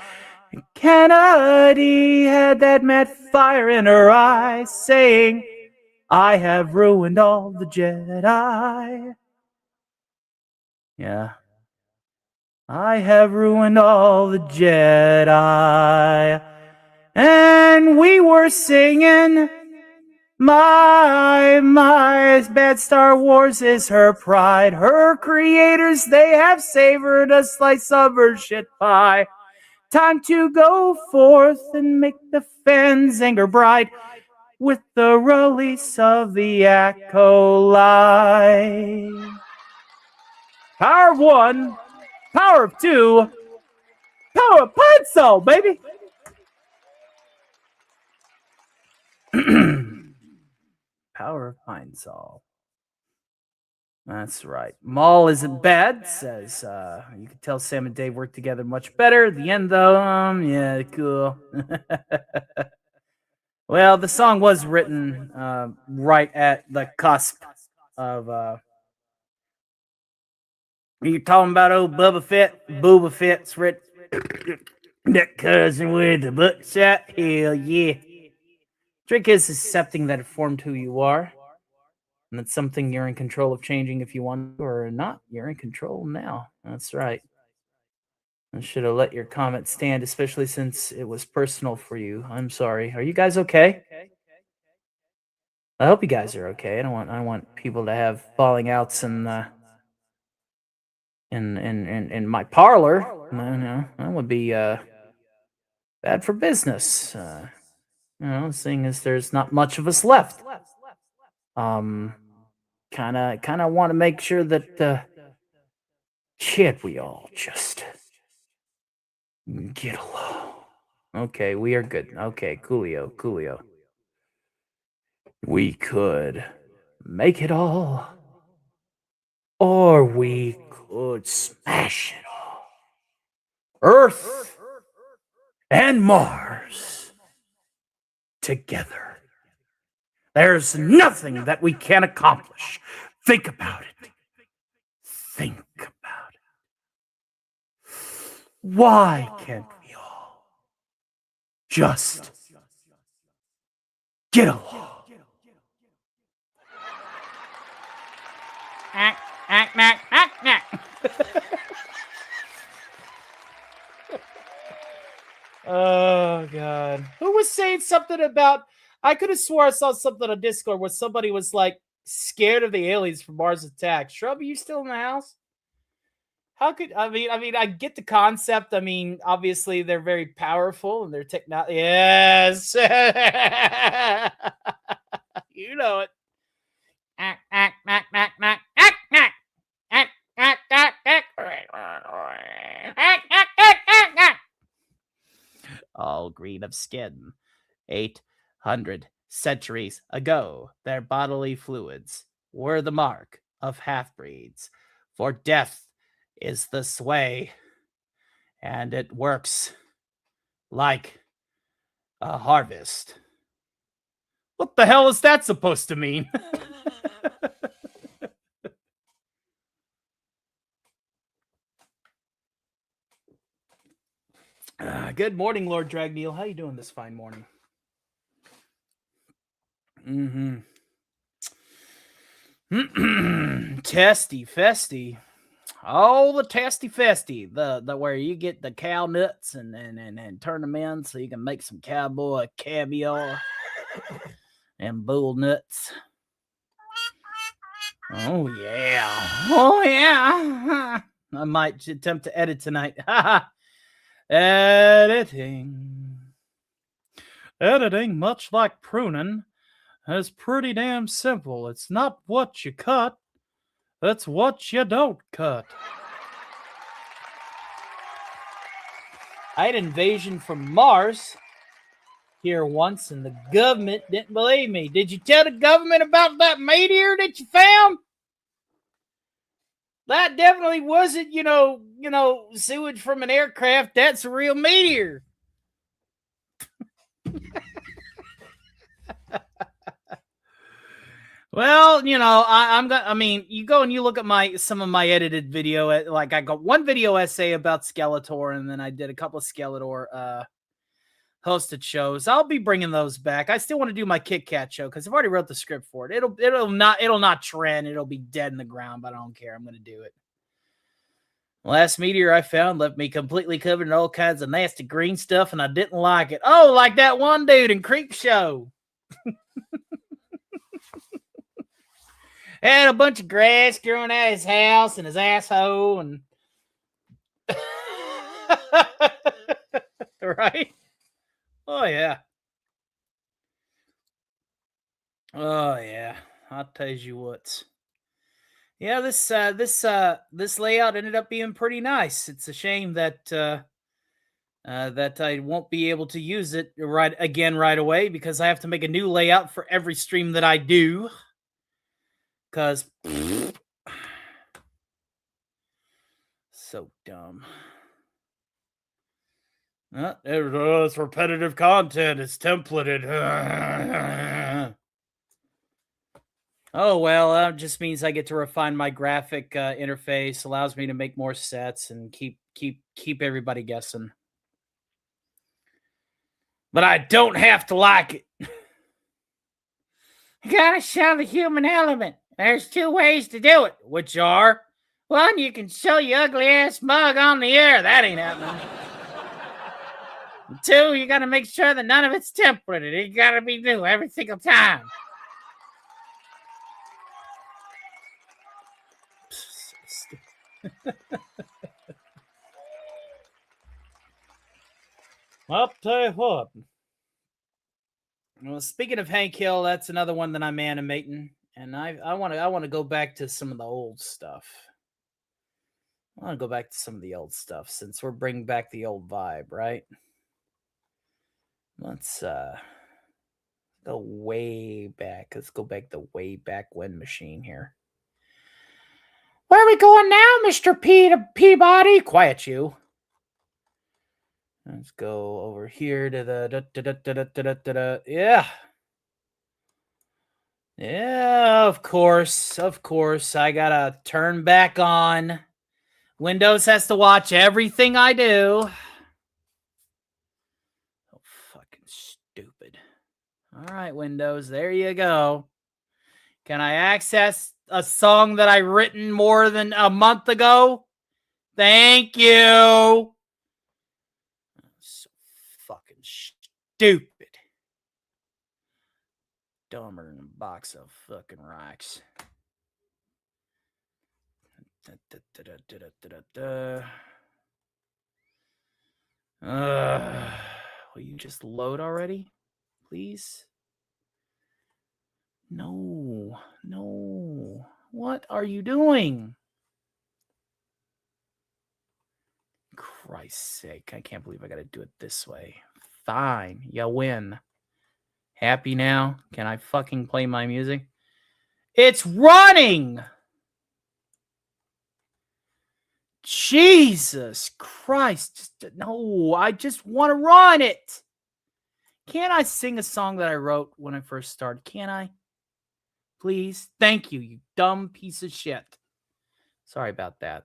And Kennedy had that mad fire in her eyes, saying, I have ruined all the Jedi. Yeah. I have ruined all the Jedi. And we were singing, my, bad Star Wars is her pride. Her creators, they have savored a slice of her shit pie. Time to go forth and make the fans' anger bright with the release of the Acolyte. Power of 1, power of 2, power of Pine Sol, baby. Power of Pine Sol. That's right. Maul isn't bad, says you can tell Sam and Dave work together much better. At the end, though, yeah, cool. Well, the song was written right at the cusp of. You talking about old Bubba Fett? Boba Fett's written that cousin with the buckshot. Hell yeah. Trick is accepting that it formed who you are. And that's something you're in control of changing if you want to or not. You're in control now. That's right. I should have let your comment stand, especially since it was personal for you. I'm sorry. Are you guys okay? I hope you guys are okay. I don't want people to have falling outs in my parlor. No, that would be bad for business. Seeing as there's not much of us left. Kind of want to make sure that can't we all just get along? Okay, we are good. Okay, coolio. We could make it all, or we could smash it all. Earth and Mars together. There's nothing that we can't accomplish. Think about it. Think about it. Why can't we all just get along? Oh, God. Who was saying something about... I could have swore I saw something on Discord where somebody was, like, scared of the aliens from Mars Attacks. Shrub, are you still in the house? How could... I mean, I get the concept. I mean, obviously, they're very powerful and their technology... Yes! You know it. All green of skin. 800 centuries ago, their bodily fluids were the mark of half-breeds. For death is the sway, and it works like a harvest. What the hell is that supposed to mean? Good morning, Lord Dragneil. How you doing this fine morning? Testy festy. Oh, the testy festy. The where you get the cow nuts and turn them in so you can make some cowboy caviar and bull nuts. Oh yeah. Oh yeah. I might attempt to edit tonight. Editing, much like pruning, is pretty damn simple. It's not what you cut, That's what you don't cut. I had invasion from Mars here once, and the government didn't believe me. Did you tell the government about that meteor that you found? That definitely wasn't, sewage from an aircraft. That's a real meteor. Well, you go and you look at some of my edited video. Like I got one video essay about Skeletor, and then I did a couple of Skeletor hosted shows. I'll be bringing those back. I still want to do my Kit Kat show because I've already wrote the script for it. It'll not trend. It'll be dead in the ground, but I don't care. I'm going to do it. Last meteor I found left me completely covered in all kinds of nasty green stuff, and I didn't like it. Oh, like that one dude in Creep Show. Had a bunch of grass growing out of his house and his asshole, and right? Oh yeah. Oh yeah. I'll tell you what. Yeah, this layout ended up being pretty nice. It's a shame that that I won't be able to use it right away because I have to make a new layout for every stream that I do. Because so dumb. It's repetitive content. It's templated. Oh, well, that just means I get to refine my graphic interface, allows me to make more sets and keep everybody guessing. But I don't have to like it. You gotta show the human element. There's two ways to do it. Which are? One, you can show your ugly ass mug on the air. That ain't happening. Two, you gotta make sure that none of it's templated. It gotta be new every single time. I'll tell you what. Well, speaking of Hank Hill, that's another one that I'm animating, and I want to go back to some of the old stuff. I want to go back to some of the old stuff since we're bringing back the old vibe, right? Let's go way back. Let's go back the way back when machine here. Where are we going now, Mr. Peabody? Quiet you. Let's go over here to the yeah. Yeah, of course. I gotta turn back on. Windows has to watch everything I do. Oh, fucking stupid. All right, Windows, there you go. Can I access a song that I written more than a month ago? Thank you. So fucking stupid. Dumber than a box of fucking rocks. Will you just load already, please? No. What are you doing? Christ's sake, I can't believe I gotta do it this way. Fine, you win. Happy now? Can I fucking play my music? It's running! Jesus Christ. No, I just want to run it. Can't I sing a song that I wrote when I first started? Can't I? Please? Thank you, you dumb piece of shit. Sorry about that.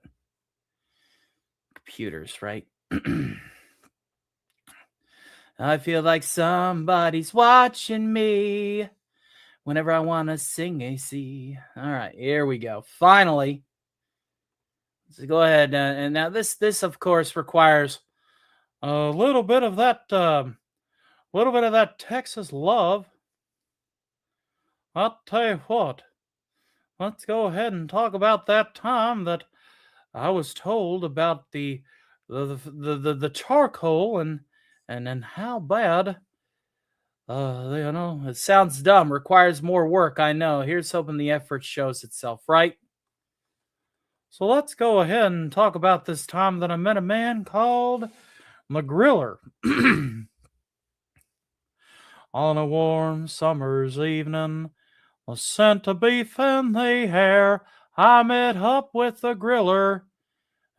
Computers, right? I feel like somebody's watching me whenever I want to sing AC. All right, here we go. Finally. So go ahead. And now this, of course, requires a little bit of that Texas love. I'll tell you what. Let's go ahead and talk about that time that I was told about the charcoal and how bad. It sounds dumb. Requires more work. I know. Here's hoping the effort shows itself. Right. So let's go ahead and talk about this time that I met a man called the Griller. On a warm summer's evening, a scent of beef in the air, I met up with the Griller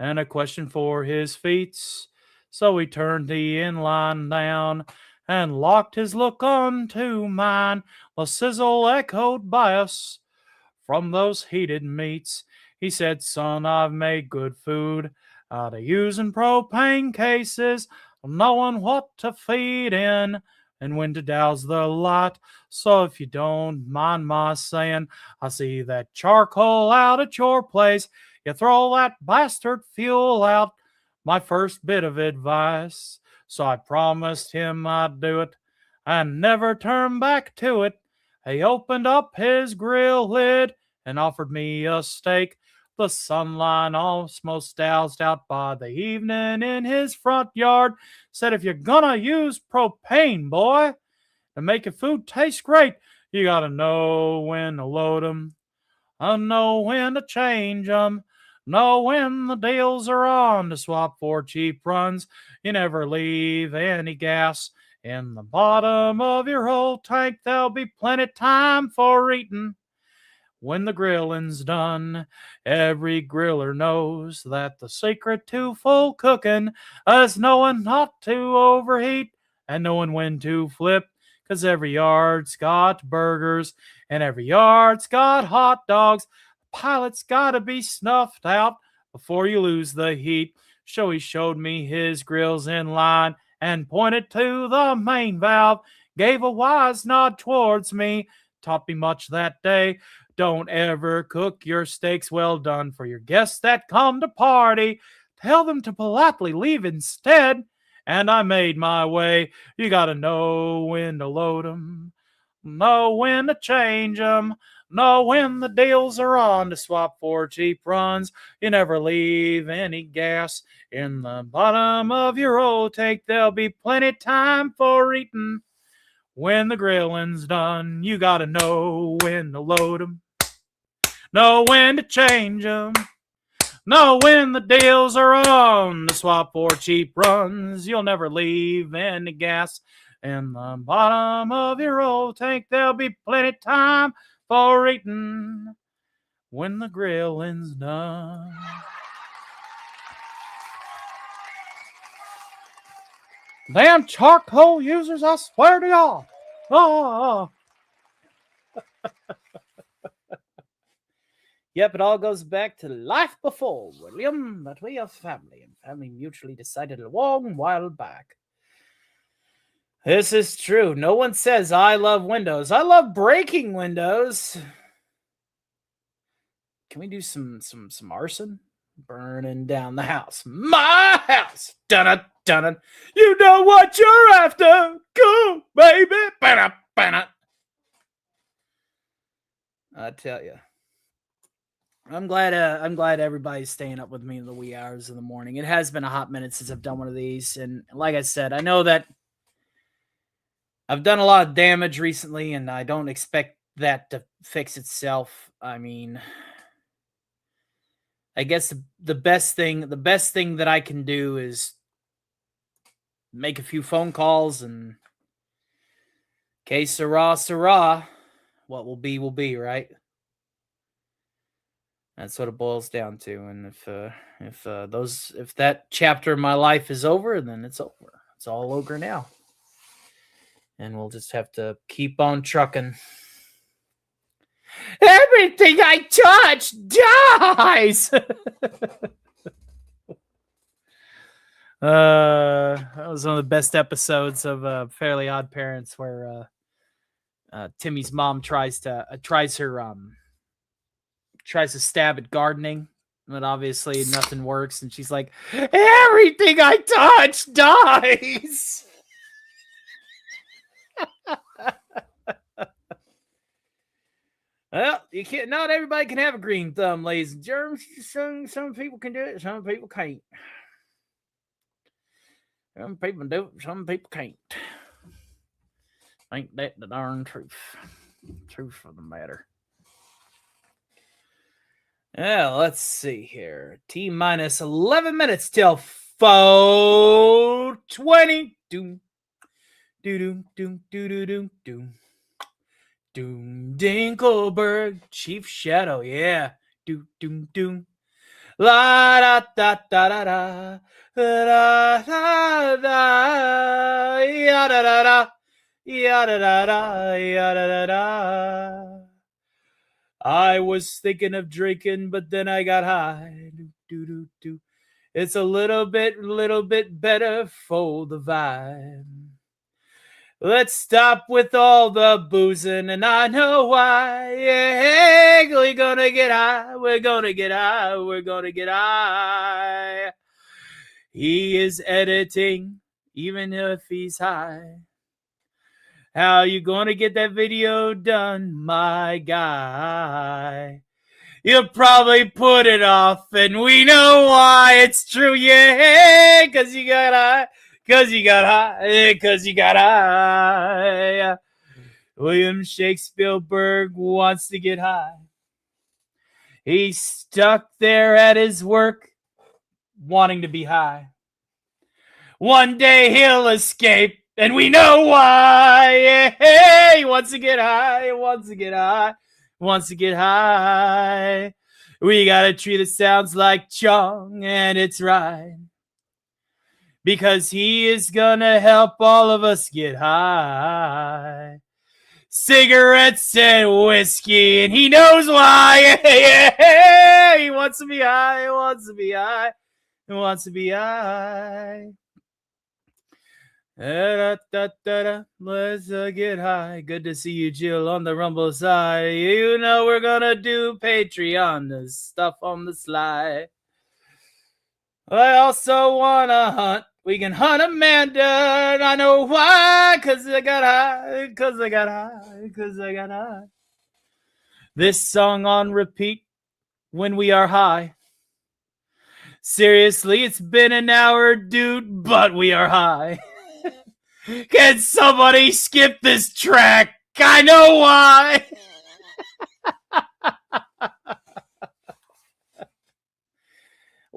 and a question for his feats. So he turned the inline down and locked his look onto mine. The sizzle echoed by us from those heated meats. He said, son, I've made good food out of using propane cases, knowing what to feed in and when to douse the light. So if you don't mind my saying, I see that charcoal out at your place. You throw that bastard fuel out. My first bit of advice. So I promised him I'd do it and never turn back to it. He opened up his grill lid and offered me a steak. The sunlight almost doused out by the evening in his front yard. Said, if you're gonna use propane, boy, to make your food taste great, you gotta know when to load 'em, know when to change 'em, know when the deals are on to swap for cheap runs. You never leave any gas in the bottom of your old tank. There'll be plenty time for eating when the grilling's done. Every griller knows that the secret to full cooking is knowing not to overheat and knowing when to flip. 'Cause every yard's got burgers and every yard's got hot dogs. The pilot's gotta be snuffed out before you lose the heat. So he showed me his grills in line and pointed to the main valve. Gave a wise nod towards me, taught me much that day. Don't ever cook your steaks well done for your guests that come to party. Tell them to politely leave instead. And I made my way. You gotta know when to load 'em, know when to change 'em, know when the deals are on to swap for cheap runs. You never leave any gas in the bottom of your old tank. There'll be plenty time for eating when the grilling's done. You gotta know when to load 'em, know when to change 'em, know when the deals are on to swap for cheap runs. You'll never leave any gas in the bottom of your old tank. There'll be plenty time for eating when the grilling's done. Damn charcoal users, I swear to y'all. Oh. Yep, it all goes back to life before, William, but we are family, and family mutually decided a long while back. This is true. No one says I love windows. I love breaking windows. Can we do some arson? Burning down the house. My house! Dun-it, dun-it. You know what you're after. Go, baby. Ba-da, ba-da. I tell you. I'm glad everybody's staying up with me in the wee hours of the morning. It has been a hot minute since I've done one of these. And like I said, I know that I've done a lot of damage recently, and I don't expect that to fix itself. I mean, I guess the best thing that I can do is make a few phone calls and que sera, sera. What will be, right? That's what it boils down to. And if that chapter of my life is over, then it's over. It's all over now. And we'll just have to keep on trucking. Everything I touch dies. That was one of the best episodes of Fairly Odd Parents, where Timmy's mom tries to stab at gardening, but obviously nothing works, and she's like, everything I touch dies. Well, you can't. Not everybody can have a green thumb, ladies and germs. Some people can do it, some people can't. Some people do it, some people can't. Ain't that the darn truth? Truth of the matter. Well, let's see here. T minus 11 minutes till 4:20. Doom, doom, doom, doom, doom, doom, doom. Doom, Dinkelberg, Chief Shadow, yeah. Doom, doom, doom. La da da da da da. Da da da. Ya da da da. Ya da da da. Ya da da da. I was thinking of drinking, but then I got high. Do, do, do, do. It's a little bit better for the vibe. Let's stop with all the boozing, and I know why. Yeah, we're gonna get high. We're gonna get high. We're gonna get high. He is editing, even if he's high. How you gonna get that video done, my guy? You'll probably put it off, and we know why. It's true, yeah, cause you got high. Cause you got high, cause you got high. William Shakespeare wants to get high. He's stuck there at his work, wanting to be high. One day he'll escape, and we know why. Yeah, he wants to get high, he wants to get high, wants to get high. We got a tree that sounds like Chong, and it's right. Because he is gonna help all of us get high. Cigarettes and whiskey, and he knows why. Yeah, he wants to be high, he wants to be high, he wants to be high. Let's get high. Good to see you, Jill, on the Rumble side. You know we're gonna do Patreon, the stuff on the slide. I also wanna hunt. We can hunt Amanda, and I know why, cause I got high, cause I got high, cause I got high. This song on repeat when we are high. Seriously, it's been an hour, dude, but we are high. Can somebody skip this track? I know why.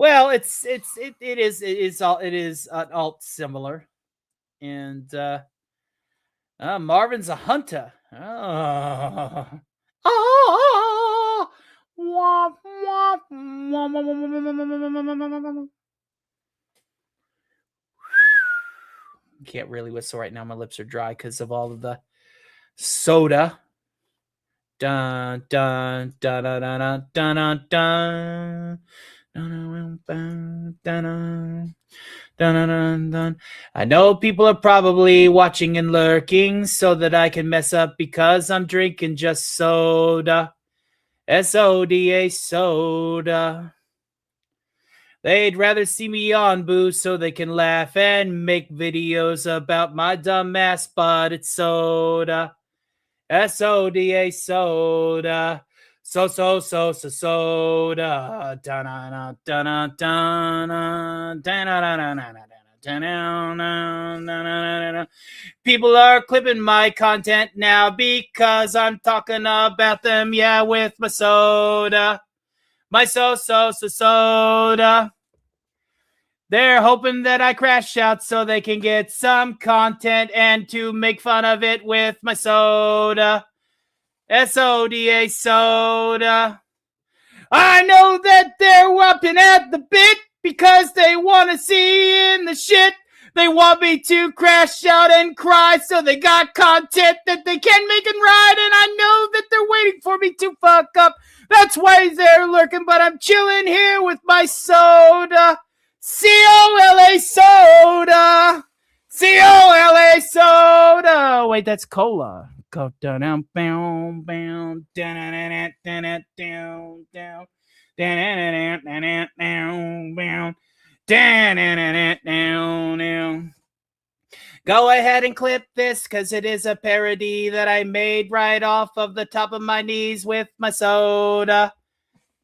Well, it is alt similar, and Marvin's a hunter. Can't really whistle right now. My lips are dry because of all of the soda. Dun dun dun dun dun dun dun. I know people are probably watching and lurking so that I can mess up because I'm drinking just soda. SODA soda. They'd rather see me on booze so they can laugh and make videos about my dumb ass, but it's soda. SODA soda. Soda. People are clipping my content now because I'm talking about them, yeah, with my soda. My soda. They're hoping that I crash out so they can get some content and to make fun of it with my soda. SODA soda. I know that they're whopping at the bit because they want to see in the shit. They want me to crash out and cry, so they got content that they can make and ride, and I know that they're waiting for me to fuck up. That's why they're lurking, but I'm chilling here with my soda. COLA soda. COLA soda. Wait, that's cola. Go down, down, down, down, down, down, down, down, down. Go ahead and clip this, cause it is a parody that I made right off of the top of my knees with my soda.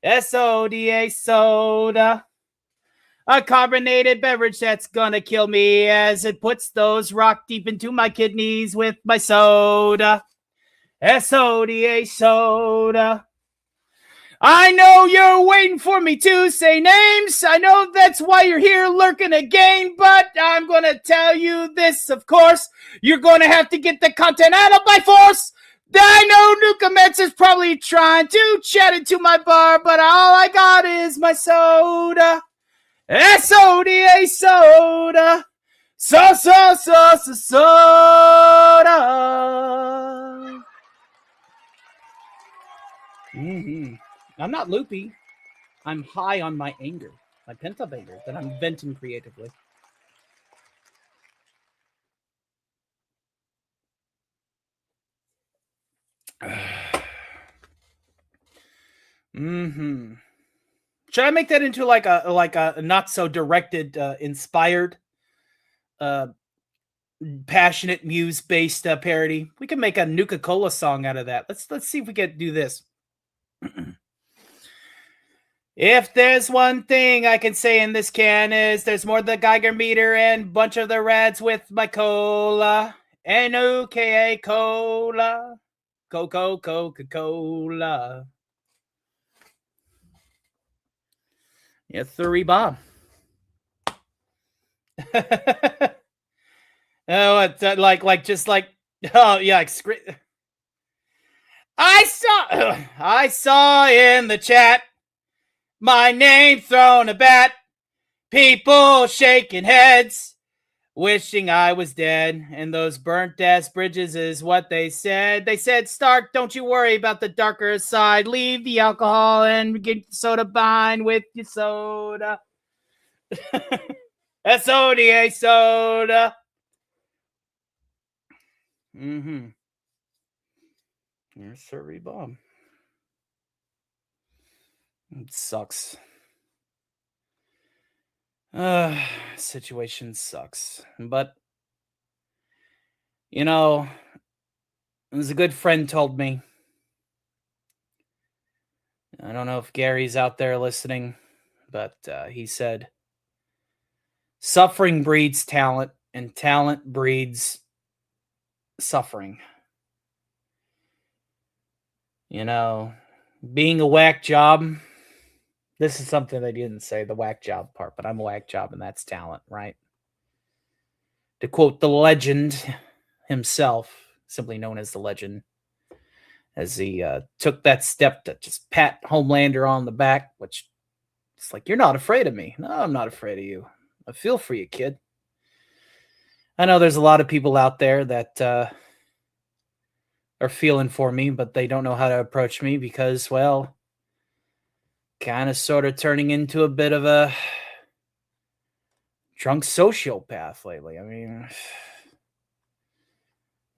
SODA soda. A carbonated beverage that's gonna kill me as it puts those rock deep into my kidneys with my soda. SODA soda. I know you're waiting for me to say names. I know that's why you're here lurking again, but I'm going to tell you this, of course. You're going to have to get the content out of my force. I know Nuka Metz is probably trying to chat into my bar, but all I got is my soda. S-O-D-A soda. Soda. Mm-hmm. I'm not loopy. I'm high on my anger, my pent-up anger that I'm venting creatively. Mm-hmm. Should I make that into like a not so directed, inspired, passionate muse-based parody? We can make a Nuka-Cola song out of that. Let's see if we can do this. If there's one thing I can say in this can is there's more the Geiger meter and bunch of the rads with my cola. N-O-K-A cola. Coca-Cola. Yeah, 3 bomb. Oh, it's just like, oh yeah, I saw in the chat my name thrown a bat, people shaking heads, wishing I was dead, and those burnt ass bridges is what they said. They said, Stark, don't you worry about the darker side. Leave the alcohol and get soda bind with your soda. S-O-D-A soda. Mm-hmm. Here's Surrey Bomb. It sucks. Situation sucks. But, you know, as a good friend told me, I don't know if Gary's out there listening, but he said, suffering breeds talent, and talent breeds suffering. You know, being a whack job, this is something they didn't say, the whack job part, but I'm a whack job, and that's talent, right? To quote the legend himself, simply known as the Legend, as he took that step to just pat Homelander on the back, which it's like, you're not afraid of me. No, I'm not afraid of you. I feel for you, kid. I know there's a lot of people out there that are feeling for me, but they don't know how to approach me because, well, kind of sort of turning into a bit of a drunk sociopath lately. I mean,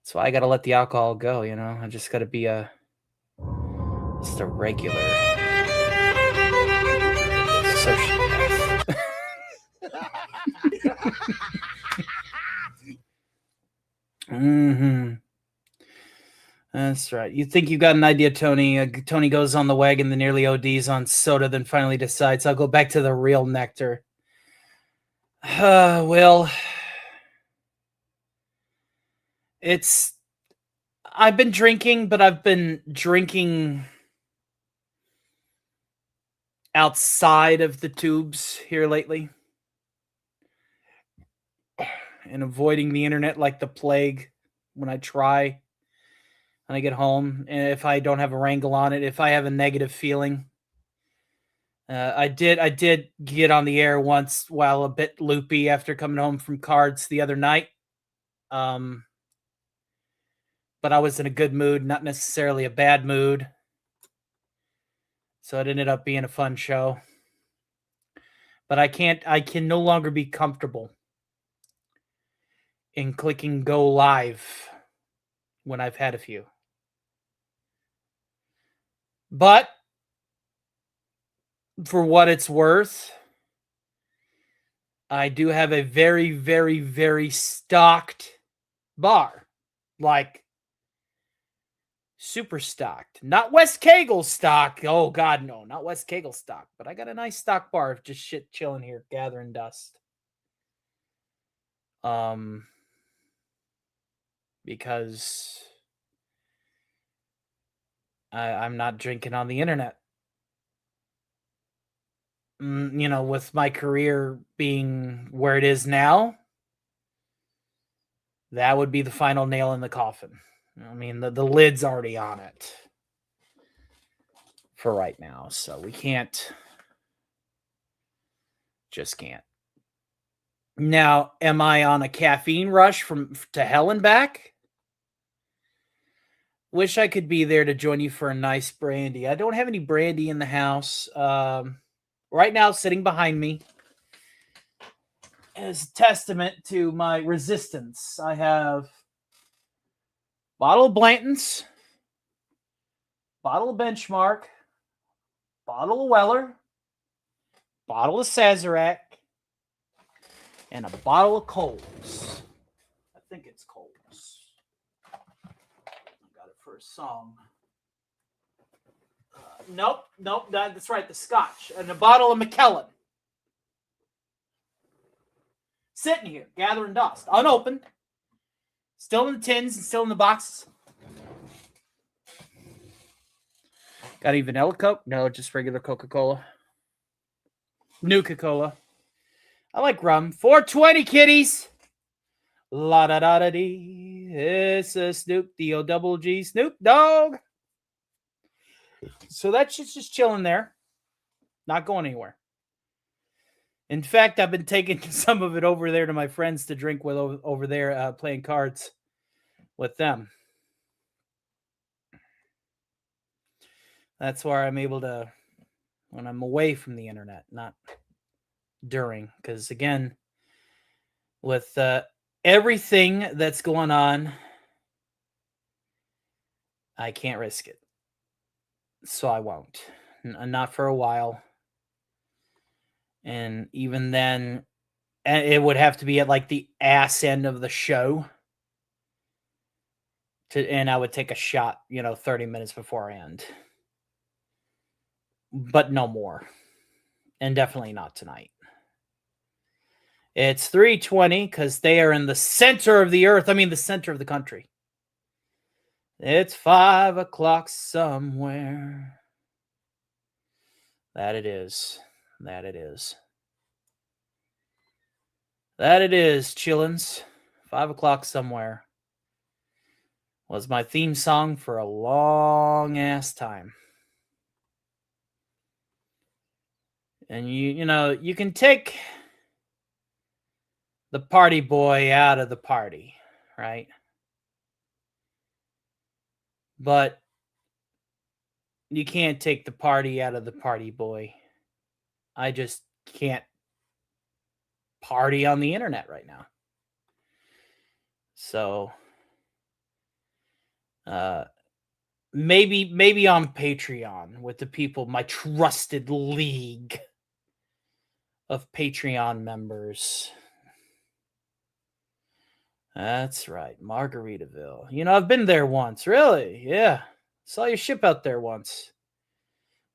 that's why I got to let the alcohol go, you know? I just got to be just a regular sociopath. Mm-hmm. That's right. You think you got an idea, Tony. Tony goes on the wagon, then nearly ODs on soda, then finally decides, I'll go back to the real nectar. Well, I've been drinking, but I've been drinking outside of the tubes here lately and avoiding the internet like the plague when I try. When I get home, and if I don't have a wrangle on it, if I have a negative feeling, I did get on the air once while a bit loopy after coming home from cards the other night. But I was in a good mood, not necessarily a bad mood. So it ended up being a fun show. But I can no longer be comfortable in clicking go live when I've had a few. But for what it's worth, I do have a very, very, very stocked bar. Like, super stocked. Not West Kegel stock. Oh, God, no. Not West Kegel stock. But I got a nice stock bar of just shit chilling here, gathering dust. Because I'm not drinking on the internet. with my career being where it is now, that would be the final nail in the coffin. I mean, the lid's already on it for right now, so we can't. Just can't. Now, am I on a caffeine rush to hell and back? Wish I could be there to join you for a nice brandy. I don't have any brandy in the house. Right now, sitting behind me is a testament to my resistance. I have bottle of Blanton's, bottle of Benchmark, bottle of Weller, bottle of Sazerac, and a bottle of Coles. I think it's Coles. I got it for a song. Nope, that's right, the Scotch. And a bottle of Macallan. Sitting here, gathering dust, unopened. Still in the tins and still in the boxes. Got any vanilla Coke? No, just regular Coca-Cola. Nuka-Cola. I like rum. 420, kiddies. La da da da dee. It's a Snoop D-O-double-G Snoop Dogg. So that shit's just chilling there. Not going anywhere. In fact, I've been taking some of it over there to my friends to drink with over there, playing cards with them. That's where I'm able to, when I'm away from the internet, not during. Because again, with everything that's going on, I can't risk it. So I won't. Not for a while. And even then, it would have to be at like the ass end of the show. And I would take a shot, 30 minutes before I end. But no more. And definitely not tonight. It's 3:20 because they are in the center of the earth. I mean, the center of the country. It's 5 o'clock somewhere. That it is. That it is. That it is, chillins. 5 o'clock somewhere. Was my theme song for a long ass time. And you can take the party boy out of the party, right? But you can't take the party out of the party boy. I just can't party on the internet right now. So maybe on Patreon with the people, my trusted league of Patreon members. That's right, Margaritaville. I've been there once, really. Yeah. Saw your ship out there once.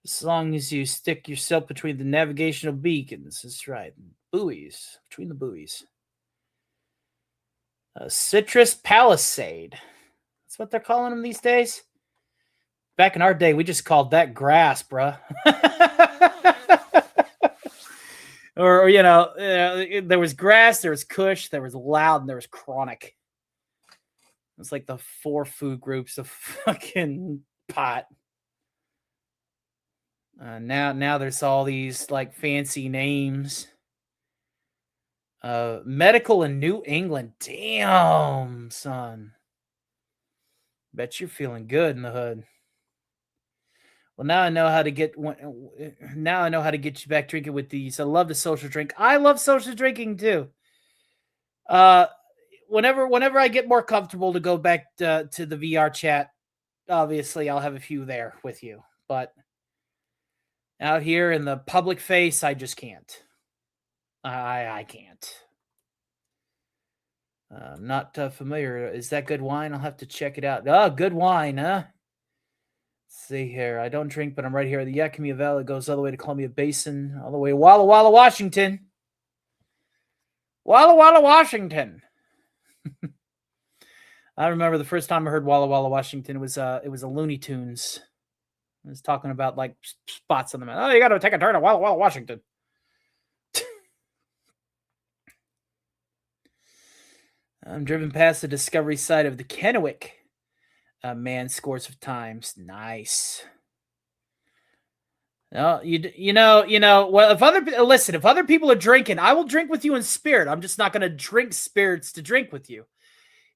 As long as you stick yourself between the navigational beacons. That's right. Buoys. Between the buoys. Citrus Palisade. That's what they're calling them these days. Back in our day, we just called that grass, bruh. or there was grass, there was Kush, there was Loud, and there was Chronic. It's like the 4 food groups of fucking pot. Now there's all these like fancy names. Medical in New England. Damn, son. Bet you're feeling good in the hood. Well, now I know how to get you back drinking with these. I love the social drink. I love social drinking too. Whenever I get more comfortable to go back to the VR chat, obviously I'll have a few there with you. But out here in the public face, I just can't. I can't. I'm not familiar. Is that good wine? I'll have to check it out. Oh, good wine, huh? Let's see here. I don't drink, but I'm right here at the Yakima Valley. It goes all the way to Columbia Basin, all the way to Walla Walla, Washington. Walla Walla, Washington. I remember the first time I heard Walla Walla, Washington. It was a Looney Tunes. It was talking about like spots on the map. Oh, you got to take a turn at Walla Walla, Washington. I'm driven past the discovery site of the Kennewick. Man scores of times. Nice. No, you know. Well, if other people are drinking, I will drink with you in spirit. I'm just not going to drink spirits to drink with you.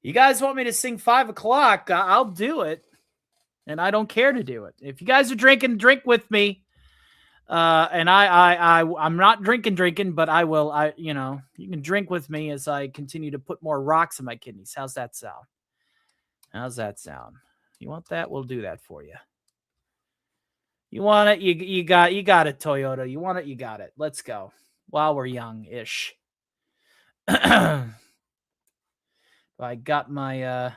You guys want me to sing 5 o'clock? I'll do it, and I don't care to do it. If you guys are drinking, drink with me. And I'm not drinking, but I will. You can drink with me as I continue to put more rocks in my kidneys. How's that sound? You want that? We'll do that for you. You want it? You got it, Toyota. You want it? You got it. Let's go. While we're young-ish. I got my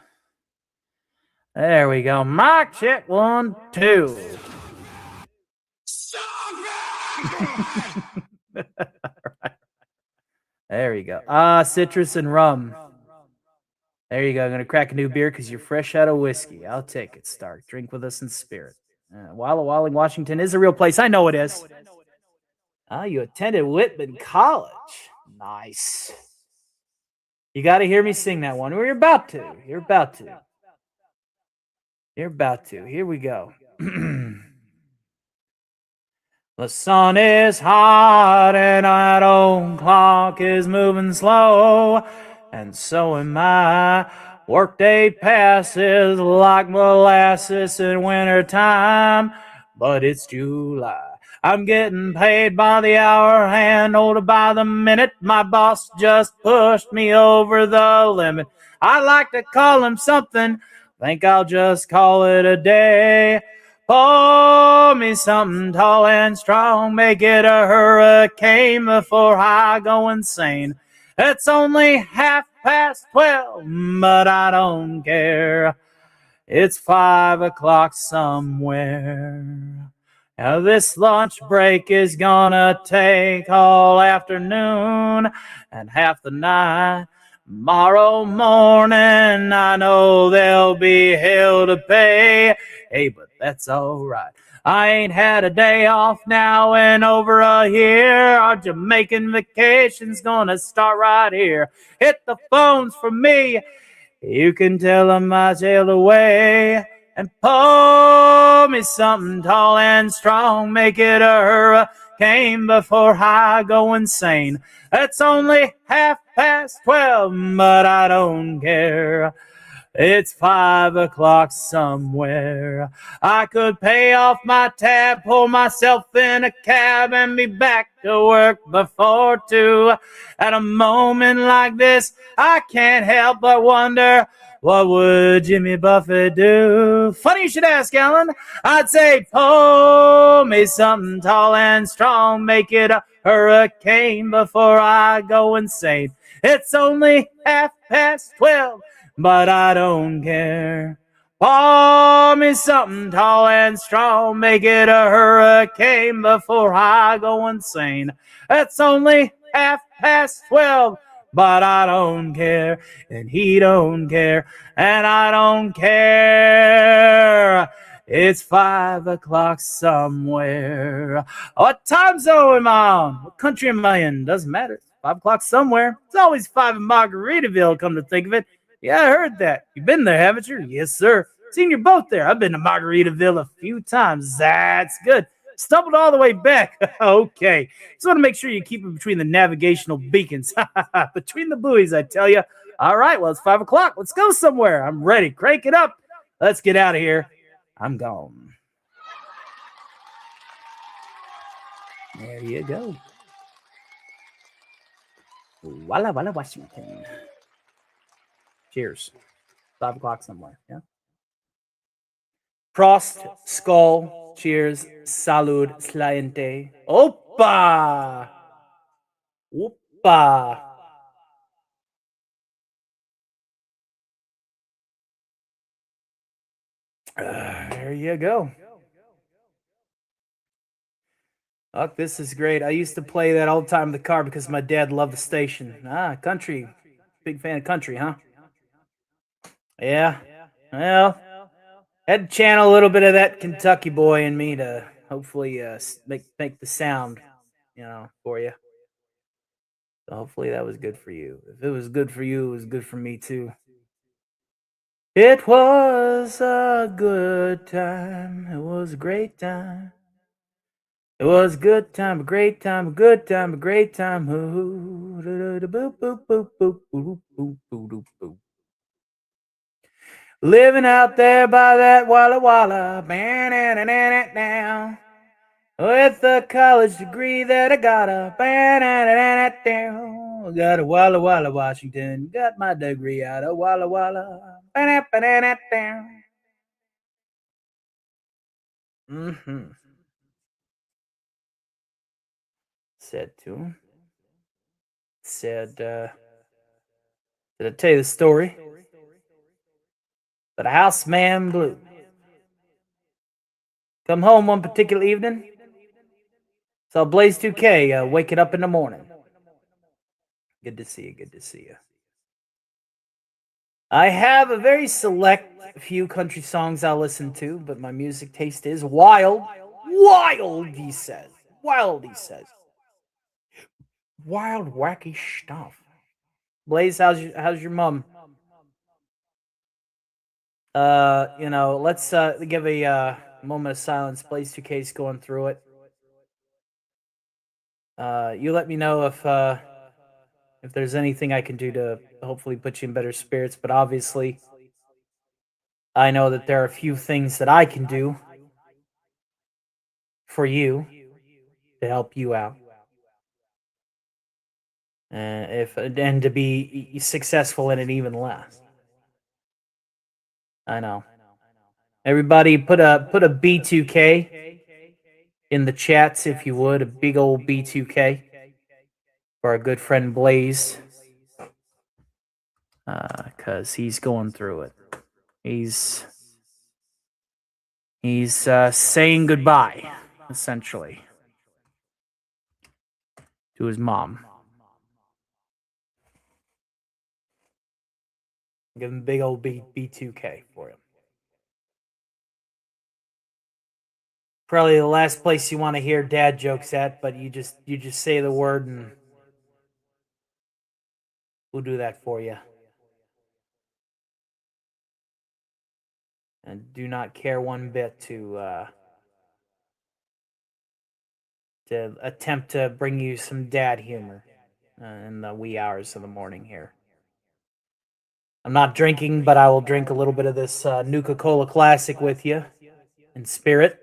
there we go. Mic check 1, 2. There we go. Citrus and rum. There you go. I'm gonna crack a new beer because you're fresh out of whiskey. I'll take it, Stark. Drink with us in spirit. Walla Walla, Washington is a real place. I know it is. You attended Whitman College. Nice. You got to hear me sing that one. You're about to. Here we go. The sun is hot and that old clock is moving slow, and so am I. Workday passes like molasses in wintertime, but it's July. I'm getting paid by the hour and older by the minute. My boss just pushed me over the limit. I like to call him something, think I'll just call it a day. Pour me something tall and strong, make it a hurricane before I go insane. It's only 12:30, but I don't care. It's 5 o'clock somewhere. Now this lunch break is gonna take all afternoon and half the night. Tomorrow morning, I know there'll be hell to pay. Hey, but that's all right. I ain't had a day off now in over a year. Our Jamaican vacation's gonna start right here. Hit the phones for me. You can tell them I sailed away. And pour me something tall and strong. Make it a hurricane before I go insane. It's only 12:30, but I don't care. It's 5 o'clock somewhere. I could pay off my tab, pull myself in a cab, and be back to work before 2. At a moment like this, I can't help but wonder, what would Jimmy Buffett do? Funny you should ask, Alan. I'd say, pour me something tall and strong, make it a hurricane before I go insane. It's only 12:30, but I don't care. Pour me something tall and strong, make it a hurricane before I go insane. It's only 12:30, but I don't care, and he don't care, and I don't care. It's 5 o'clock somewhere. What time zone am I on? What country am I in? Doesn't matter. It's 5 o'clock somewhere. It's always 5 in Margaritaville, come to think of it. Yeah, I heard that. You've been there, haven't you? Yes, sir. Seen your boat there. I've been to Margaritaville a few times. That's good. Stumbled all the way back. Okay. Just want to make sure you keep it between the navigational beacons. Between the buoys, I tell you. All right, well, it's 5 o'clock. Let's go somewhere. I'm ready. Crank it up. Let's get out of here. I'm gone. There you go. Walla Walla, Washington. Cheers. 5 o'clock somewhere, yeah? Prost, skull, cheers, salud, sliente. Opa! Opa! There you go. Oh, this is great. I used to play that all the time in the car because my dad loved the station. Country. Big fan of country, huh? Yeah. Well, had to channel a little bit of that Kentucky boy in me to hopefully make the sound, for you. So hopefully that was good for you. If it was good for you, it was good for me too. It was a good time. It was a great time. It was a good time, a great time, a good time, a great time. Ooh, boop, boop, boop, boop, boop, boop, boop, boop. Living out there by that Walla Walla, down. With a college degree that I got a down. Got a Walla Walla, Washington. Got my degree out of Walla Walla. Down. Said to him. Said, did I tell you the story? But a houseman blue. Come home one particular evening. Saw Blaze 2K waking up in the morning. Good to see you. Good to see you. I have a very select few country songs I'll listen to, but my music taste is wild. Wild, he says. Wild, he says. Wild, wacky stuff. Blaze, how's your mom? Let's give a moment of silence. Blaze 2K's going through it. You let me know if there's anything I can do to hopefully put you in better spirits, but obviously I know that there are a few things that I can do for you to help you out. And to be successful in it even less. I know. Everybody put a B2K in the chats if you would, a big old B2K for our good friend Blaze. Cause he's going through it. He's saying goodbye, essentially, to his mom. Give him a big old B2K for him. Probably the last place you want to hear dad jokes at, but you just say the word and we'll do that for you. And do not care one bit to attempt to bring you some dad humor in the wee hours of the morning here. I'm not drinking, but I will drink a little bit of this Nuka-Cola Classic with you in spirit.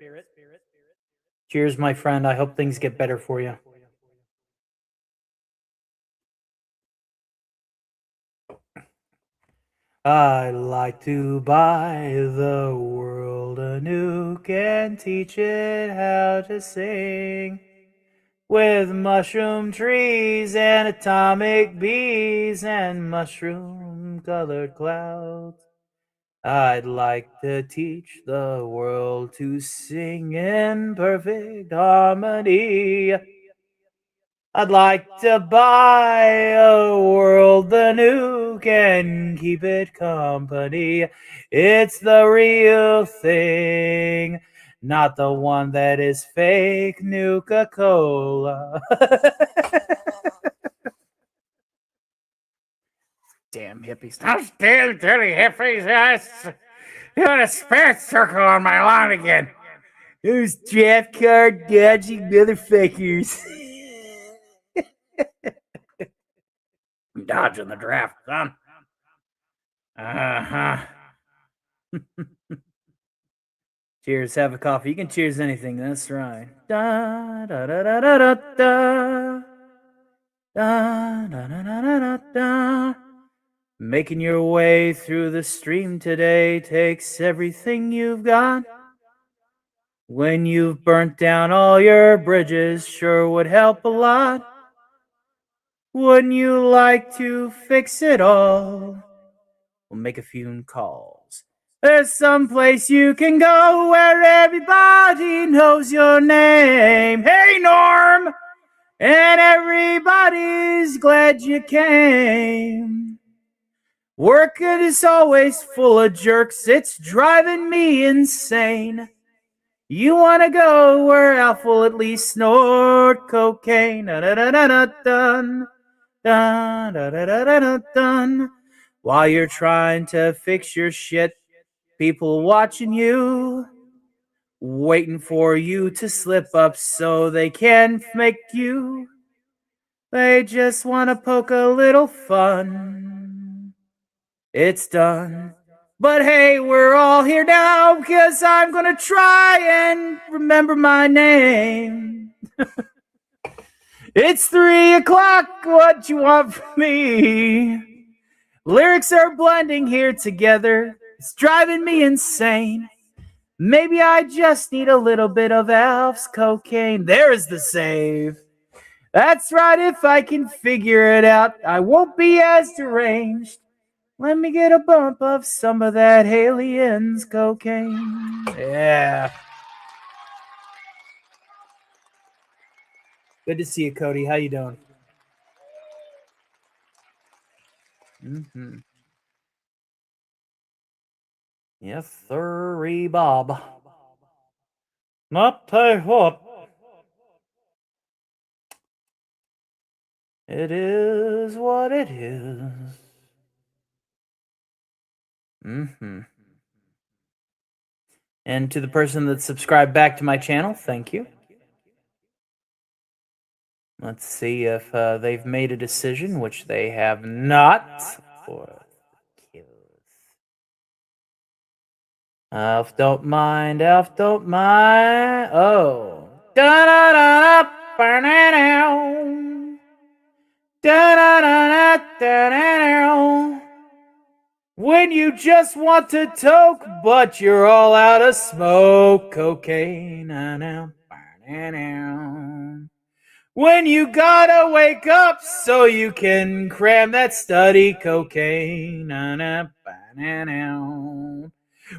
Cheers, my friend. I hope things get better for you. I'd like to buy the world a nuke and teach it how to sing. With mushroom trees and atomic bees and mushroom-colored clouds. I'd like to teach the world to sing in perfect harmony. I'd like to buy a world the nuke and keep it company. It's the real thing, not the one that is fake Nuka-Cola. Damn hippies. Those damn dirty hippies, yes. Doing a spirit circle on my lawn again. Those draft card dodging motherfuckers. I'm dodging the draft, son. Uh-huh. Cheers, have a coffee. You can cheers anything, that's right. Da da da da da da da. Da da da da da da. Making your way through the stream today takes everything you've got. When you've burnt down all your bridges, sure would help a lot. Wouldn't you like to fix it all? We'll make a few calls. There's some place you can go where everybody knows your name. Hey, Norm! And everybody's glad you came. Work is always full of jerks. It's driving me insane. You want to go where Alf will at least snort cocaine. Da-da-da-da-dun. Dun, dun, dun, dun, dun, dun, dun. While you're trying to fix your shit, people watching you, waiting for you to slip up so they can make you. They just want to poke a little fun. It's done. But hey, we're all here now because I'm going to try and remember my name. It's 3 o'clock. What you want from me? Lyrics are blending here together. It's driving me insane. Maybe I just need a little bit of Alf's cocaine. There's the save. That's right, if I can figure it out, I won't be as deranged. Let me get a bump of some of that Alien's cocaine. Yeah. Good to see you, Cody. How you doing? Yes, sir, Bob. Not tell you what. It is what it is. And to the person that subscribed back to my channel, thank you. Let's see if they've made a decision, which they have not. Elf don't mind, Elf don't mind. Oh. Da-da-da-da, ba-da-da. Da-da-da-da-da-da. When you just want to toke, but you're all out of smoke. Cocaine. When you gotta wake up so you can cram that study. Cocaine.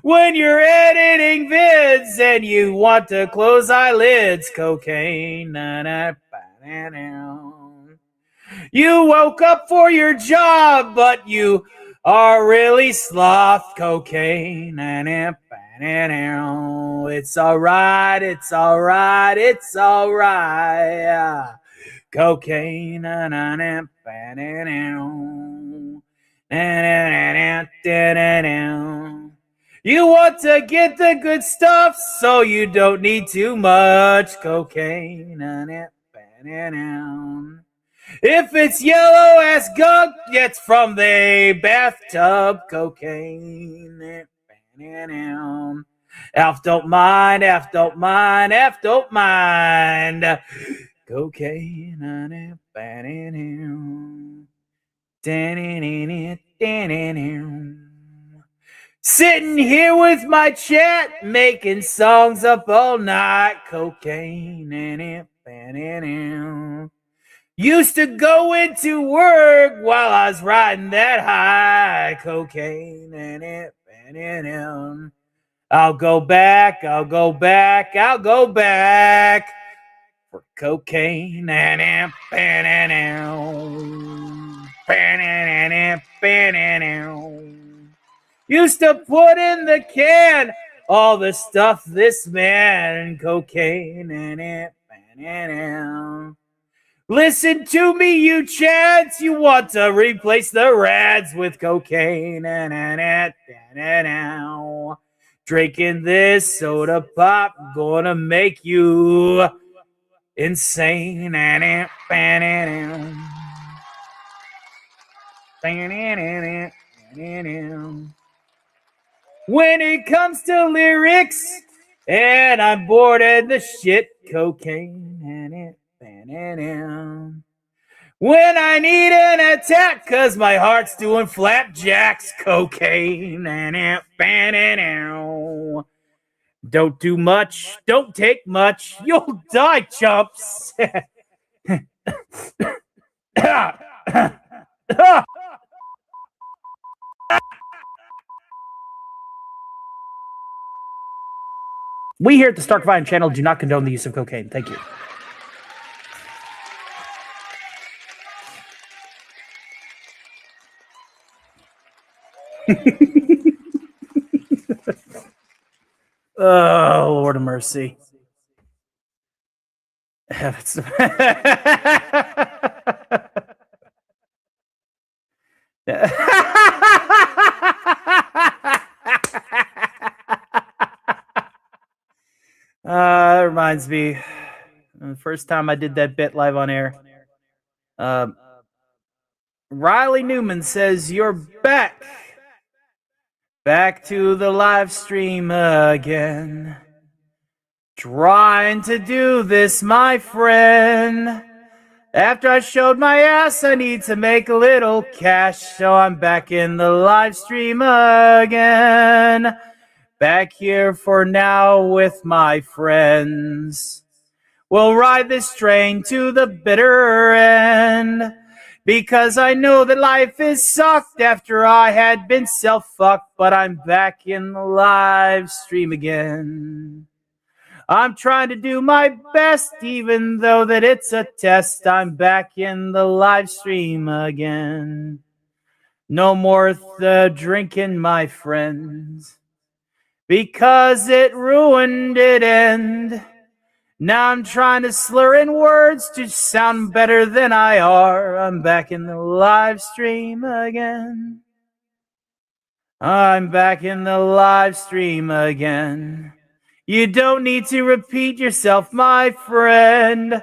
When you're editing vids and you want to close eyelids. Cocaine. You woke up for your job, but you are really sloth. Cocaine. It's alright, it's alright, it's alright. Cocaine. You want to get the good stuff, so you don't need too much. Cocaine. If it's yellow as gunk, it's from the bathtub. Cocaine. Alf don't mind, Alf don't mind, Alf don't mind. Cocaine. Sitting here with my chat, making songs up all night. Cocaine. Used to go into work while I was riding that high. Cocaine. I'll go back, I'll go back, I'll go back for cocaine. Used to put in the can all the stuff this man. Cocaine. Listen to me, you chads. You want to replace the rads with cocaine. Drinking this soda pop gonna make you insane. When it comes to lyrics, and I'm bored of the shit. Cocaine. When I need an attack, cause my heart's doing flapjacks. Cocaine. Don't do much, don't take much, you'll die, chumps. We here at the Stark Vine channel do not condone the use of cocaine. Thank you. Oh, Lord of mercy. That reminds me, the first time I did that bit live on air. Riley Newman says, "You're back. Back to the live stream again. Trying to do this, my friend. After I showed my ass, I need to make a little cash, so I'm back in the live stream again. Back here for now with my friends. We'll ride this train to the bitter end, because I know that life is sucked after I had been self-fucked, but I'm back in the live stream again. I'm trying to do my best, even though that it's a test. I'm back in the live stream again. No more drinking, my friends, because it ruined it end. Now I'm trying to slur in words to sound better than I are. I'm back in the live stream again. I'm back in the live stream again. You don't need to repeat yourself, my friend.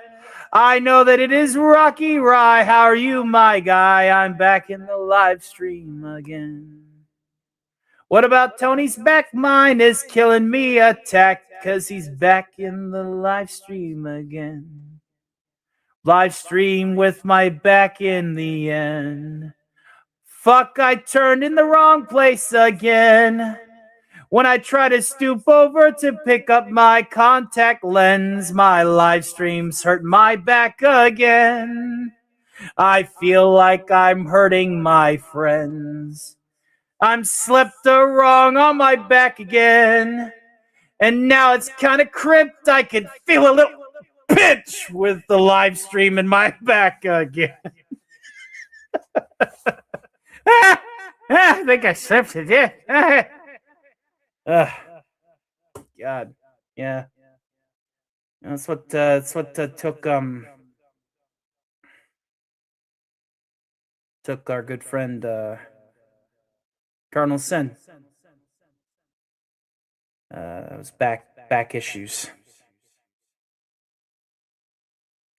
I know that it is Rocky Rye. How are you, my guy? I'm back in the live stream again. What about Tony's back? Mine is killing me attack, 'cause he's back in the live stream again. Live stream with my back in the end. Fuck, I turned in the wrong place again. When I try to stoop over to pick up my contact lens, my live streams hurt my back again. I feel like I'm hurting my friends. I'm slipped wrong on my back again. And now it's kind of crimped. I can feel a little pinch with the live stream in my back again. I think I slipped it, yeah. God, yeah. That's what took our good friend Cardinal Sin. It was back issues.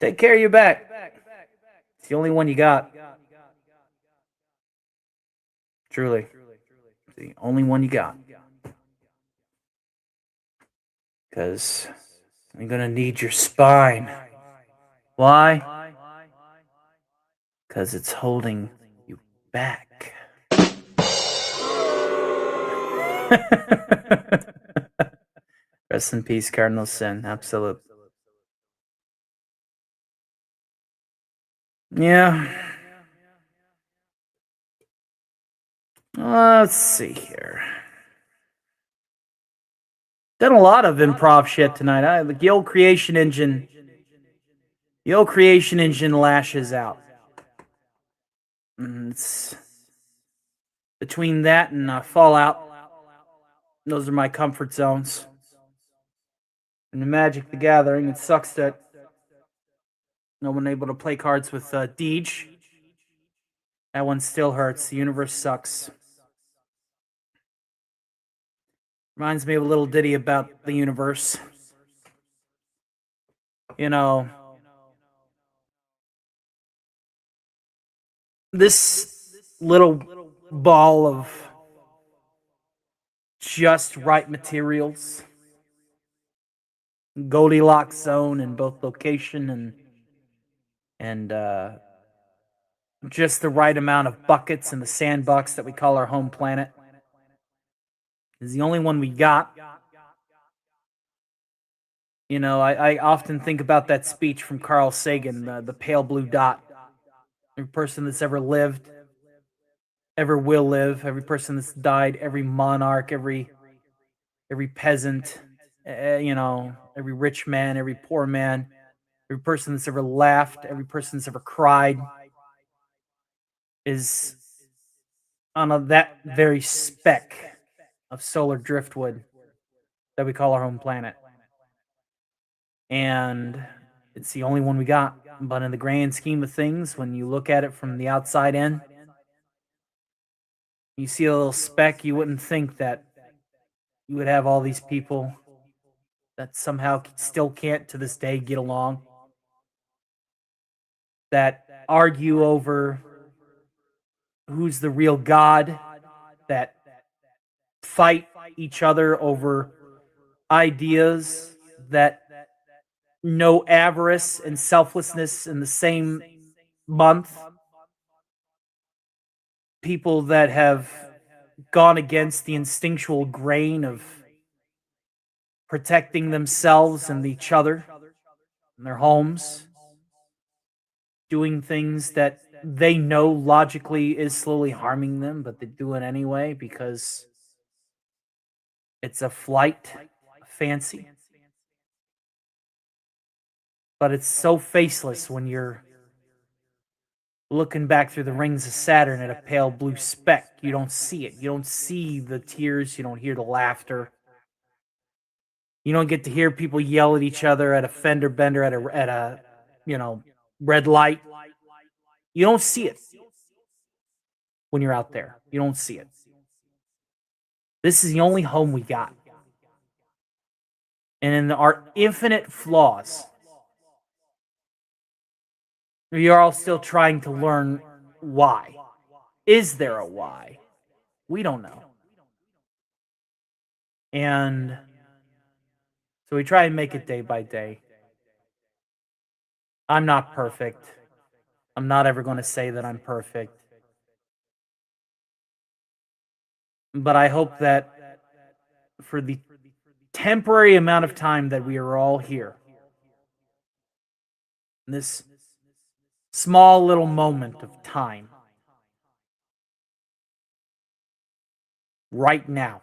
Take care of your back. It's the only one you got. Truly, it's the only one you got. Because you're gonna need your spine. Why? Because it's holding you back. Rest in peace, Cardinal Sin. Absolute. Yeah. Let's see here. Done a lot of improv shit tonight. The old creation engine. The old creation engine lashes out. It's between that and Fallout. Those are my comfort zones. And the Magic the Gathering, it sucks that no one able to play cards with Deej. That one still hurts. The universe sucks. Reminds me of a little ditty about the universe. You know, this little ball of just right materials, Goldilocks zone in both location and just the right amount of buckets in the sandbox that we call our home planet, is the only one we got. You know, I often think about that speech from Carl Sagan, the pale blue dot. Every person that's ever lived, ever will live, every person that's died, every monarch, every peasant, you know, every rich man, every poor man, every person that's ever laughed, every person that's ever cried, is on that very speck of solar driftwood that we call our home planet. And it's the only one we got. But in the grand scheme of things, when you look at it from the outside in, You see a little speck, you wouldn't think that you would have all these people that somehow still can't to this day get along, that argue over who's the real God, that fight each other over ideas, that know avarice and selflessness in the same month. People that have gone against the instinctual grain of protecting themselves and each other and their homes, doing things that they know logically is slowly harming them, but they do it anyway because it's a flight, a fancy. But it's so faceless when you're looking back through the rings of Saturn at a pale blue speck. You don't see it. You don't see the tears. You don't hear the laughter. You don't get to hear people yell at each other at a fender bender at a red light. You don't see it when you're out there. You don't see it. This is the only home we got. And in our infinite flaws, we are all still trying to learn why. Is there a why? We don't know. And so we try and make it day by day. I'm not perfect. I'm not ever going to say that I'm perfect. But I hope that for the temporary amount of time that we are all here, this small little moment of time, right now,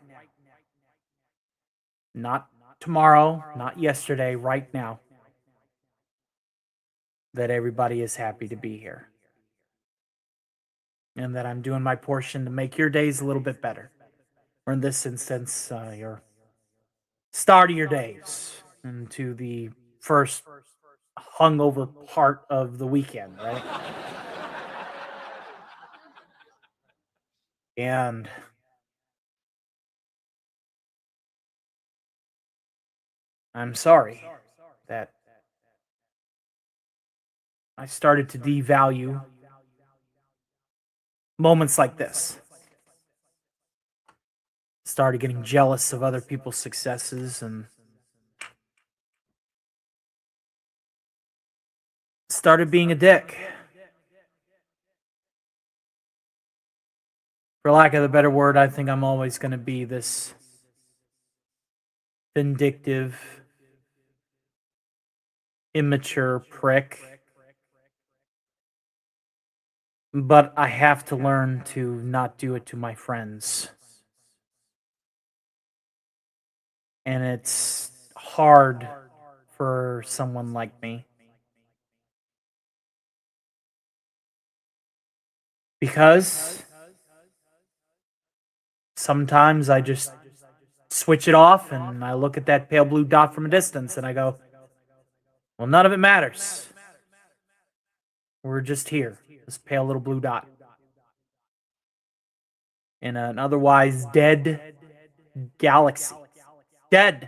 not tomorrow, not yesterday, right now, that everybody is happy to be here. And that I'm doing my portion to make your days a little bit better. Or in this instance, your start of your days into the first hungover part of the weekend, right? And I'm sorry that I started to devalue moments like this. Started getting jealous of other people's successes and started being a dick. For lack of a better word, I think I'm always going to be this vindictive, immature prick. But I have to learn to not do it to my friends. And it's hard for someone like me. Because sometimes I just switch it off and I look at that pale blue dot from a distance and I go, well, none of it matters. We're just here, this pale little blue dot. In an otherwise dead galaxy. Dead.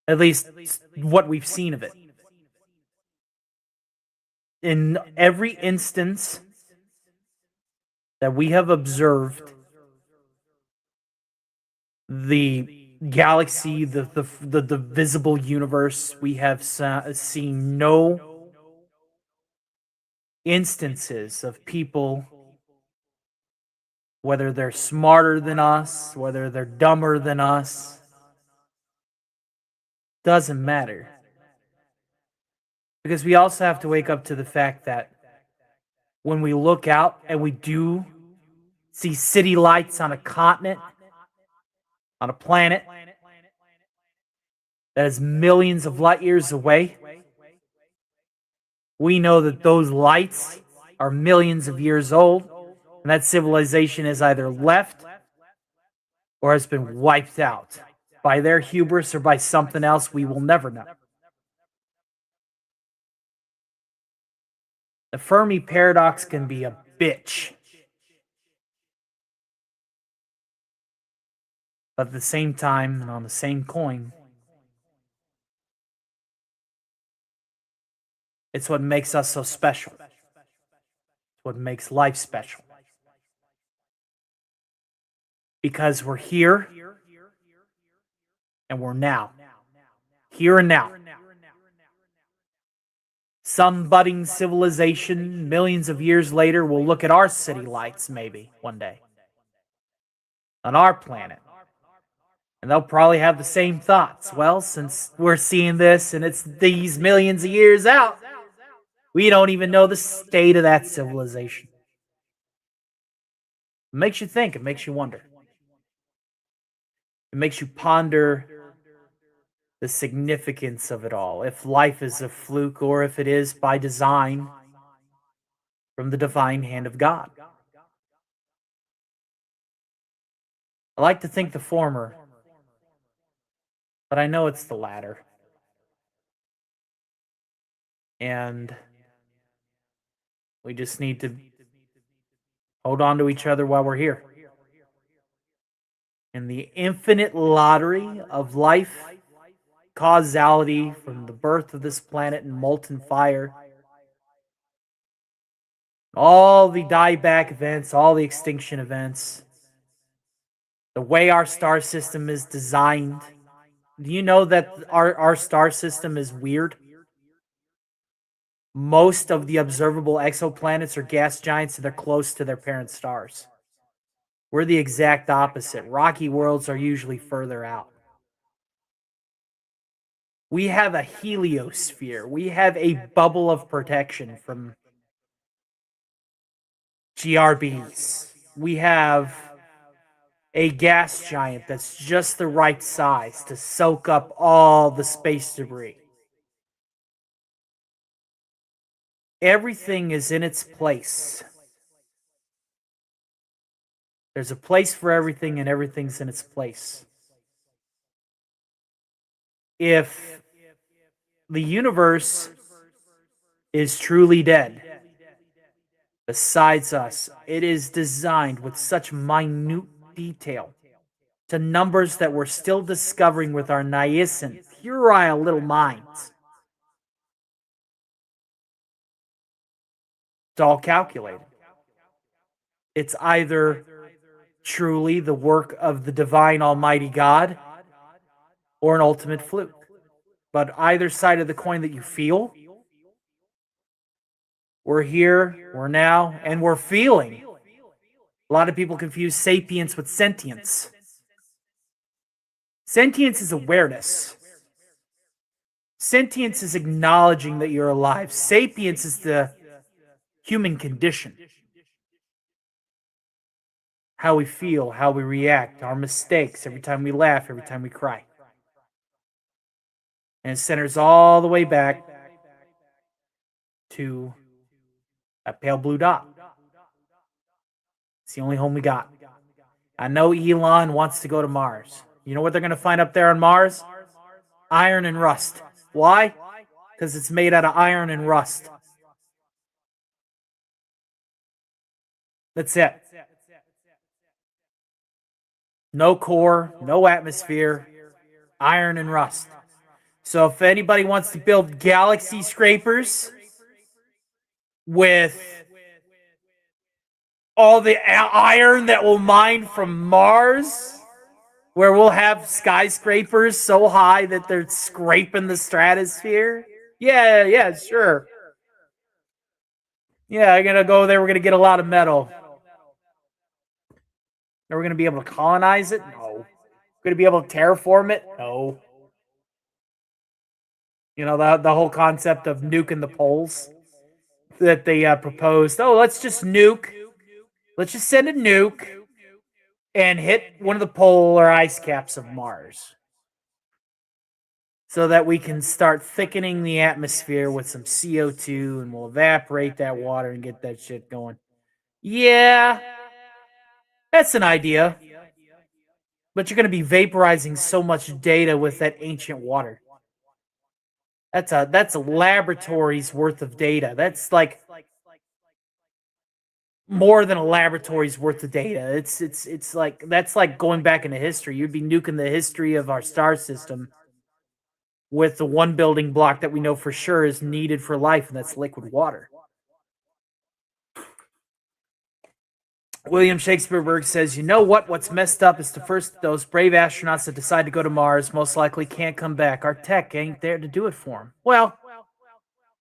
At least what we've seen of it. In every instance that we have observed the galaxy, the visible universe, we have seen no instances of people, whether they're smarter than us, whether they're dumber than us, doesn't matter. Because we also have to wake up to the fact that when we look out and we do see city lights on a continent, on a planet that is millions of light years away, we know that those lights are millions of years old, and that civilization is either left or has been wiped out by their hubris or by something else we will never know. The Fermi paradox can be a bitch. But at the same time, and on the same coin, it's what makes us so special. It's what makes life special. Because we're here and we're now. Here and now. Some budding civilization millions of years later will look at our city lights maybe one day on our planet. And they'll probably have the same thoughts. Well, since we're seeing this and it's these millions of years out, we don't even know the state of that civilization. It makes you think. It makes you wonder. It makes you ponder the significance of it all. If life is a fluke or if it is by design from the divine hand of God. I like to think the former, but I know it's the latter. And we just need to hold on to each other while we're here. In the infinite lottery of life, causality from the birth of this planet and molten fire, all the dieback events, all the extinction events, the way our star system is designed. Do you know that our star system is weird? Most of the observable exoplanets are gas giants and they're close to their parent stars. We're the exact opposite. Rocky worlds are usually further out. We have a heliosphere. We have a bubble of protection from GRBs. We have a gas giant that's just the right size to soak up all the space debris. Everything is in its place. There's a place for everything, and everything's in its place. If the universe is truly dead, besides us, it is designed with such minute detail to numbers that we're still discovering with our nascent, puerile little minds. It's all calculated. It's either truly the work of the divine almighty God or an ultimate fluke. But either side of the coin that you feel, we're here, we're now, and we're feeling. A lot of people confuse sapience with sentience. Sentience is awareness. Sentience is acknowledging that you're alive. Sapience is the human condition. How we feel, how we react, our mistakes, every time we laugh, every time we cry. And it centers all the way back to that pale blue dot. It's the only home we got. I know Elon wants to go to Mars. You know what they're going to find up there on Mars? Iron and rust. Why? Because it's made out of iron and rust. That's it. No core, no atmosphere, iron and rust. So if anybody wants to build galaxy scrapers with all the iron that we'll mine from Mars, where we'll have skyscrapers so high that they're scraping the stratosphere, yeah, sure. Yeah, I'm going to go there. We're going to get a lot of metal. Are we going to be able to colonize it? No. Going to be able to terraform it? No. You know, the whole concept of nuking the poles that they proposed. Oh, let's just nuke. Let's just send a nuke and hit one of the polar ice caps of Mars so that we can start thickening the atmosphere with some CO2 and we'll evaporate that water and get that shit going. Yeah, that's an idea. But you're going to be vaporizing so much data with that ancient water. That's a laboratory's worth of data. That's like more than a laboratory's worth of data. It's like that's like going back into history. You'd be nuking the history of our star system with the one building block that we know for sure is needed for life, and that's liquid water. William Shakespeare says, you know what? What's messed up is those brave astronauts that decide to go to Mars most likely can't come back. Our tech ain't there to do it for them. Well,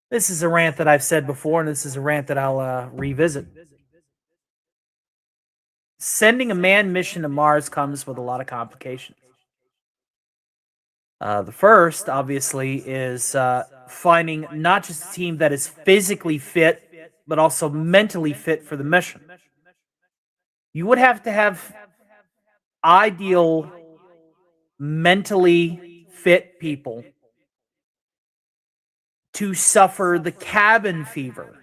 this is a rant that I've said before, and this is a rant that I'll revisit. Sending a manned mission to Mars comes with a lot of complications. The first, obviously, is finding not just a team that is physically fit, but also mentally fit for the mission. You would have to have ideal, mentally fit people to suffer the cabin fever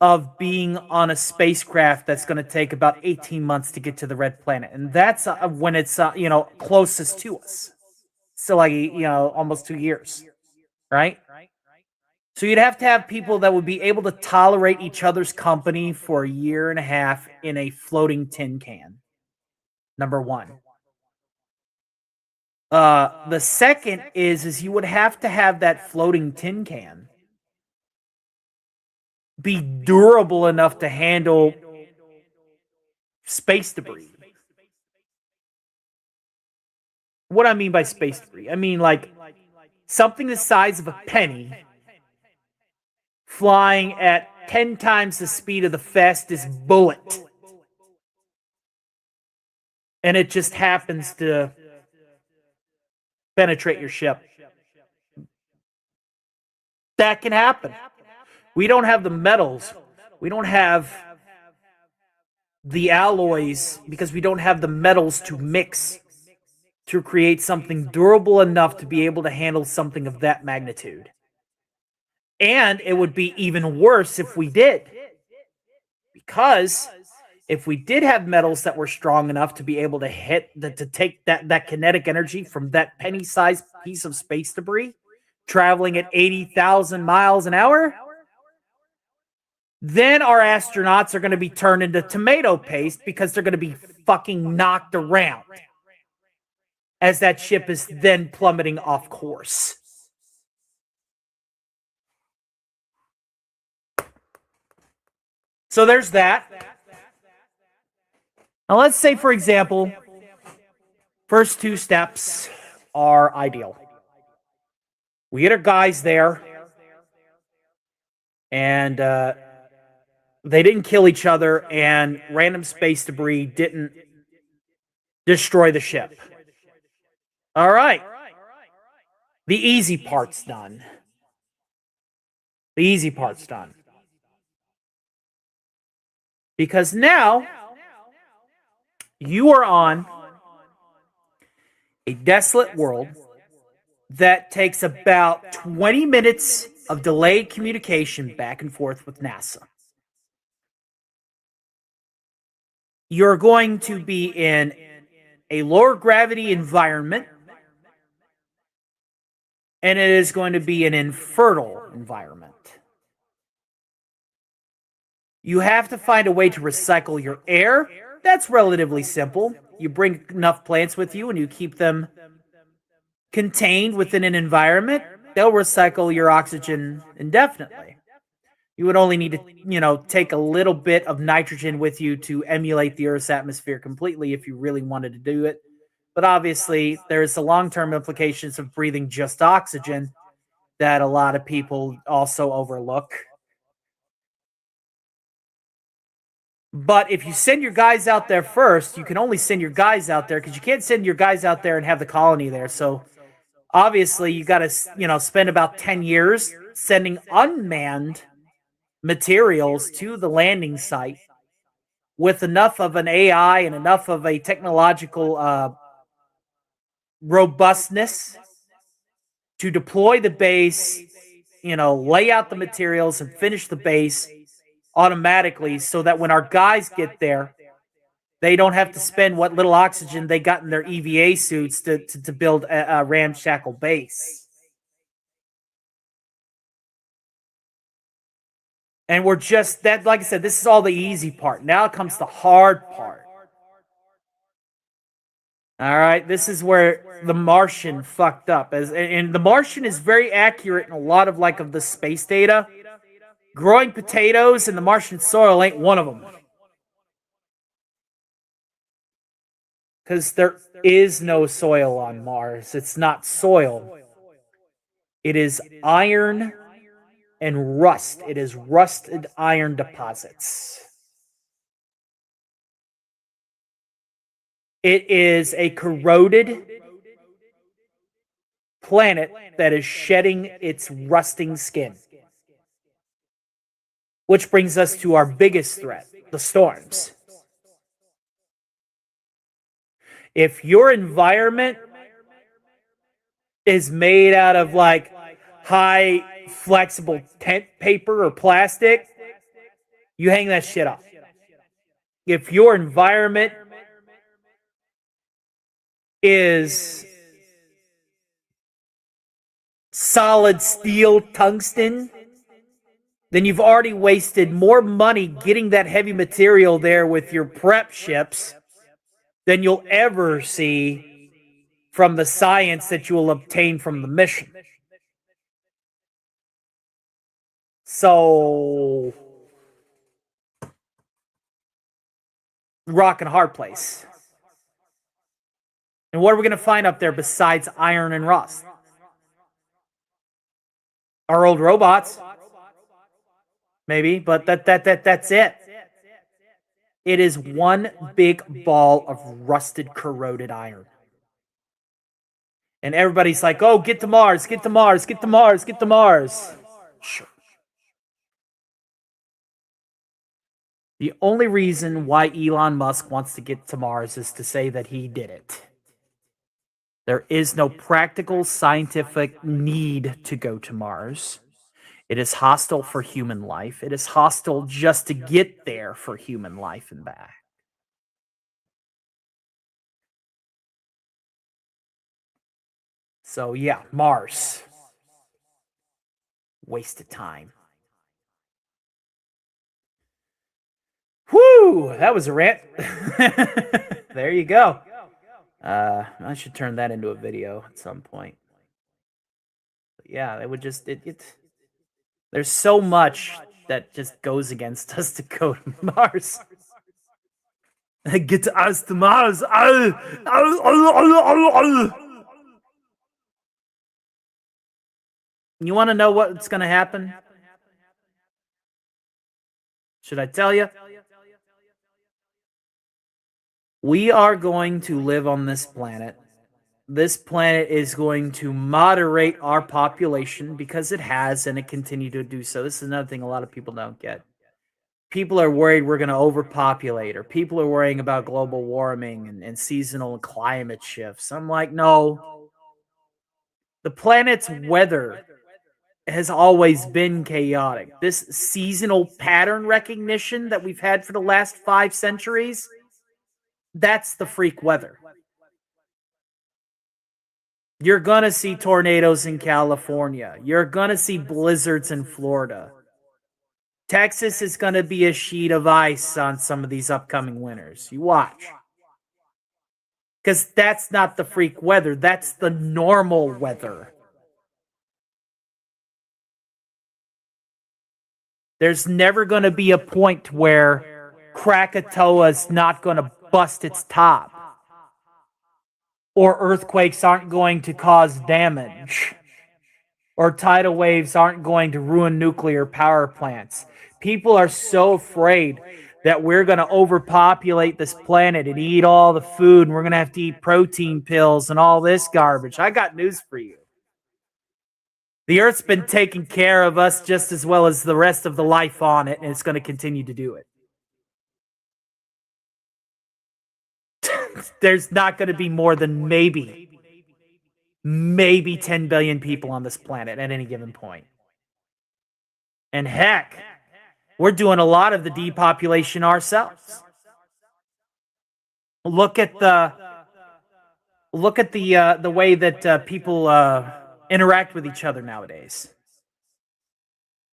of being on a spacecraft that's going to take about 18 months to get to the red planet. And that's when it's, closest to us. So like, almost 2 years, right? So you'd have to have people that would be able to tolerate each other's company for a year and a half in a floating tin can. Number one. The second is you would have to have that floating tin can be durable enough to handle space debris. What I mean by space debris, I mean like something the size of a penny flying at 10 times the speed of the fastest bullet. And it just happens to penetrate your ship. That can happen. We don't have the metals. We don't have the alloys because we don't have the metals to mix to create something durable enough to be able to handle something of that magnitude. And it would be even worse if we did. Because if we did have metals that were strong enough to be able to take that kinetic energy from that penny-sized piece of space debris, traveling at 80,000 miles an hour, then our astronauts are going to be turned into tomato paste because they're going to be fucking knocked around as that ship is then plummeting off course. So there's that. Now let's say, for example, first two steps are ideal. We get our guys there, and they didn't kill each other, and random space debris didn't destroy the ship. All right. The easy part's done. The easy part's done. Because now you are on a desolate world that takes about 20 minutes of delayed communication back and forth with NASA. You're going to be in a lower gravity environment, and it is going to be an infertile environment. You have to find a way to recycle your air. That's relatively simple. You bring enough plants with you and you keep them contained within an environment. They'll recycle your oxygen indefinitely. You would only need to, take a little bit of nitrogen with you to emulate the Earth's atmosphere completely if you really wanted to do it. But obviously, there's the long-term implications of breathing just oxygen that a lot of people also overlook. But if you send your guys out there first, you can only send your guys out there because you can't send your guys out there and have the colony there. So obviously, you got to, spend about 10 years sending unmanned materials to the landing site with enough of an AI and enough of a technological robustness to deploy the base, lay out the materials and finish the base automatically so that when our guys get there, they don't have to spend what little oxygen they got in their EVA suits to build a ramshackle base. And we're just that, like I said, this is all the easy part. Now comes the hard part. All right, this is where the Martian fucked up. And the Martian is very accurate in a lot of of the space data. Growing potatoes in the Martian soil ain't one of them. Because there is no soil on Mars. It's not soil. It is iron and rust. It is rusted iron deposits. It is a corroded planet that is shedding its rusting skin. Which brings us to our biggest threat, the storms. If your environment is made out of high flexible tent paper or plastic, you hang that shit up. If your environment is solid steel tungsten, then you've already wasted more money getting that heavy material there with your prep ships than you'll ever see from the science that you will obtain from the mission. So, rock and hard place. And what are we going to find up there besides iron and rust? Our old robots. Maybe, but that's it. It is one big ball of rusted, corroded iron. And everybody's like, oh, get to Mars, get to Mars, get to Mars, get to Mars. Sure. The only reason why Elon Musk wants to get to Mars is to say that he did it. There is no practical scientific need to go to Mars. It is hostile for human life. It is hostile just to get there for human life and back. So yeah, Mars. Waste of time. Whew, that was a rant. There you go. I should turn that into a video at some point. But yeah, it would just there's so much that just goes against us to go to Mars. Get to us to Mars. You want to know what's going to happen? Should I tell you? We are going to live on this planet. This planet is going to moderate our population because it has, and it continue to do so. This is another thing a lot of people don't get. People are worried we're going to overpopulate, or people are worrying about global warming and seasonal climate shifts. I'm like, no. The planet's weather has always been chaotic. This seasonal pattern recognition that we've had for the last 5 centuries, that's the freak weather. You're going to see tornadoes in California. You're going to see blizzards in Florida. Texas is going to be a sheet of ice on some of these upcoming winters. You watch. Because that's not the freak weather. That's the normal weather. There's never going to be a point where Krakatoa's not going to bust its top. Or earthquakes aren't going to cause damage. Or tidal waves aren't going to ruin nuclear power plants. People are so afraid that we're going to overpopulate this planet and eat all the food, and we're going to have to eat protein pills and all this garbage. I got news for you. The Earth's been taking care of us just as well as the rest of the life on it, and it's going to continue to do it. There's not going to be more than maybe 10 billion people on this planet at any given point. And heck, we're doing a lot of the depopulation ourselves. Look at the way that people interact with each other nowadays.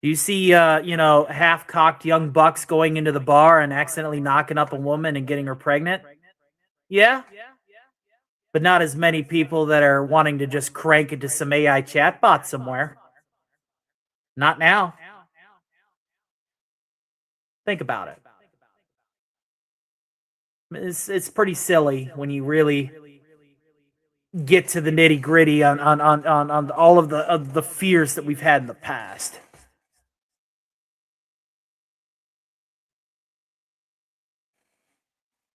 Do you see, half-cocked young bucks going into the bar and accidentally knocking up a woman and getting her pregnant? Yeah? But not as many people that are wanting to just crank into some AI chatbot somewhere. Not now. Think about it. It's pretty silly when you really get to the nitty-gritty on all of the fears that we've had in the past.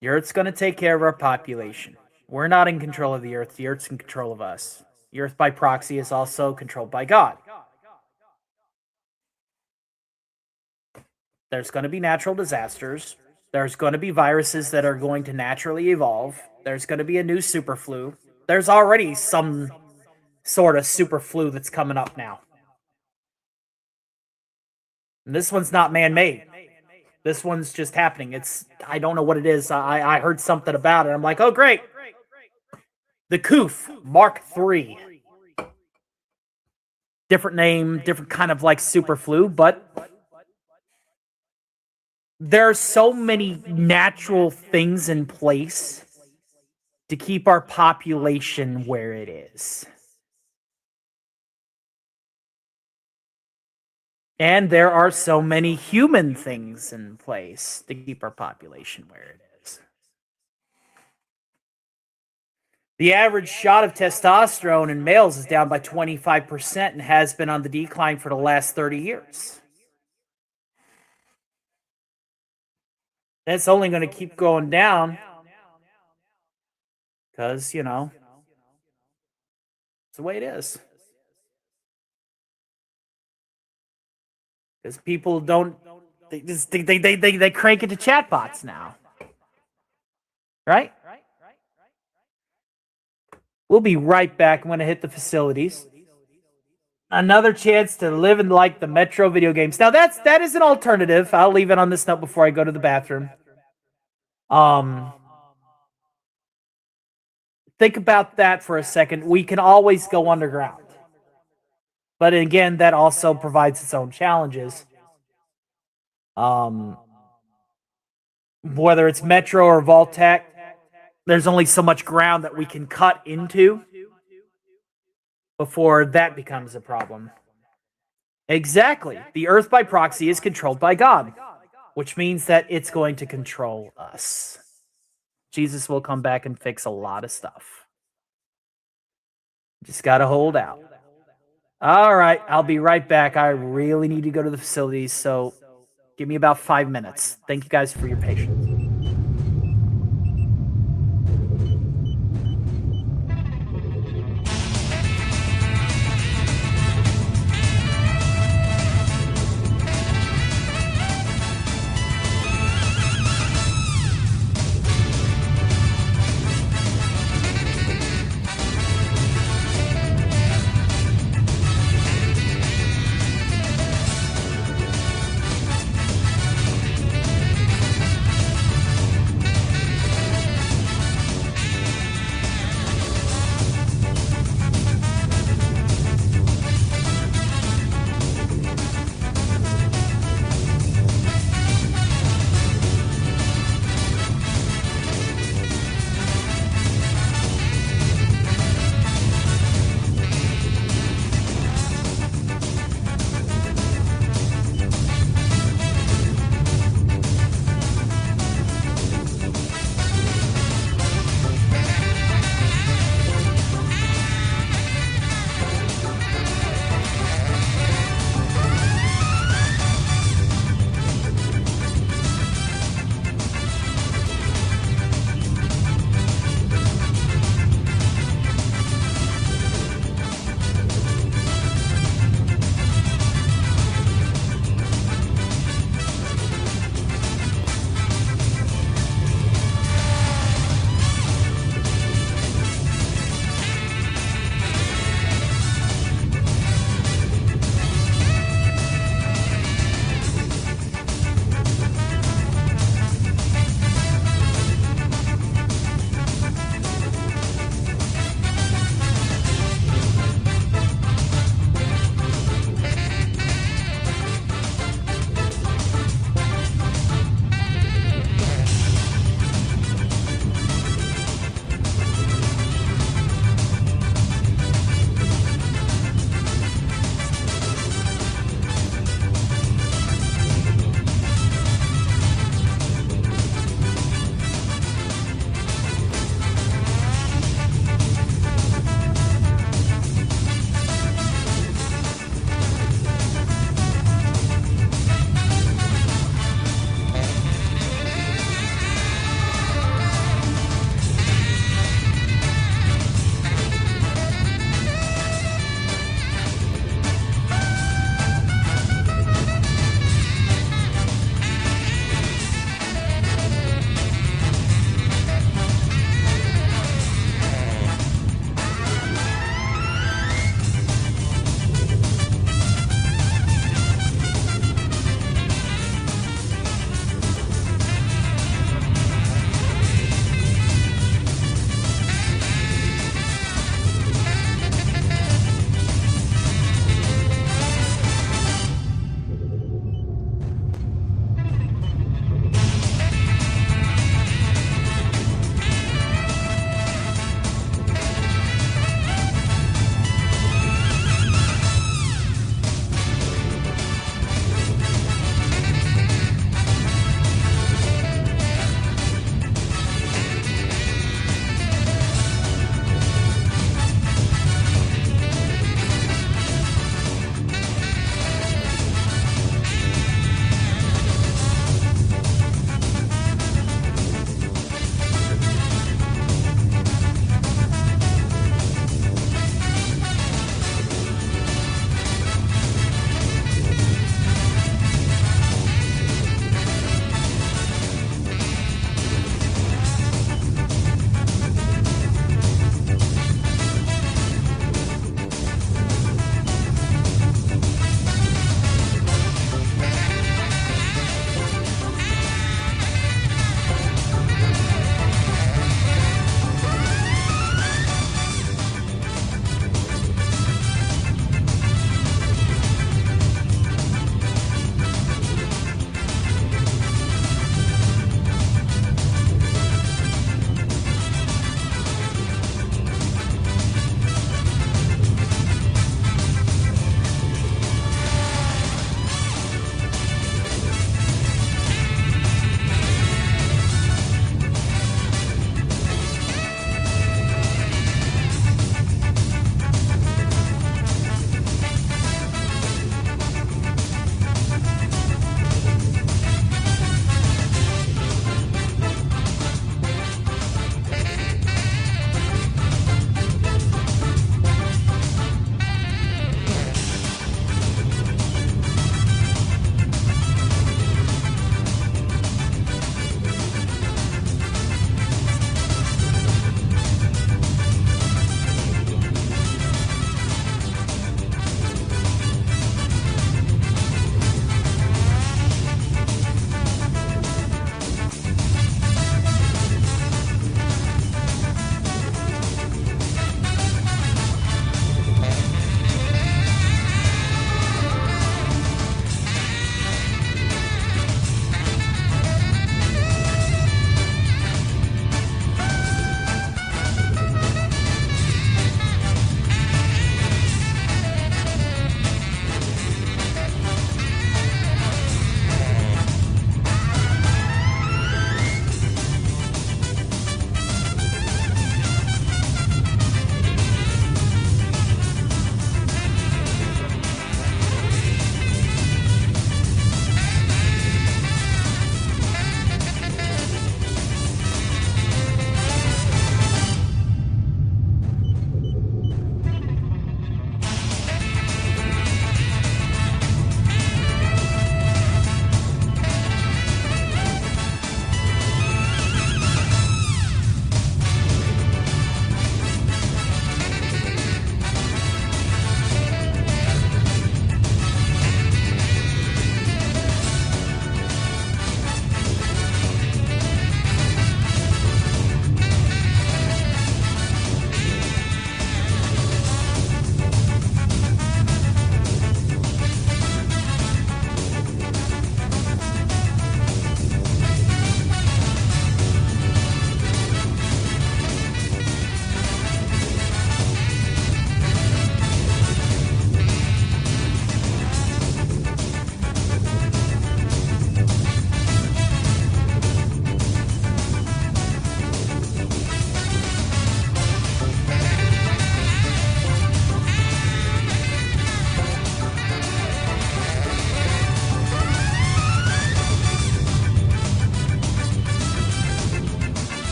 The Earth's going to take care of our population. We're not in control of the Earth. The Earth's in control of us. The Earth by proxy is also controlled by God. There's going to be natural disasters. There's going to be viruses that are going to naturally evolve. There's going to be a new super flu. There's already some sort of super flu that's coming up now. And this one's not man-made. This one's just happening. I don't know what it is. I heard something about it. I'm like, oh, great. The COOF Mark III. Different name, different kind of like super flu, but there are so many natural things in place to keep our population where it is. And there are so many human things in place to keep our population where it is. The average shot of testosterone in males is down by 25% and has been on the decline for the last 30 years. That's only going to keep going down because, it's the way it is. Because people they crank into chatbots now. Right? We'll be right back. I'm going to hit the facilities. Another chance to live in like the Metro video games. Now that is an alternative. I'll leave it on this note before I go to the bathroom. Think about that for a second. We can always go underground. But again, that also provides its own challenges. Whether it's Metro or Vault-Tec, there's only so much ground that we can cut into before that becomes a problem. Exactly. The Earth by proxy is controlled by God, which means that it's going to control us. Jesus will come back and fix a lot of stuff. Just got to hold out. All right, I'll be right back. I really need to go to the facilities, so give me about 5 minutes. Thank you guys for your patience.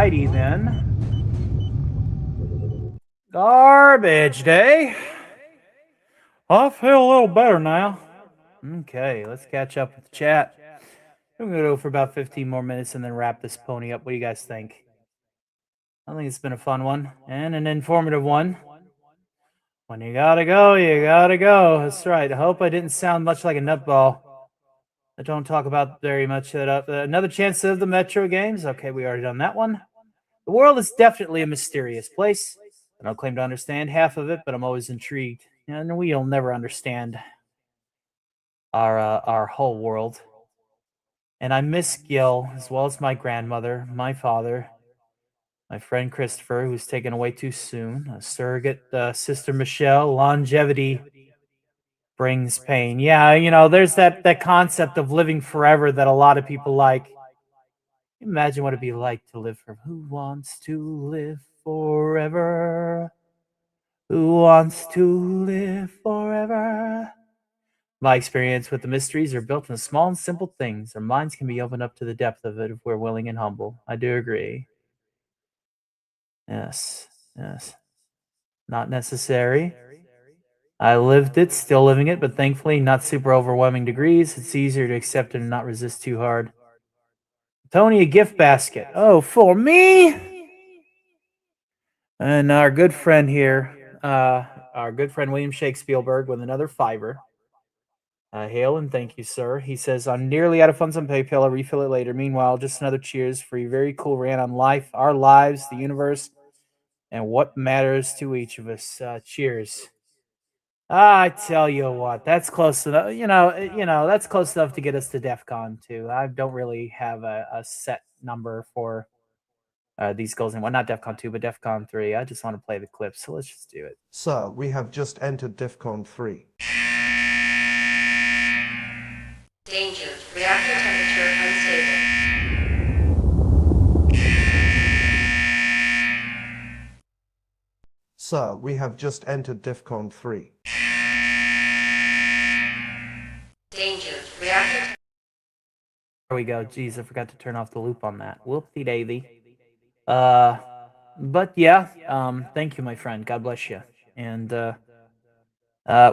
Alrighty then. Garbage day. I feel a little better now. Okay, let's catch up with the chat. I'm gonna go for about 15 more minutes and then wrap this pony up. What do you guys think? I think it's been a fun one and an informative one. When you gotta go, you gotta go. That's right. I hope I didn't sound much like a nutball. I don't talk about very much that up. Another chance of the Metro games. Okay, we already done that one. The world is definitely a mysterious place. I don't claim to understand half of it, but I'm always intrigued. And we'll never understand our whole world. And I miss Gil, as well as my grandmother, my father, my friend Christopher, who's taken away too soon, a surrogate sister Michelle. Longevity brings pain. Yeah, you know, there's that concept of living forever that a lot of people like. Imagine what it'd be like to live forever. Who wants to live forever? Who wants to live forever? My experience with the mysteries are built in small and simple things. Our minds can be opened up to the depth of it if we're willing and humble. I do agree. Yes, yes. Not necessary. I lived it, still living it, but thankfully not super overwhelming degrees. It's easier to accept it and not resist too hard. Tony, a gift basket. Oh, for me? And our good friend here, our good friend William Shakespeare with another $5. Hail and thank you, sir. He says, I'm nearly out of funds on PayPal. I'll refill it later. Meanwhile, just another cheers for your very cool rant on life, our lives, the universe, and what matters to each of us. Cheers. I tell you what, that's close enough. That's close enough to get us to DEF CON 2. I don't really have a set number for these goals anymore. Not DEF CON 2, but DEF CON 3. I just want to play the clip, so let's just do it. Sir, we have just entered DEFCON 3. Danger. Reactor temperature unstable. Sir, we have just entered DEFCON 3. Danger. Reactor. There we go. Jeez, I forgot to turn off the loop on that. Whoopsie daisy. But yeah, thank you, my friend. God bless you. And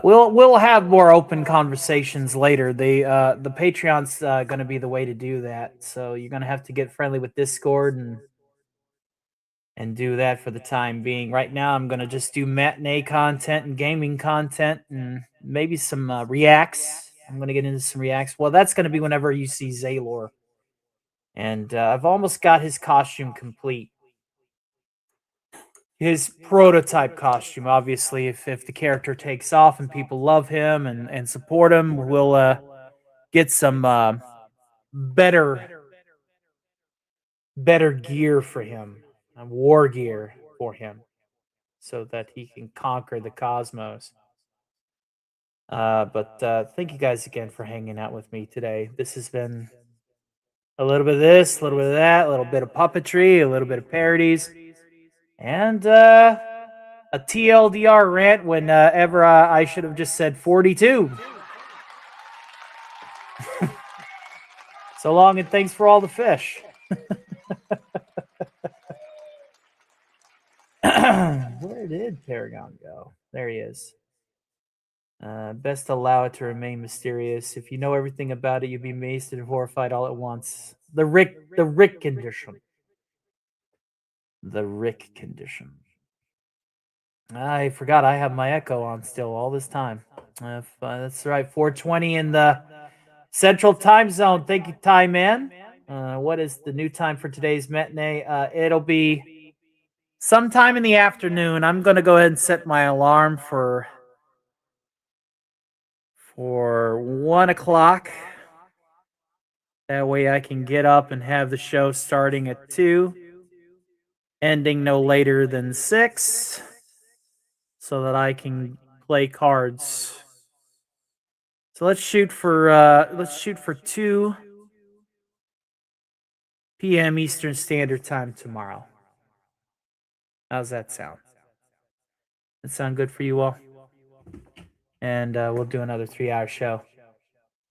we'll have more open conversations later. The Patreon's gonna be the way to do that. So you're gonna have to get friendly with Discord and do that for the time being. Right now, I'm gonna just do matinee content and gaming content and maybe some reacts. I'm gonna get into some reacts. Well, that's gonna be whenever you see Zaylor. And I've almost got his costume complete. His prototype costume, obviously, if the character takes off and people love him and support him, we'll get some better gear for him, war gear for him, so that he can conquer the cosmos. But thank you guys again for hanging out with me today. This has been a little bit of this, a little bit of that, a little bit of puppetry, a little bit of parodies, and a TLDR rant whenever I should have just said 42. So long and thanks for all the fish. Where did Paragon go? There he is. Best allow it to remain mysterious. If you know everything about it, you'll be amazed and horrified all at once. The Rick condition. The Rick condition. I forgot I have my echo on still all this time. That's right, 4:20 in the Central Time Zone. Thank you, Time Man. What is the new time for today's matinee? It'll be sometime in the afternoon. I'm going to go ahead and set my alarm for 1 o'clock. That way I can get up and have the show starting at 2, ending no later than 6, so that I can play cards. So let's shoot for 2 p.m. Eastern Standard Time tomorrow. How's that sound? That sound good for you all? And we'll do another 3-hour show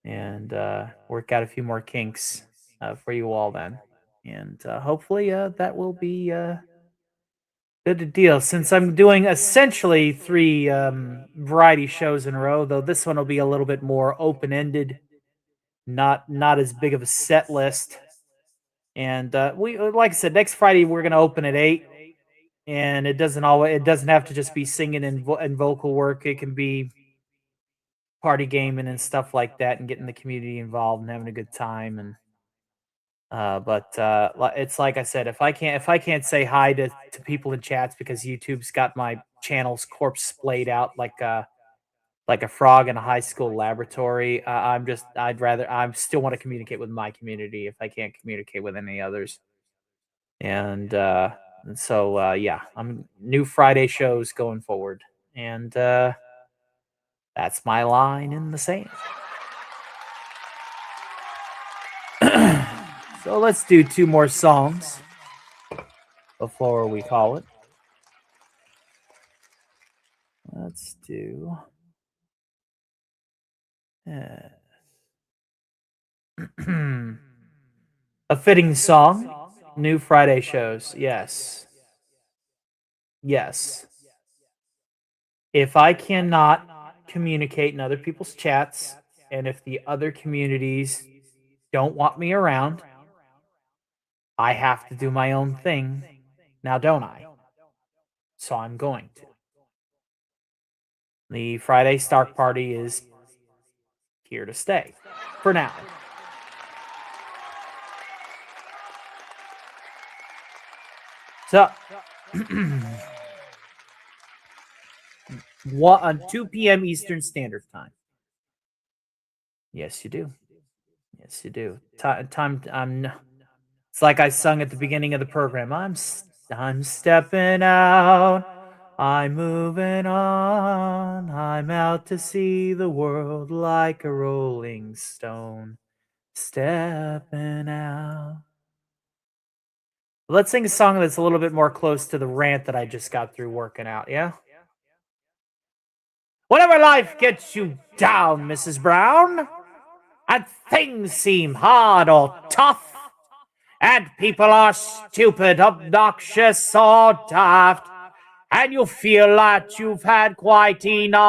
and work out a few more kinks for you all then. And hopefully that will be good to deal. Since I'm doing essentially 3 variety shows in a row, though this one will be a little bit more open-ended, not as big of a set list. And we, like I said, next Friday we're going to open at 8, and it doesn't have to just be singing and vocal work. It can be party gaming and stuff like that, and getting the community involved and having a good time. And it's like I said, if I can't say hi to people in chats because YouTube's got my channel's corpse splayed out like a frog in a high school laboratory, I still want to communicate with my community if I can't communicate with any others. And so yeah, I'm new Friday shows going forward, and that's my line in the sand. So let's do 2 more songs before we call it. Let's do a fitting song. New Friday shows. Yes. Yes. If I cannot communicate in other people's chats, and if the other communities don't want me around, I have to do my own thing now, don't I? So I'm going to. The Friday Stark Party is here to stay for now. So, on 2 p.m. Eastern Standard Time. Yes, you do. Yes, you do. It's like I sung at the beginning of the program. I'm stepping out. I'm moving on. I'm out to see the world like a rolling stone. Stepping out. Let's sing a song that's a little bit more close to the rant that I just got through working out, yeah? Whenever life gets you down, Mrs. Brown, and things seem hard or tough, and people are stupid, obnoxious, or daft, and you feel that you've had quite enough,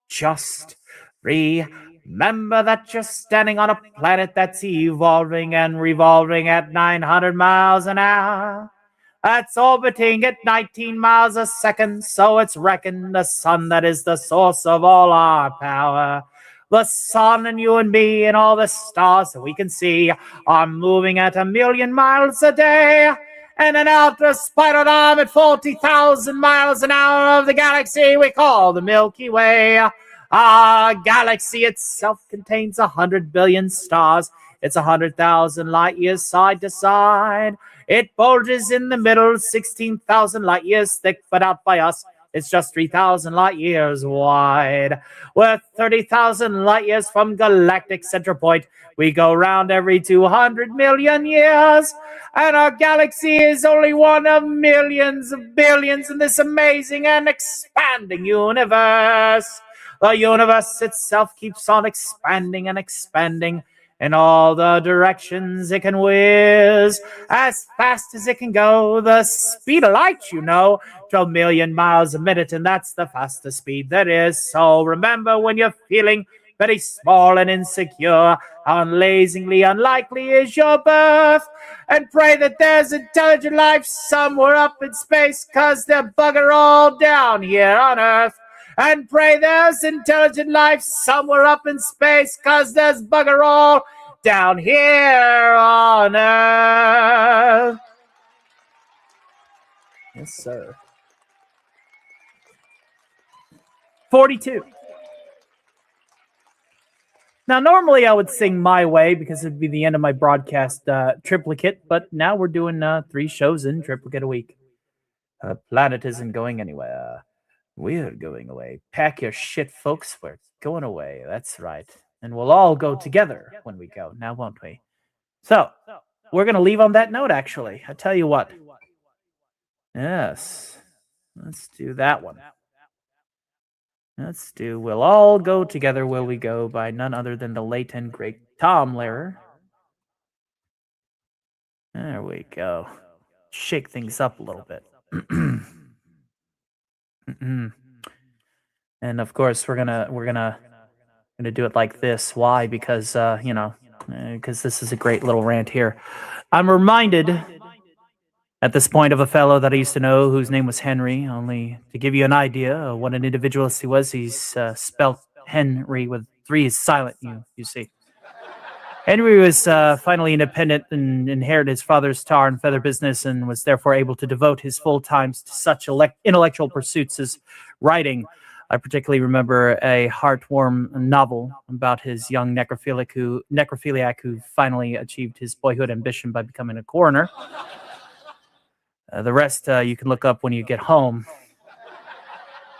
just remember that you're standing on a planet that's evolving and revolving at 900 miles an hour. That's orbiting at 19 miles a second, so it's reckoned the sun that is the source of all our power. The sun and you and me and all the stars that we can see are moving at 1,000,000 miles a day. And an outer spiral arm at 40,000 miles an hour of the galaxy we call the Milky Way. Our galaxy itself contains 100 billion stars. It's 100,000 light years side to side. It bulges in the middle, 16,000 light years thick, but out by us, it's just 3,000 light years wide. We're 30,000 light years from galactic center point. We go round every 200 million years, and our galaxy is only one of millions of billions in this amazing and expanding universe. The universe itself keeps on expanding and expanding in all the directions it can whiz, as fast as it can go. The speed of light, 12 million miles a minute, and that's the fastest speed there is. So remember, when you're feeling very small and insecure, how amazingly unlikely is your birth, and pray that there's intelligent life somewhere up in space, 'cause they're bugger all down here on Earth. And pray there's intelligent life somewhere up in space, 'cause there's bugger all down here on Earth. Yes, sir. 42. Now, normally I would sing My Way because it'd be the end of my broadcast triplicate, but now we're doing 3 shows in triplicate a week. Planet isn't going anywhere. We're going away. Pack your shit, folks. We're going away. That's right. And we'll all go together when we go, now won't we? So, we're going to leave on that note, actually. I tell you what. Yes. Let's do that one. Let's do We'll All Go Together, Will We Go by none other than the late and great Tom Lehrer. There we go. Shake things up a little bit. And of course, we're gonna do it like this. Why? Because because this is a great little rant here. I'm reminded at this point of a fellow that I used to know whose name was Henry. Only to give you an idea of what an individualist he was, he's spelt Henry with 3 is silent. You see. Henry was finally independent and inherited his father's tar and feather business, and was therefore able to devote his full time to such intellectual pursuits as writing. I particularly remember a heartwarming novel about his young necrophiliac who finally achieved his boyhood ambition by becoming a coroner. The rest you can look up when you get home.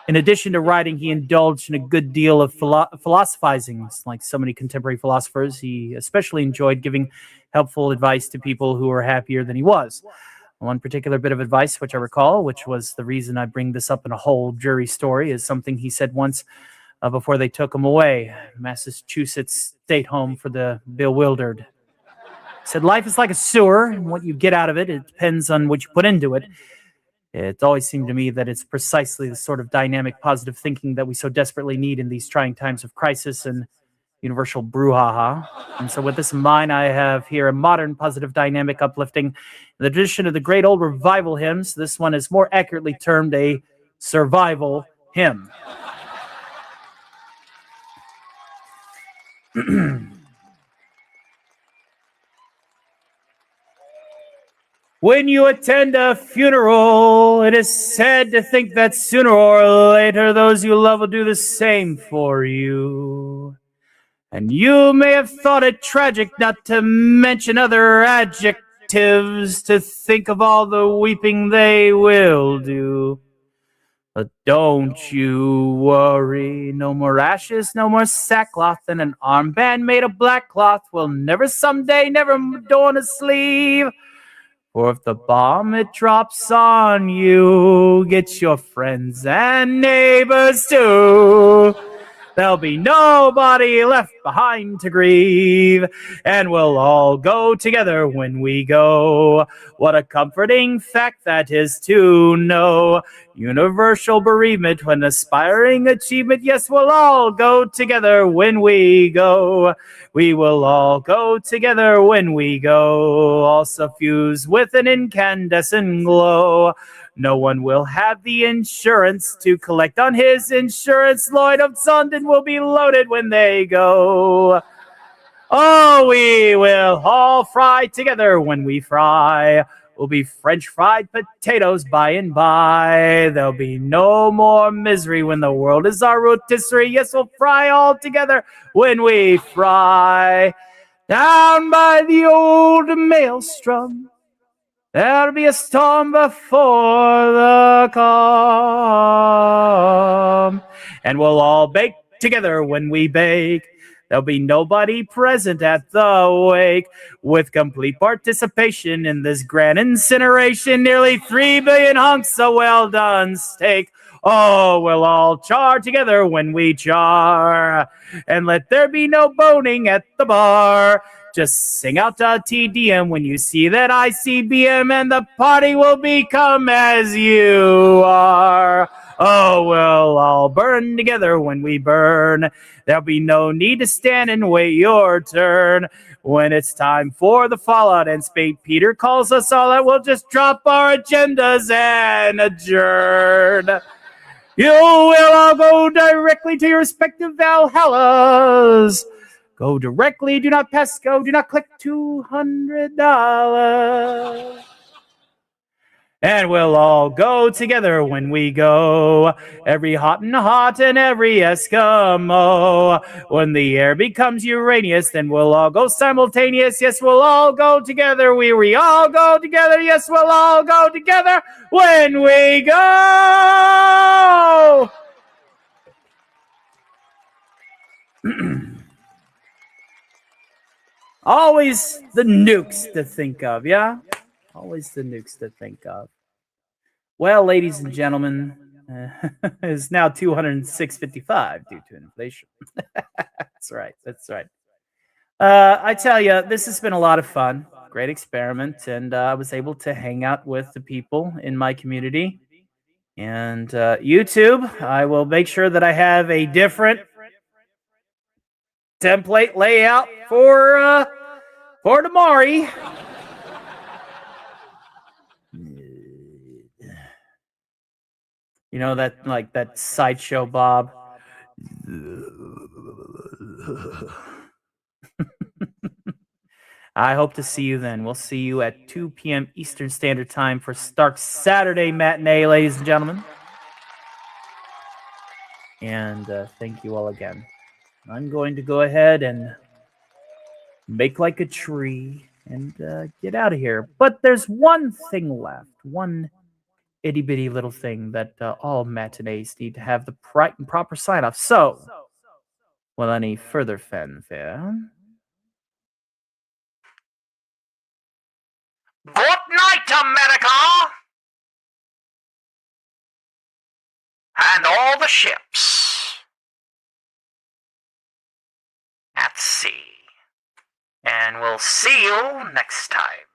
In addition to writing, he indulged in a good deal of philosophizing. Like so many contemporary philosophers, he especially enjoyed giving helpful advice to people who were happier than he was. One particular bit of advice, which I recall, which was the reason I bring this up in a whole jury story, is something he said once before they took him away, Massachusetts State Home for the Bewildered. He said, life is like a sewer, and what you get out of it, it depends on what you put into it. It always seemed to me that it's precisely the sort of dynamic, positive thinking that we so desperately need in these trying times of crisis and universal brouhaha. And so with this in mind, I have here a modern, positive, dynamic, uplifting, in the tradition of the great old revival hymns. This one is more accurately termed a survival hymn. When you attend a funeral, it is sad to think that sooner or later those you love will do the same for you. And you may have thought it tragic, not to mention other adjectives, to think of all the weeping they will do. But don't you worry, no more ashes, no more sackcloth, and an armband made of black cloth will never someday, never adorn a sleeve. For if the bomb it drops on you, get your friends and neighbors too. There'll be nobody left behind to grieve, and we'll all go together when we go. What a comforting fact that is to know. Universal bereavement when aspiring achievement. Yes, we'll all go together when we go. We will all go together when we go. All suffused with an incandescent glow. No one will have the insurance to collect on his insurance. Lloyd of London will be loaded when they go. Oh, we will all fry together when we fry. We'll be French fried potatoes by and by. There'll be no more misery when the world is our rotisserie. Yes, we'll fry all together when we fry. Down by the old maelstrom, there'll be a storm before the calm. And we'll all bake together when we bake. There'll be nobody present at the wake. With complete participation in this grand incineration, nearly 3 billion hunks of well-done steak. Oh, we'll all char together when we char. And let there be no boning at the bar. Just sing out a TDM when you see that ICBM, and the party will become as you are. Oh, we'll all burn together when we burn. There'll be no need to stand and wait your turn. When it's time for the fallout and Spade Peter calls us all out, we'll just drop our agendas and adjourn. You will all go directly to your respective Valhallas. Go directly, do not pass go, do not click $200. And we'll all go together when we go. Every hot and every Eskimo. When the air becomes Uranus, then we'll all go simultaneous. Yes, we'll all go together. We all go together. Yes, we'll all go together when we go. Always the nukes to think of, yeah? Always the nukes to think of. Well, ladies and gentlemen, is now 206.55 due to inflation. That's right. That's right. I tell you, this has been a lot of fun. Great experiment, and I was able to hang out with the people in my community. And YouTube, I will make sure that I have a different template layout for Damari. You know that like that sideshow Bob. I hope to see you then. We'll see you at 2 p.m. Eastern Standard Time for Stark's Saturday matinee, ladies and gentlemen. And thank you all again. I'm going to go ahead and make like a tree and get out of here. But there's one thing left. One itty-bitty little thing that all matinees need to have the proper sign-off. So, without any further fanfare... Good night, America! And all the ships at sea. And we'll see you next time.